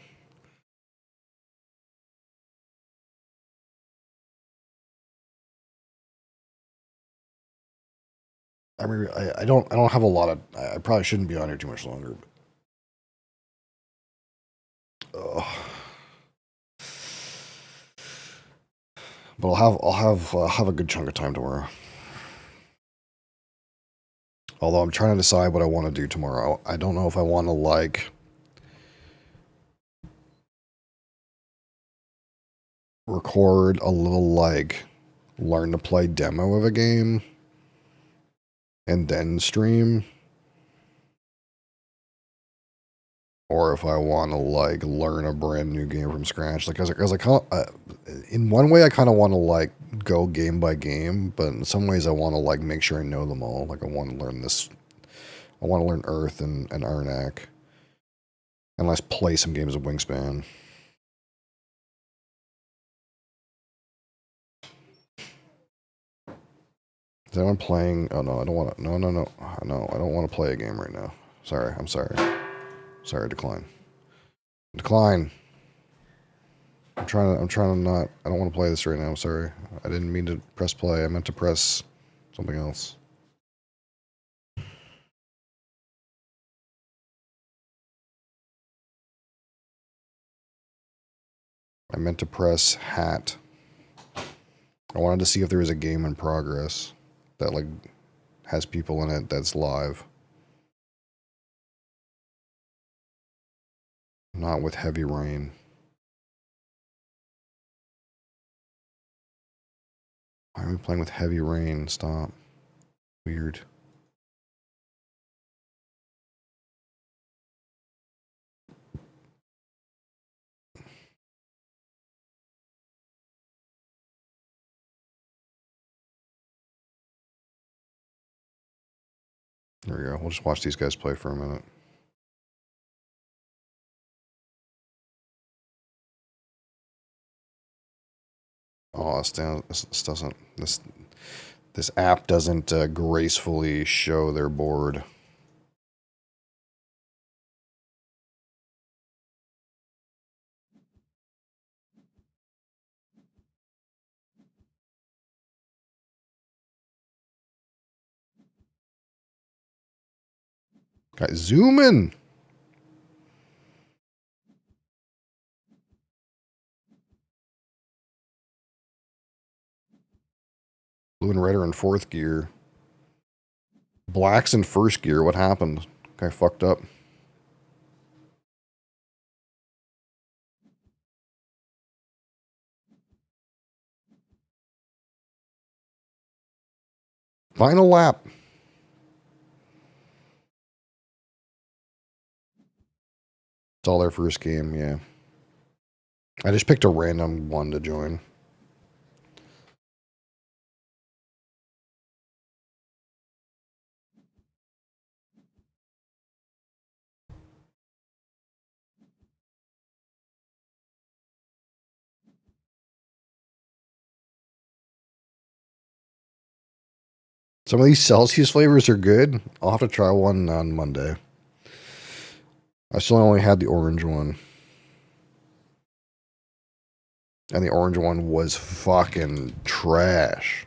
I mean, I don't have a lot of. I probably shouldn't be on here too much longer. But I'll have a good chunk of time tomorrow. Although I'm trying to decide what I want to do tomorrow. I don't know if I want to like record a little like learn to play demo of a game and then stream, or if I want to like learn a brand new game from scratch. Like, cause I kind of, in one way, I kind of want to like go game by game, but in some ways, I want to like make sure I know them all. Like, I want to learn this. I want to learn Earth and Arnak, and let's play some games of Wingspan. Is anyone playing? Oh no, I don't want to. No, I don't want to play a game right now. Sorry, I'm sorry. Sorry, decline. Decline. I'm trying to not. I don't want to play this right now. I'm sorry. I didn't mean to press play. I meant to press something else. I meant to press hat. I wanted to see if there was a game in progress that like has people in it that's live. Not with heavy rain. Why are we playing with heavy rain? Stop. Weird. There we go. We'll just watch these guys play for a minute. Oh, this app doesn't gracefully show their board. Guys, zoom in. Blue and red are in fourth gear. Black's in first gear. What happened? Guy fucked up. Final lap. It's all their first game, yeah. I just picked a random one to join. Some of these Celsius flavors are good. I'll have to try one on Monday. I still only had the orange one. And the orange one was fucking trash.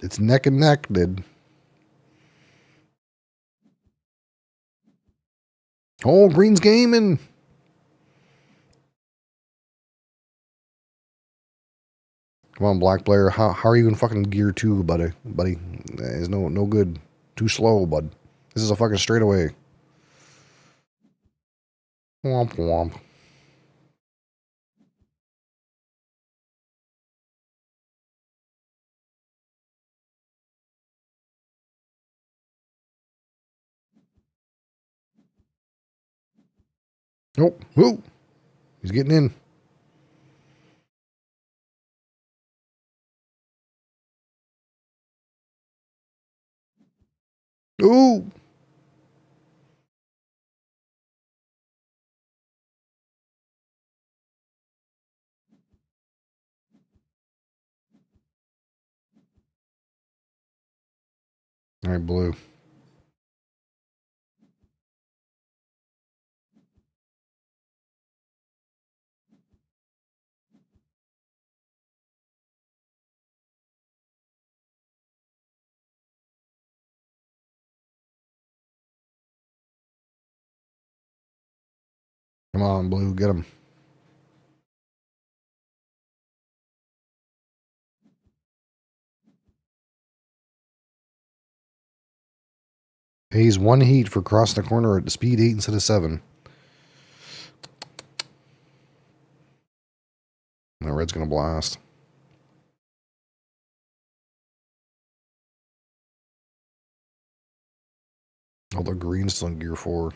It's neck and neck, dude. Oh, Green's gaming. Come on, black player. How are you in fucking gear 2, buddy? It's no good. Too slow, bud. This is a fucking straightaway. Womp womp. Nope. Whoa. He's getting in. Ooh! All right, blue. Come on, blue, get him. He's 1 heat for crossing the corner at speed 8 instead of 7. Now red's gonna blast. Although green's still in gear 4.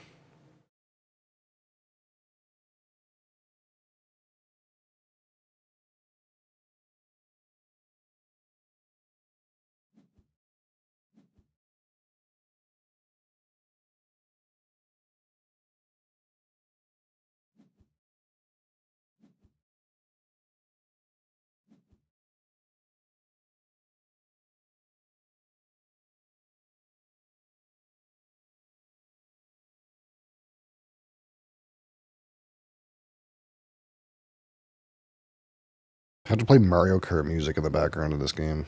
I have to play Mario Kart music in the background of this game.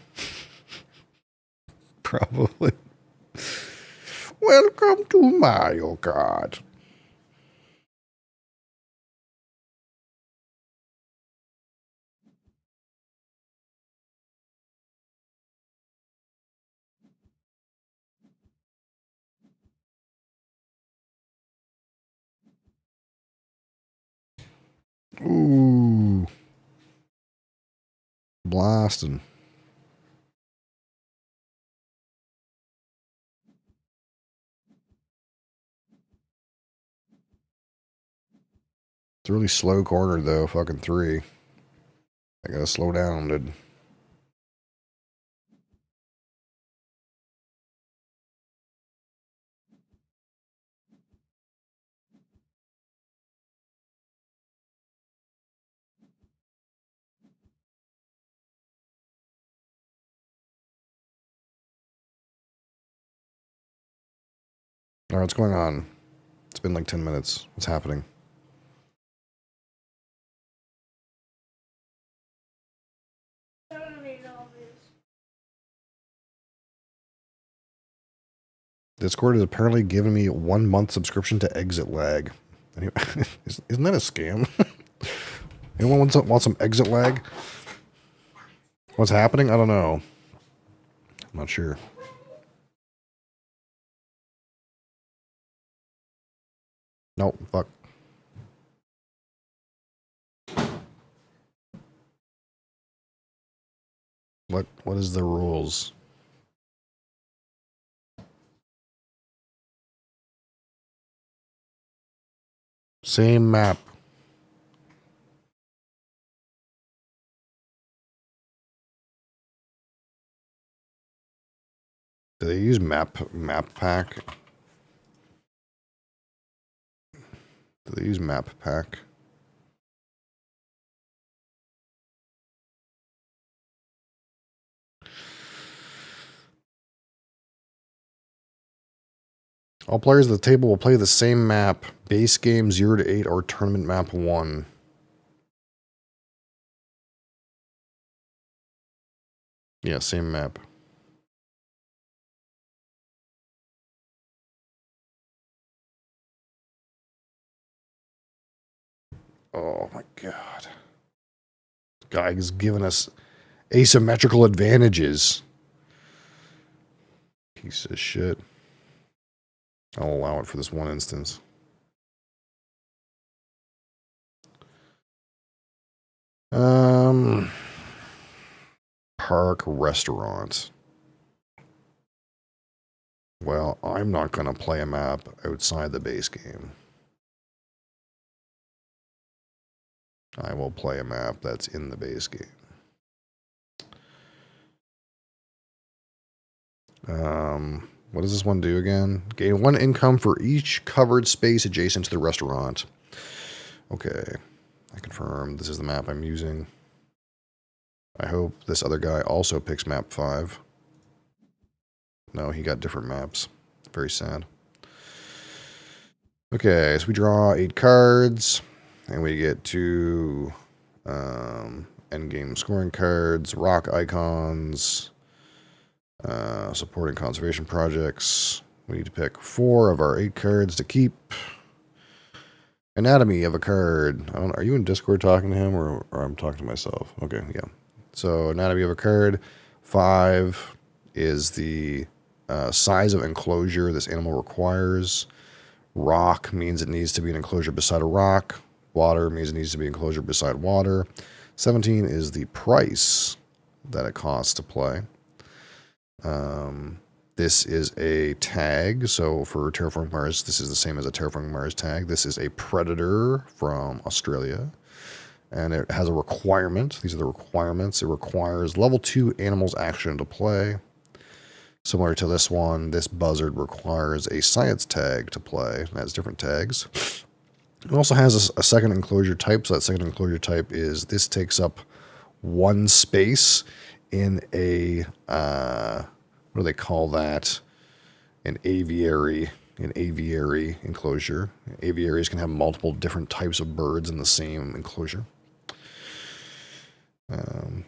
Probably. Welcome to Mario Kart. Ooh. Blasting. It's a really slow corner, though. Fucking 3. I gotta slow down, dude. Alright, what's going on? It's been like 10 minutes. What's happening? Discord has apparently given me 1 month subscription to Exit Lag. Isn't that a scam? Anyone want some Exit Lag? What's happening? I don't know. I'm not sure. Nope, fuck. What is the rules? Same map. Do they use map pack? Do they use map pack? All players at the table will play the same map. Base game 0 to 8 or tournament map 1. Yeah, same map. Oh my god. Guy is giving us asymmetrical advantages. Piece of shit. I'll allow it for this one instance. Park restaurant. Well, I'm not going to play a map outside the base game. I will play a map that's in the base game. What does this one do again? Gain 1 income for each covered space adjacent to the restaurant. Okay. I confirm this is the map I'm using. I hope this other guy also picks map 5. No, he got different maps. Very sad. Okay, so we draw 8 cards, and we get 2 endgame scoring cards, rock icons, supporting conservation projects. We need to pick 4 of our 8 cards to keep. Anatomy of a card. Are you in Discord talking to him, or I'm talking to myself? Okay, yeah. So, anatomy of a card. 5 is the size of enclosure this animal requires. Rock means it needs to be an enclosure beside a rock. Water means it needs to be an enclosure beside water. 17 is the price that it costs to play. This is a tag. So for Terraforming Mars, this is the same as a Terraforming Mars tag. This is a predator from Australia. And it has a requirement. These are the requirements. It requires level 2 animals action to play. Similar to this one, this buzzard requires a science tag to play. It has different tags. It also has a second enclosure type. So that second enclosure type is this takes up 1 space in a, what do they call that? An aviary enclosure. Aviaries can have multiple different types of birds in the same enclosure.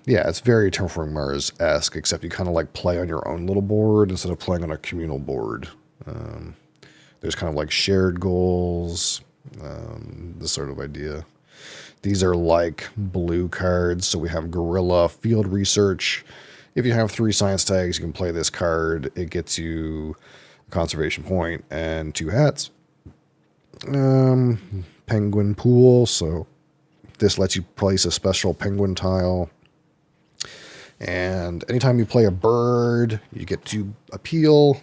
Yeah, it's very Terraforming Mars-esque, except you kind of like play on your own little board instead of playing on a communal board. There's kind of like shared goals, this sort of idea. These are like blue cards, so we have Guerrilla Field Research. If you have 3 science tags, you can play this card. It gets you a conservation point and 2 hats. Penguin Pool, so this lets you place a special penguin tile. And anytime you play a bird, you get 2 appeal.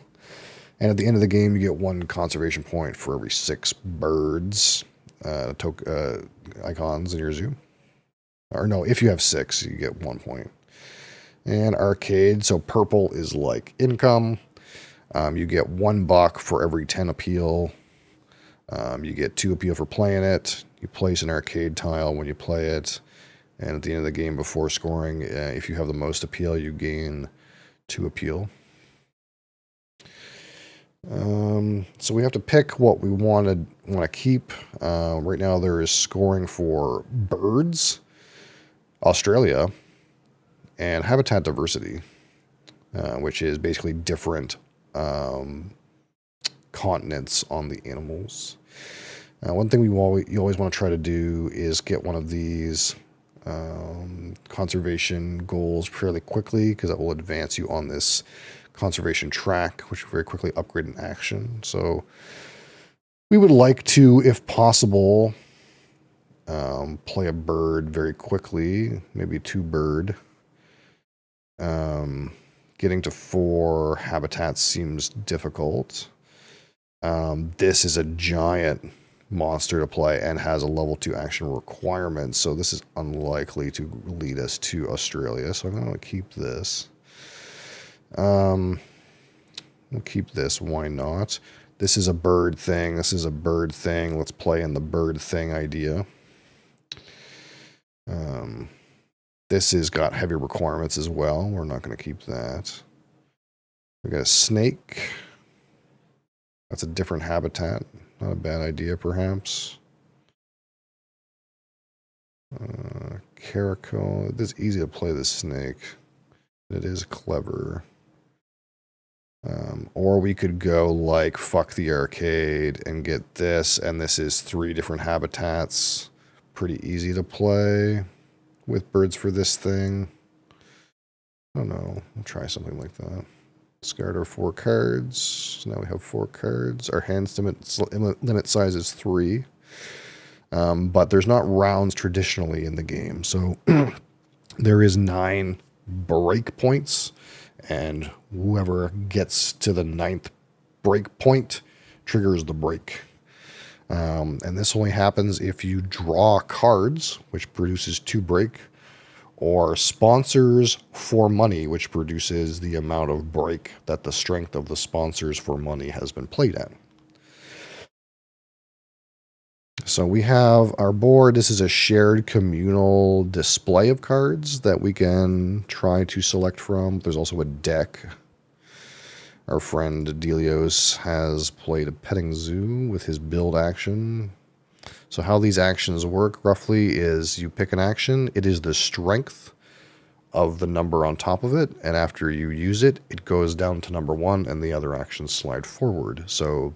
And at the end of the game, you get 1 conservation point for every 6 birds icons in your zoo. Or no, if you have 6, you get 1 point. And arcade, so purple is like income. You get $1 for every 10 appeal. You get 2 appeal for playing it. You place an arcade tile when you play it. And at the end of the game before scoring, if you have the most appeal, you gain 2 appeal. So we have to pick what we want to keep. Right now there is scoring for birds, Australia, and habitat diversity, which is basically different continents on the animals. One thing you always want to try to do is get one of these conservation goals fairly quickly, because that will advance you on this conservation track, which will very quickly upgrade in action. So we would like to, if possible, play a bird very quickly, maybe 2 bird. Getting to 4 habitats seems difficult. This is a giant monster to play and has a level 2 action requirement, so this is unlikely to lead us to Australia, so I'm going to keep this. We'll keep this, why not? This is a bird thing, let's play in the bird thing idea. This has got heavy requirements as well, we're not going to keep that. We got a snake. That's a different habitat. Not a bad idea, perhaps. Caracal. It is easy to play this snake. It is clever. Or we could go like fuck the arcade and get this, and this is 3 different habitats. Pretty easy to play with birds for this thing. I don't know. We'll try something like that. Discard our 4 cards. So now we have 4 cards. Our hand limit size is 3. But there's not rounds traditionally in the game. So there is 9 break points. And whoever gets to the 9th break point triggers the break. And this only happens if you draw cards, which produces 2 break, or sponsors for money, which produces the amount of break that the strength of the sponsors for money has been played at. So we have our board. This is a shared communal display of cards that we can try to select from. There's also a deck. Our friend Delios has played a petting zoo with his build action. So how these actions work roughly is you pick an action. It is the strength of the number on top of it. And after you use it, it goes down to number 1 and the other actions slide forward. So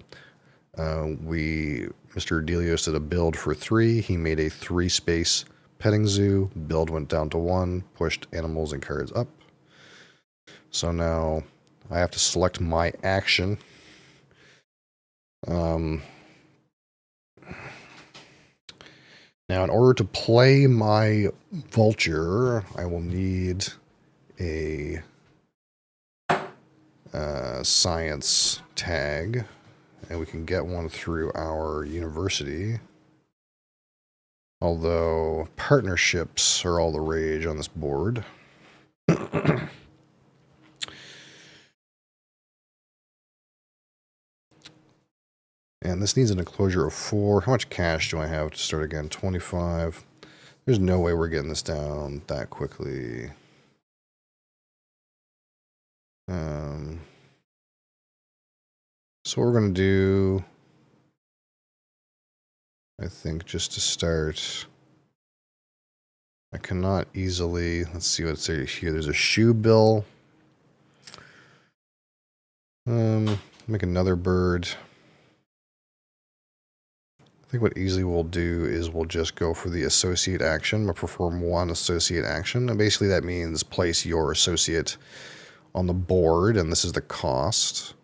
Mr. Delios did a build for 3. He made a 3-space petting zoo. Build went down to 1, pushed animals and cards up. So now I have to select my action. Now, in order to play my vulture, I will need a science tag. And we can get one through our university. Although partnerships are all the rage on this board. And this needs an enclosure of 4. How much cash do I have to start again? 25. There's no way we're getting this down that quickly. So what we're going to do, I think, just to start, I cannot easily, let's see what's here. There's a shoe bill. Make another bird. I think what easily we'll do is we'll just go for the associate action. We'll perform 1 associate action. And basically that means place your associate on the board, and this is the cost.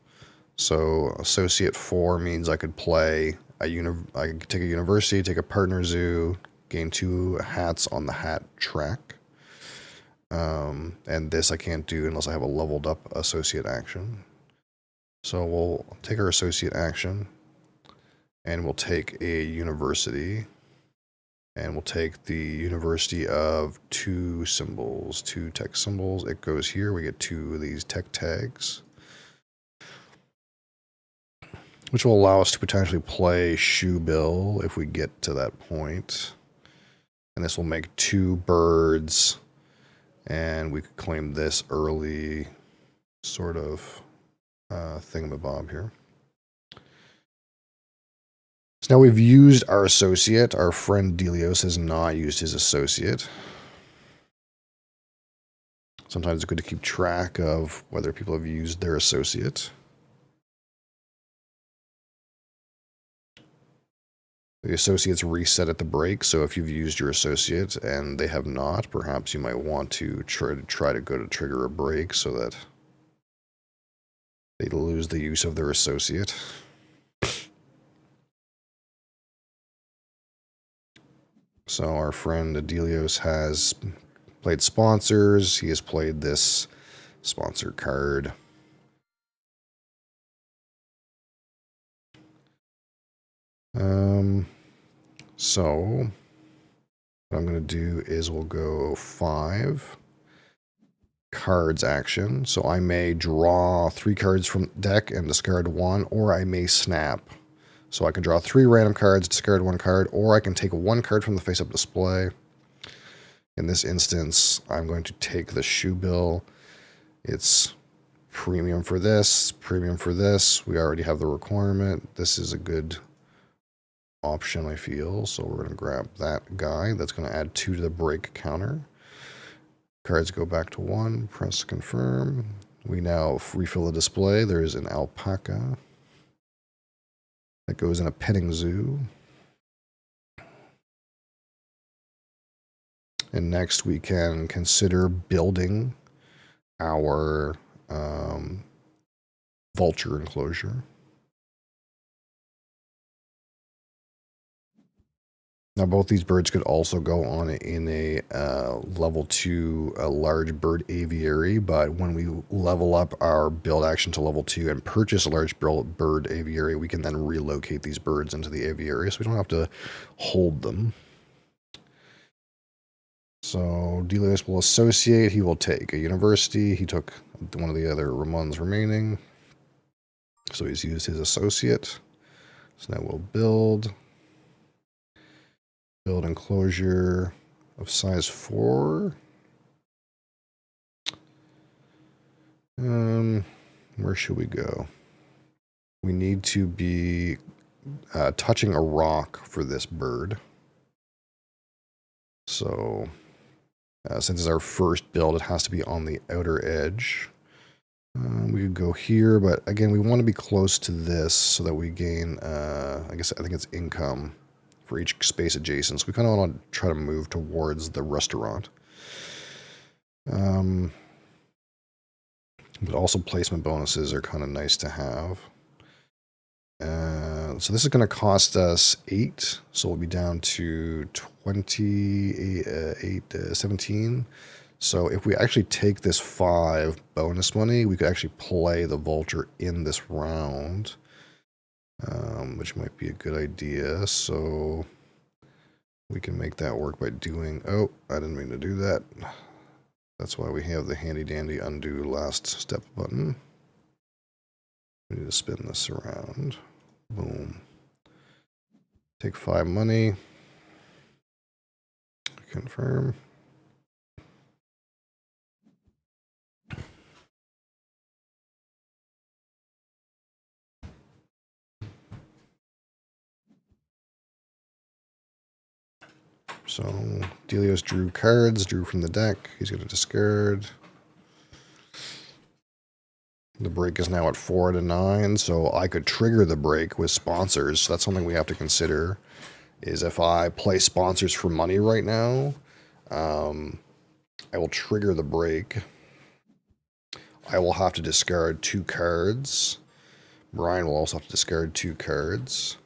So associate 4 means I could play I could take a university, take a partner zoo, gain 2 hats on the hat track. And this I can't do unless I have a leveled up associate action. So we'll take our associate action, and we'll take a university, and we'll take the university of 2 symbols, 2 tech symbols. It goes here. We get 2 of these tech tags, which will allow us to potentially play shoe bill if we get to that point. And this will make 2 birds, and we could claim this early sort of thingamabob here. So now we've used our associate. Our friend Delios has not used his associate. Sometimes it's good to keep track of whether people have used their associate. The associates reset at the break, so if you've used your associate and they have not, perhaps you might want to try to go to trigger a break so that they lose the use of their associate. So our friend Delios has played sponsors. He has played this sponsor card. So what I'm going to do is we'll go 5 cards action. So I may draw 3 cards from the deck and discard 1, or I may snap. So I can draw 3 random cards, discard 1 card, or I can take 1 card from the face-up display. In this instance, I'm going to take the shoe bill. It's premium for this, premium for this. We already have the requirement. This is a good option, I feel. So we're going to grab that guy. That's going to add 2 to the break counter. Cards go back to 1. Press confirm. We now refill the display. There's an alpaca that goes in a petting zoo. And next we can consider building our vulture enclosure. Now both these birds could also go on in a level 2 large bird aviary, but when we level up our build action to level 2 and purchase a large bird aviary, we can then relocate these birds into the aviary, so we don't have to hold them. So Delios will associate. He will take a university. He took one of the other Ramon's remaining. So he's used his associate. So now we'll build. Build enclosure of size 4. Where should we go? We need to be touching a rock for this bird. So since it's our first build, it has to be on the outer edge. We could go here, but again, we want to be close to this so that we gain, I think it's income for each space adjacent. So we kind of want to try to move towards the restaurant. But also placement bonuses are kind of nice to have. So this is going to cost us 8. So we'll be down to 17. So if we actually take this 5 bonus money, we could actually play the vulture in this round. Which might be a good idea. So we can make that work by doing... Oh, I didn't mean to do that. That's why we have the handy dandy undo last step button. We need to spin this around. Boom. Take 5 money. Confirm. So Delios drew cards, drew from the deck. He's going to discard. The break is now at 4 to 9, so I could trigger the break with sponsors. That's something we have to consider, is if I play sponsors for money right now, I will trigger the break. I will have to discard 2 cards. Brian will also have to discard 2 cards.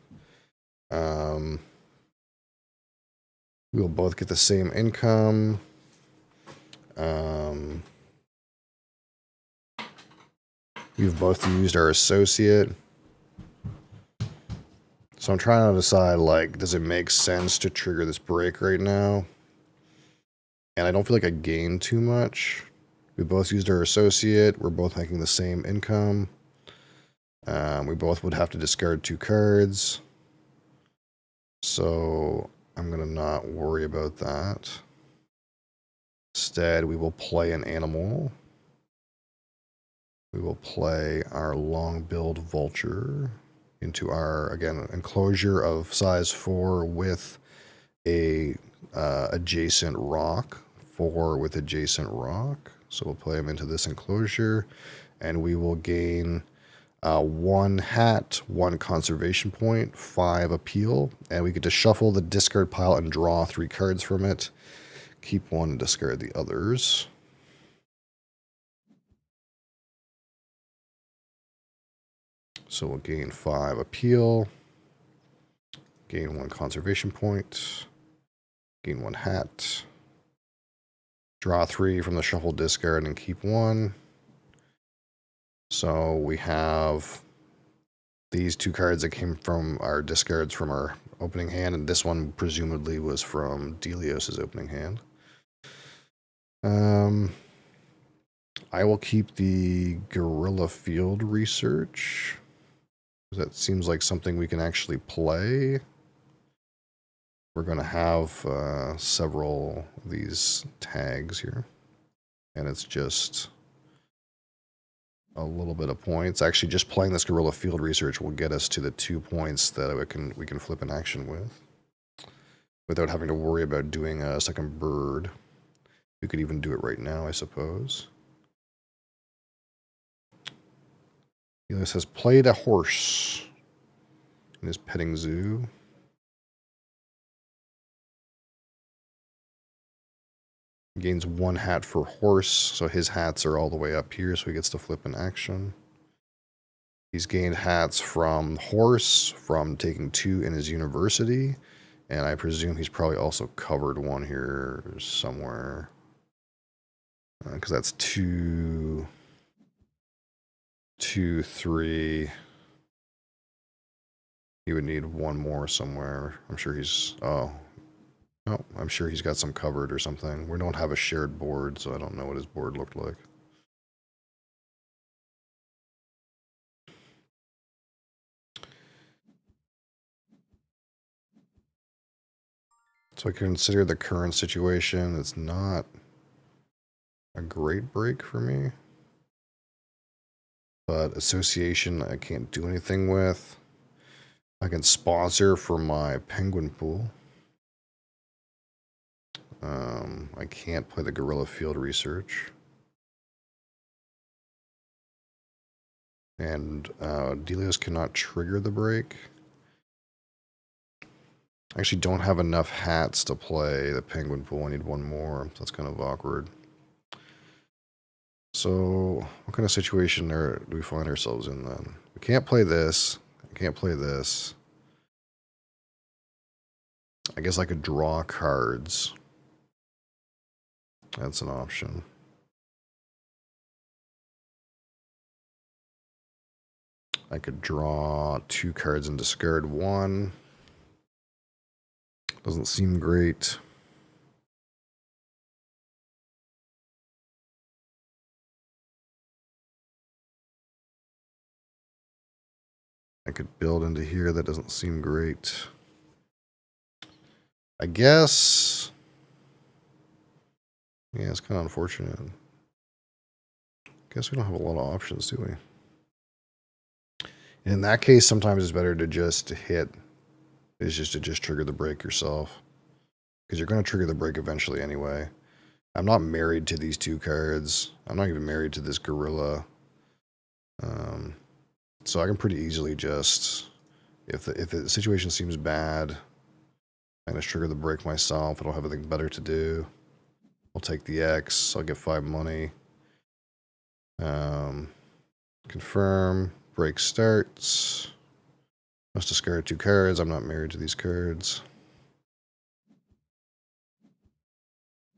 We'll both get the same income. We've both used our associate. So I'm trying to decide, like, does it make sense to trigger this break right now? And I don't feel like I gained too much. We both used our associate. We're both making the same income. We both would have to discard 2 cards. So I'm going to not worry about that. Instead, we will play an animal. We will play our long-billed vulture into our, again, enclosure of size 4 with a adjacent rock. 4 with adjacent rock. So we'll play him into this enclosure, and we will gain 1 hat, 1 conservation point, 5 appeal, and we get to shuffle the discard pile and draw 3 cards from it. Keep 1 and discard the others. So we'll gain 5 appeal, gain 1 conservation point, gain 1 hat, draw 3 from the shuffle discard and keep 1. So we have these 2 cards that came from our discards from our opening hand, and this one presumably was from Delios' opening hand. I will keep the Guerrilla Field Research. That seems like something we can actually play. We're going to have several of these tags here. And it's just a little bit of points. Actually, just playing this Guerrilla Field Research will get us to the 2 points that we can flip an action with. Without having to worry about doing a second bird. We could even do it right now, I suppose. Elias has played a horse in his petting zoo. Gains 1 hat for horse, so his hats are all the way up here, so he gets to flip an action. He's gained hats from horse, from taking 2 in his university, and I presume he's probably also covered 1 here somewhere. Because that's 2, 3. He would need 1 more somewhere. I'm sure he's... Oh. Oh, I'm sure he's got some covered or something. We don't have a shared board, so I don't know what his board looked like. So I consider the current situation, it's not a great break for me. But association I can't do anything with. I can sponsor for my penguin pool. I can't play the guerrilla field research. And Delios cannot trigger the break. I actually don't have enough hats to play the penguin pool. I need one more. So that's kind of awkward. So what kind of situation do we find ourselves in then? We can't play this. I can't play this. I guess I could draw cards. That's an option. I could draw 2 cards and discard 1. Doesn't seem great. I could build into here. That doesn't seem great. I guess. Yeah, it's kind of unfortunate. Guess we don't have a lot of options, do we? In that case, sometimes it's better to just hit. Is just to just trigger the break yourself. Because you're going to trigger the break eventually anyway. I'm not married to these 2 cards. I'm not even married to this gorilla. So I can pretty easily just, if the situation seems bad, I'm going to trigger the break myself. I don't have anything better to do. I'll take the X. I'll get 5 money. Confirm. Break starts. Must discard 2 cards. I'm not married to these cards.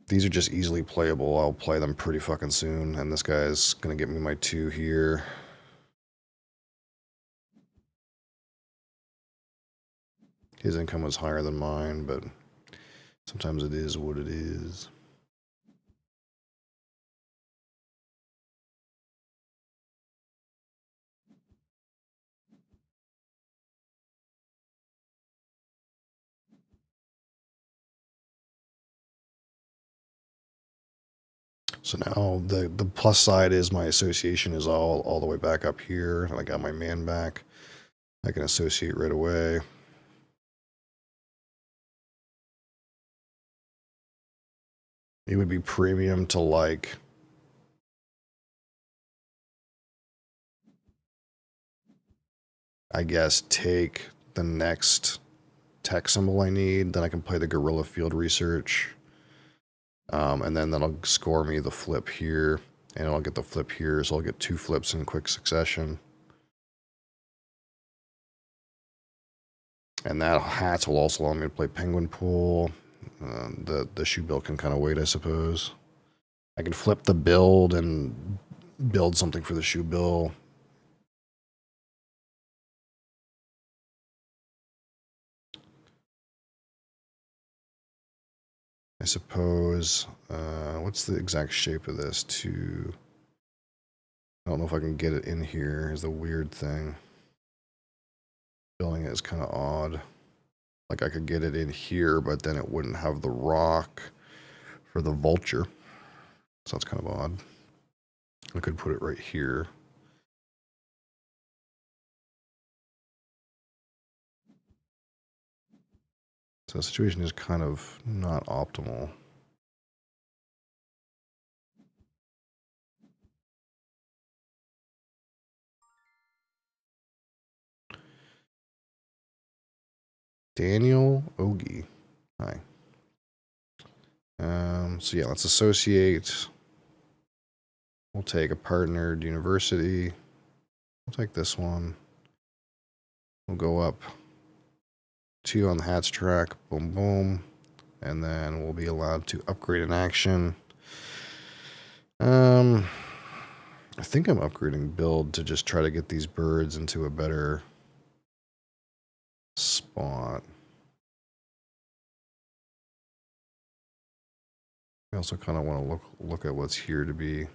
These are just easily playable. I'll play them pretty fucking soon. And this guy's going to get me my 2 here. His income was higher than mine, but sometimes it is what it is. So now the plus side is my association is all the way back up here. And I got my man back. I can associate right away. It would be premium to like I guess take the next tech symbol I need. Then I can play the guerrilla field research. And then that'll score me the flip here. And I'll get the flip here. So I'll get 2 flips in quick succession. And that hats will also allow me to play penguin pool. The shoe build can kind of wait, I suppose. I can flip the build and build something for the shoe bill. I suppose, what's the exact shape of this? I don't know if I can get it in here is the weird thing. Building it is kind of odd. Like I could get it in here, but then it wouldn't have the rock for the vulture. So that's kind of odd. I could put it right here. So the situation is kind of not optimal. Daniel Ogie. Hi. So yeah, let's associate. We'll take a partnered university. We'll take this one. We'll go up 2 on the hats track. Boom, boom. And then we'll be allowed to upgrade an action. I think I'm upgrading build to just try to get these birds into a better spot. I also kind of want to look at what's here to be.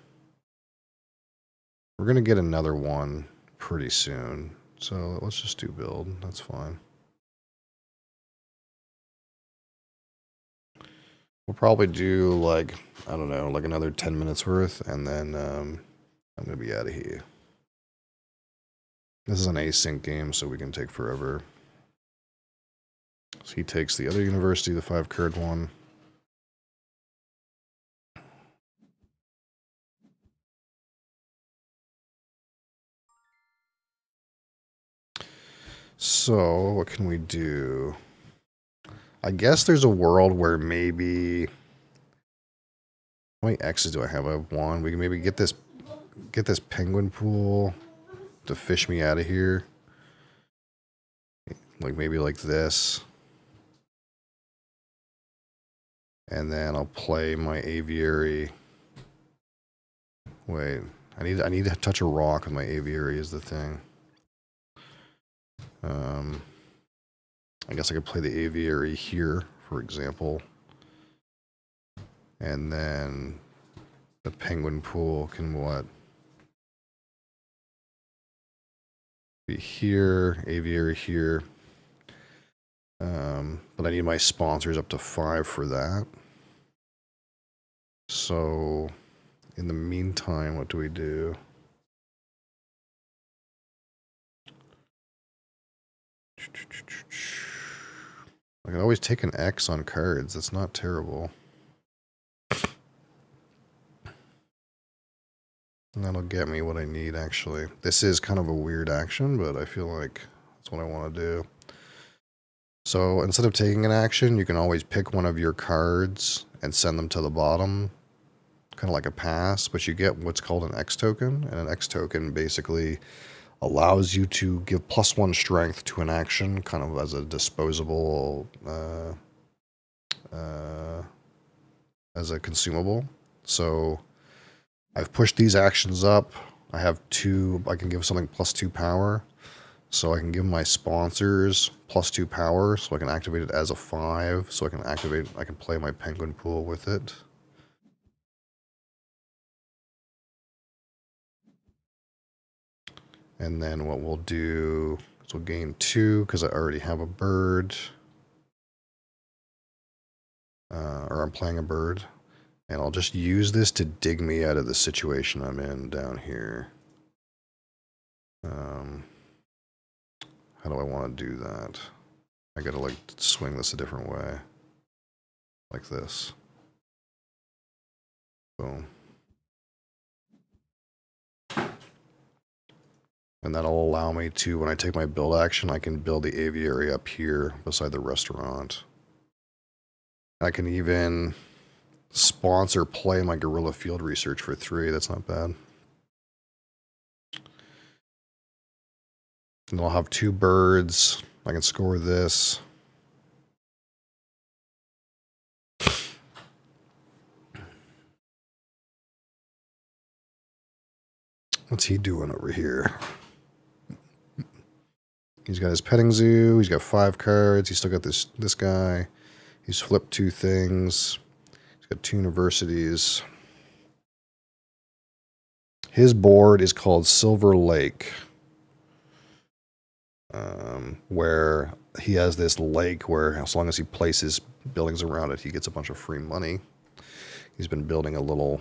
We're going to get another one pretty soon. So let's just do build. That's fine. We'll probably do like, I don't know, like another 10 minutes worth, and then I'm going to be out of here. This is an async game, so we can take forever. So he takes the other university, the 5-card one. So, what can we do? I guess there's a world where maybe... How many X's do I have? I have one. We can maybe get this penguin pool to fish me out of here. Like maybe like this. And then I'll play my aviary. Wait, I need to touch a rock with my aviary is the thing. I guess I could play the aviary here, for example. And then the penguin pool can what? Be here, aviary here. But I need my sponsors up to 5 for that. So, in the meantime, what do we do? I can always take an X on cards. That's not terrible. And that'll get me what I need, actually. This is kind of a weird action, but I feel like that's what I want to do. So instead of taking an action, you can always pick one of your cards and send them to the bottom, kind of like a pass, but you get what's called an X token. And an X token basically allows you to give +1 strength to an action, kind of as a disposable, as a consumable. So I've pushed these actions up. I have 2, I can give something +2 power. So I can give my sponsors +2 power, so I can activate it as a 5, so I can play my penguin pool with it. And then what we'll do is we'll gain 2, because I already have a bird. Or I'm playing a bird. And I'll just use this to dig me out of the situation I'm in down here. How do I want to do that? I gotta like swing this a different way. Like this. Boom. And that'll allow me to, when I take my build action, I can build the aviary up here beside the restaurant. I can even sponsor play my guerrilla field research for 3. That's not bad. And I'll have 2 birds. I can score this. What's he doing over here? He's got his petting zoo. He's got 5 cards. He's still got this guy. He's flipped 2 things. He's got 2 universities. His board is called Silver Lake. Where he has this lake where as long as he places buildings around it, he gets a bunch of free money. He's been building a little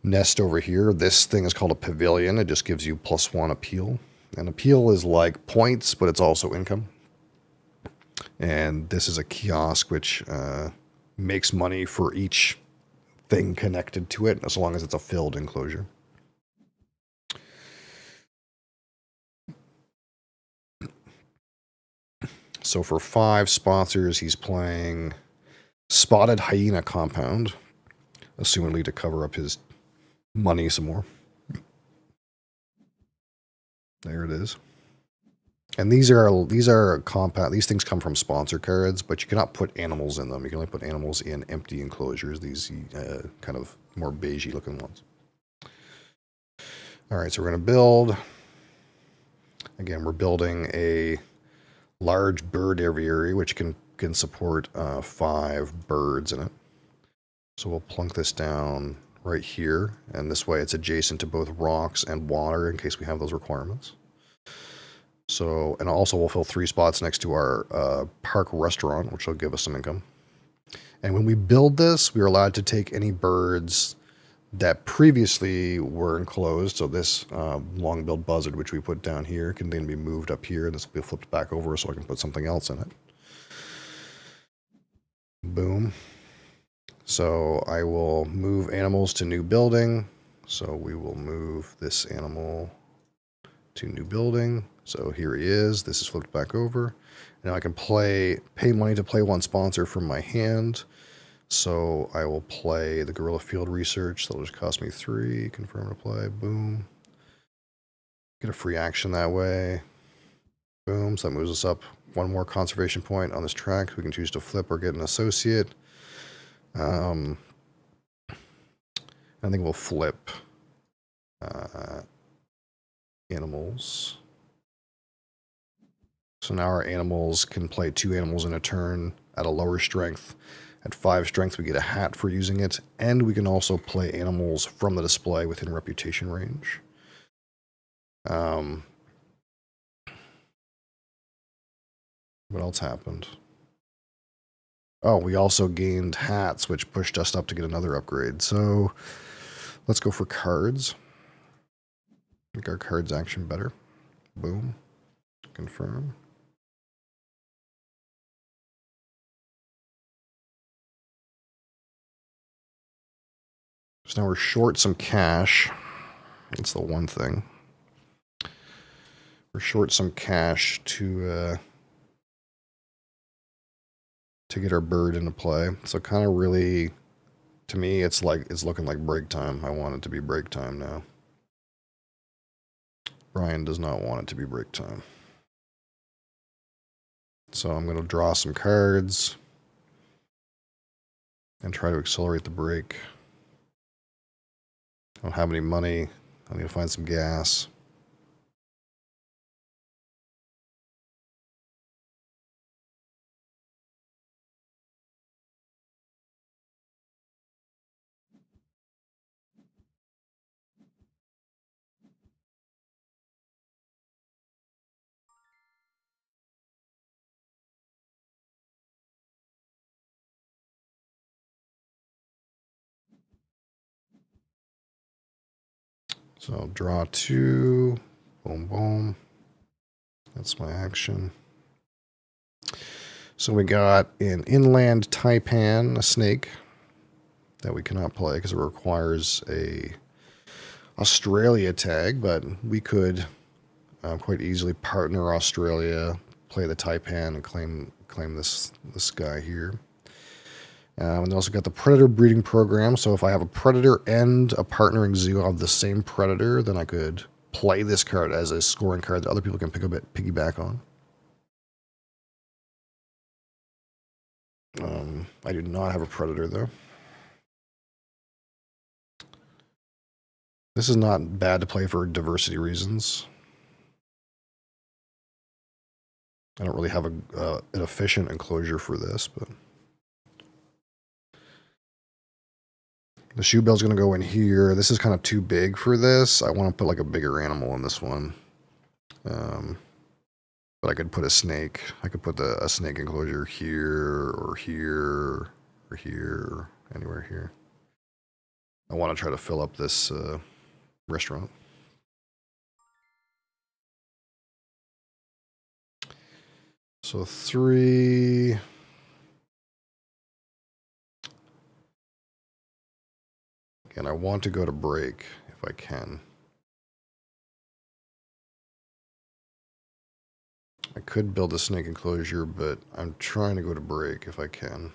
nest over here. This thing is called a pavilion. It just gives you +1 appeal. And appeal is like points, but it's also income. And this is a kiosk which makes money for each thing connected to it, as long as it's a filled enclosure. So for 5 sponsors, he's playing Spotted Hyena Compound, assumedly to cover up his money some more. There it is. And these are compound. These things come from sponsor cards, but you cannot put animals in them. You can only put animals in empty enclosures. These kind of more beigey looking ones. All right, so we're going to build. Again, we're building a large bird aviary, which can support 5 birds in it. So we'll plunk this down right here, and this way it's adjacent to both rocks and water in case we have those requirements. So, and also we'll fill 3 spots next to our park restaurant, which will give us some income. And when we build this, we are allowed to take any birds that previously were enclosed. So this long-billed buzzard, which we put down here, can then be moved up here, and this will be flipped back over so I can put something else in it. Boom. So I will move animals to new building. So we will move this animal to new building. So here he is. This is flipped back over. Now I can pay money to play one sponsor from my hand. So I will play the Guerrilla Field Research. That'll just cost me 3. Confirm to play. Boom. Get a free action that way. Boom. So that moves us up 1 more conservation point on this track. We can choose to flip or get an associate. I think we'll flip animals. So now our animals can play 2 animals in a turn at a lower strength. At 5 strength, we get a hat for using it, and we can also play animals from the display within reputation range. What else happened? Oh, we also gained hats, which pushed us up to get another upgrade. So let's go for cards. Make our cards action better. Boom. Confirm. So now we're short some cash. That's the one thing. We're short some cash to get our bird into play. So kind of really, to me, it's looking like break time. I want it to be break time now. Brian does not want it to be break time. So I'm going to draw some cards and try to accelerate the break. I don't have any money. I need to find some gas. So I'll draw 2. Boom, boom. That's my action. So we got an inland taipan, a snake, that we cannot play because it requires a Australia tag, but we could quite easily partner Australia, play the taipan, and claim this guy here. And they also got the predator breeding program. So if I have a predator and a partnering zoo of the same predator, then I could play this card as a scoring card that other people can piggyback on. I do not have a predator though. This is not bad to play for diversity reasons. I don't really have an efficient enclosure for this, but the shoe bell's going to go in here. This is kind of too big for this. I want to put like a bigger animal in this one. But I could put a snake. I could put a snake enclosure here or here or here, anywhere here. I want to try to fill up this restaurant. So 3. And I want to go to break if I can. I could build a snake enclosure, but I'm trying to go to break if I can.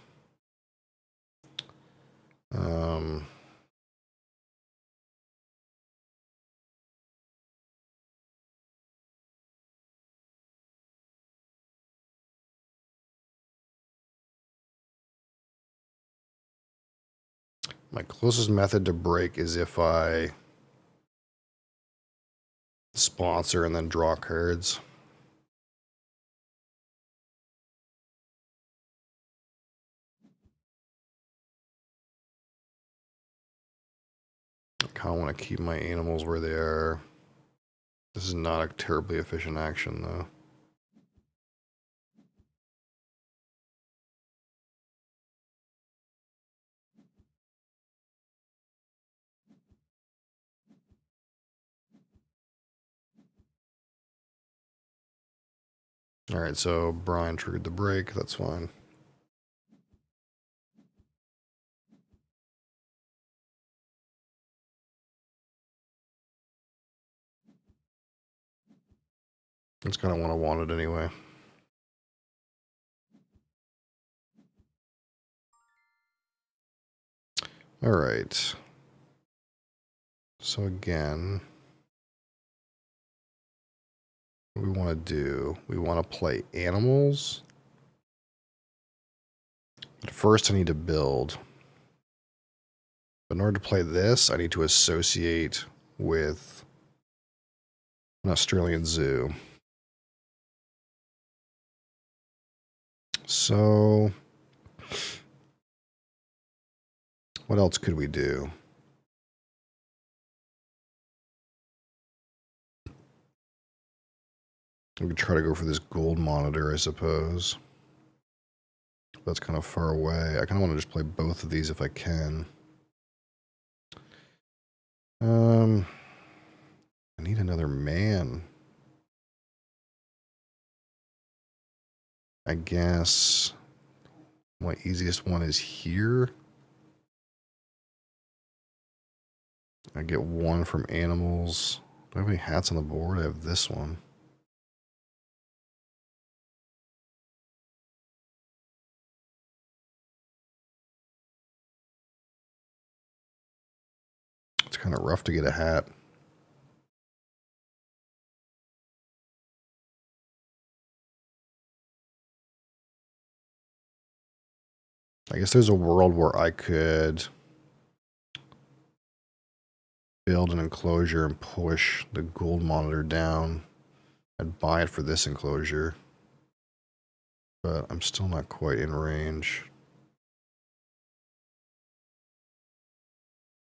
My closest method to break is if I sponsor and then draw cards. kind of want to keep my animals where they are. This is not a terribly efficient action, though. Alright, so Brian triggered the break. That's fine. That's kind of what I wanted anyway. Alright. So again, what we want to do, we want to play animals. But first I need to build. But in order to play this, I need to associate with an Australian zoo. So, what else could we do? We could try to go for this gold monitor, I suppose. That's kind of far away. I kind of want to just play both of these if I can. I need another man. I guess my easiest one is here. I get one from animals. Do I have any hats on the board? I have this one. It's kind of rough to get a hat. I guess there's a world where I could build an enclosure and push the gold monitor down. I'd buy it for this enclosure. But I'm still not quite in range.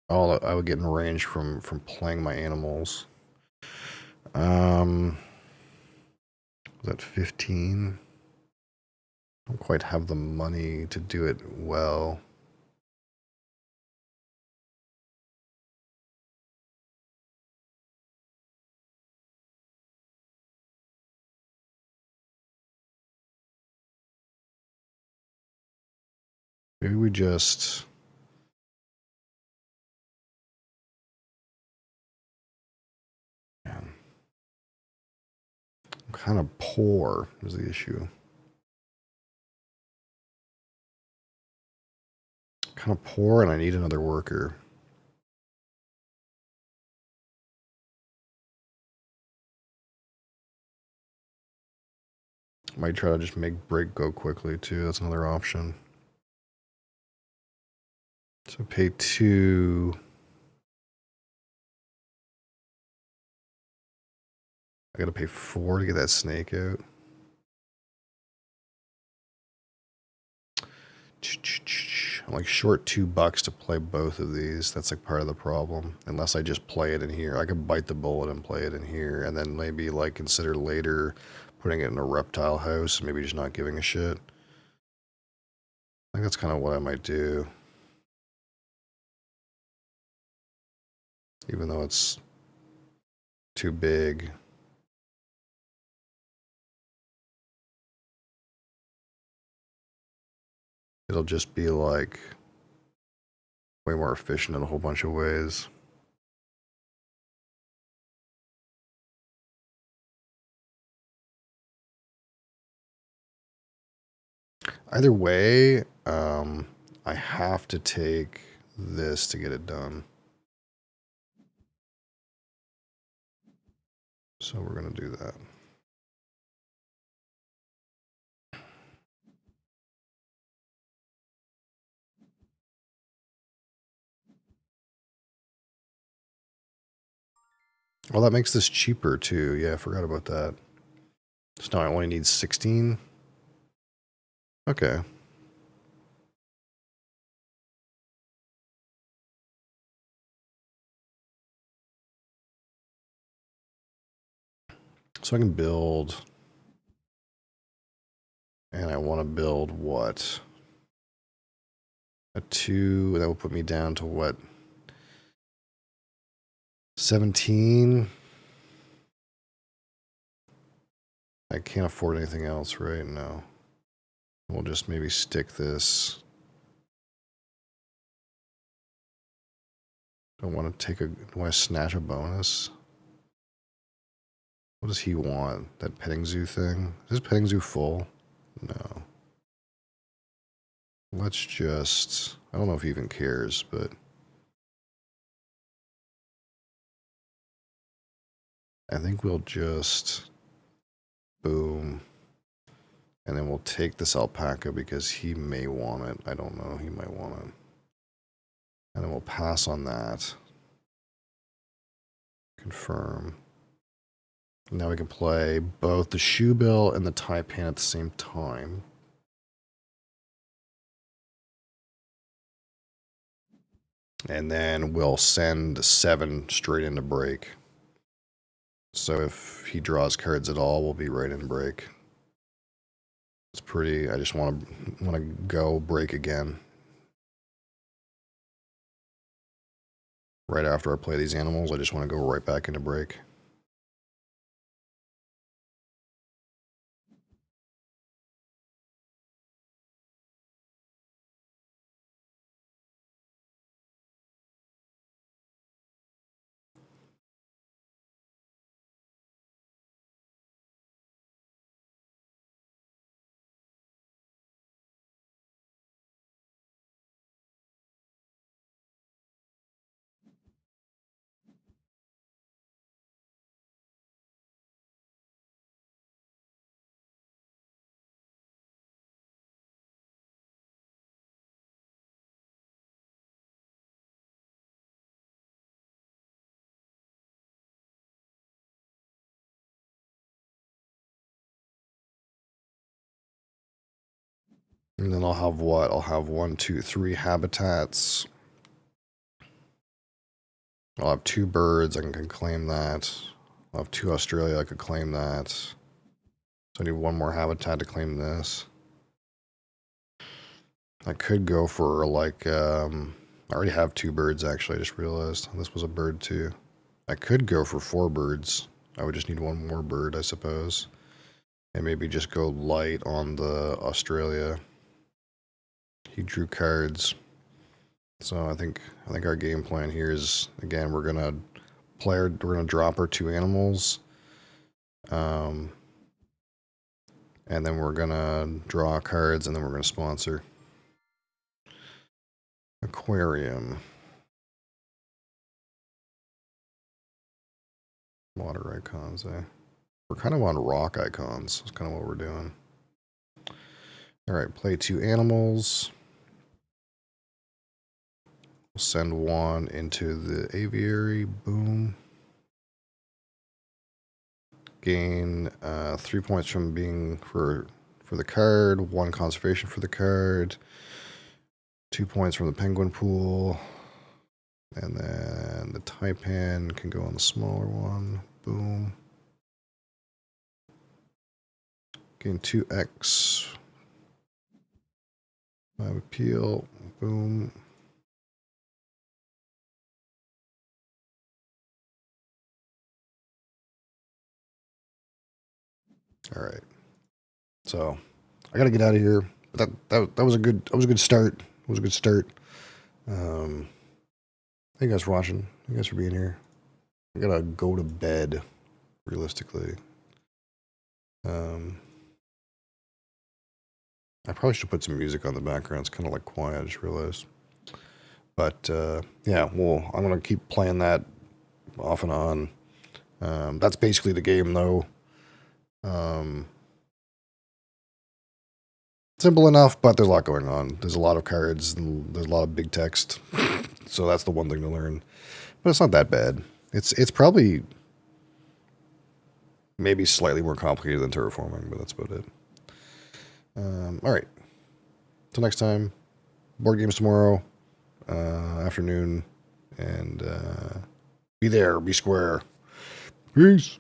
Oh, I would get in range from playing my animals. Was that 15? I don't quite have the money to do it well. Maybe we just... Man. I'm kind of poor is the issue. Kind of poor and I need another worker. Might try to just make break go quickly too. That's another option. So pay 2. I gotta pay 4 to get that snake out. I'm like short $2 to play both of these. That's like part of the problem. Unless I just play it in here. I could bite the bullet and play it in here. And then maybe like consider later putting it in a reptile house. Maybe just not giving a shit. I think that's kind of what I might do. Even though it's too big. It'll just be like way more efficient in a whole bunch of ways. Either way, I have to take this to get it done. So we're going to do that. Well, that makes this cheaper too. Yeah, I forgot about that. So now I only need 16. Okay. So I can build, and I want to build what? A 2, that will put me down to what? 17. I can't afford anything else, right? No. We'll just maybe stick this. I want to take a, do I snatch a bonus? What does he want? That petting zoo thing? Is his petting zoo full? No. Let's just, I don't know if he even cares, but I think we'll just boom. And then we'll take this alpaca because he may want it. I don't know. He might want it. And then we'll pass on that. Confirm. Now we can play both the shoe bill and the taipan at the same time. And then we'll send 7 straight into break. So if he draws cards at all, we'll be right in break. It's pretty, I just want to go break again. Right after I play these animals, I just want to go right back into break. And then I'll have what? I'll have 1, 2, 3 habitats. I'll have 2 birds. I can claim that. I'll have 2 Australia. I could claim that. So I need 1 more habitat to claim this. I could go for like, I already have 2 birds actually. I just realized this was a bird too. I could go for 4 birds. I would just need 1 more bird, I suppose. And maybe just go light on the Australia. He drew cards. So I think our game plan here is, again, we're gonna drop our 2 animals. And then we're gonna draw cards and then we're gonna sponsor. Aquarium. Water icons, eh? We're kind of on rock icons. That's kind of what we're doing. Alright, play 2 animals. We'll send 1 into the aviary. Boom. Gain 3 points from being for the card. 1 conservation for the card. 2 points from the penguin pool. And then the taipan can go on the smaller one. Boom. Gain 2x. 5 appeal. Boom. All right. So I gotta get out of here. But that was a good start. It was a good start. Thank you guys for watching. Thank you guys for being here. I gotta go to bed, realistically. I probably should put some music on the background. It's kind of like quiet, I just realized. But yeah, well, I'm gonna keep playing that off and on. That's basically the game, though. Simple enough, but there's a lot going on. There's a lot of cards, and there's a lot of big text. So that's the one thing to learn. But it's not that bad. It's probably maybe slightly more complicated than terraforming, but that's about it. All right. Till next time. Board games tomorrow afternoon, and be there, be square. Peace.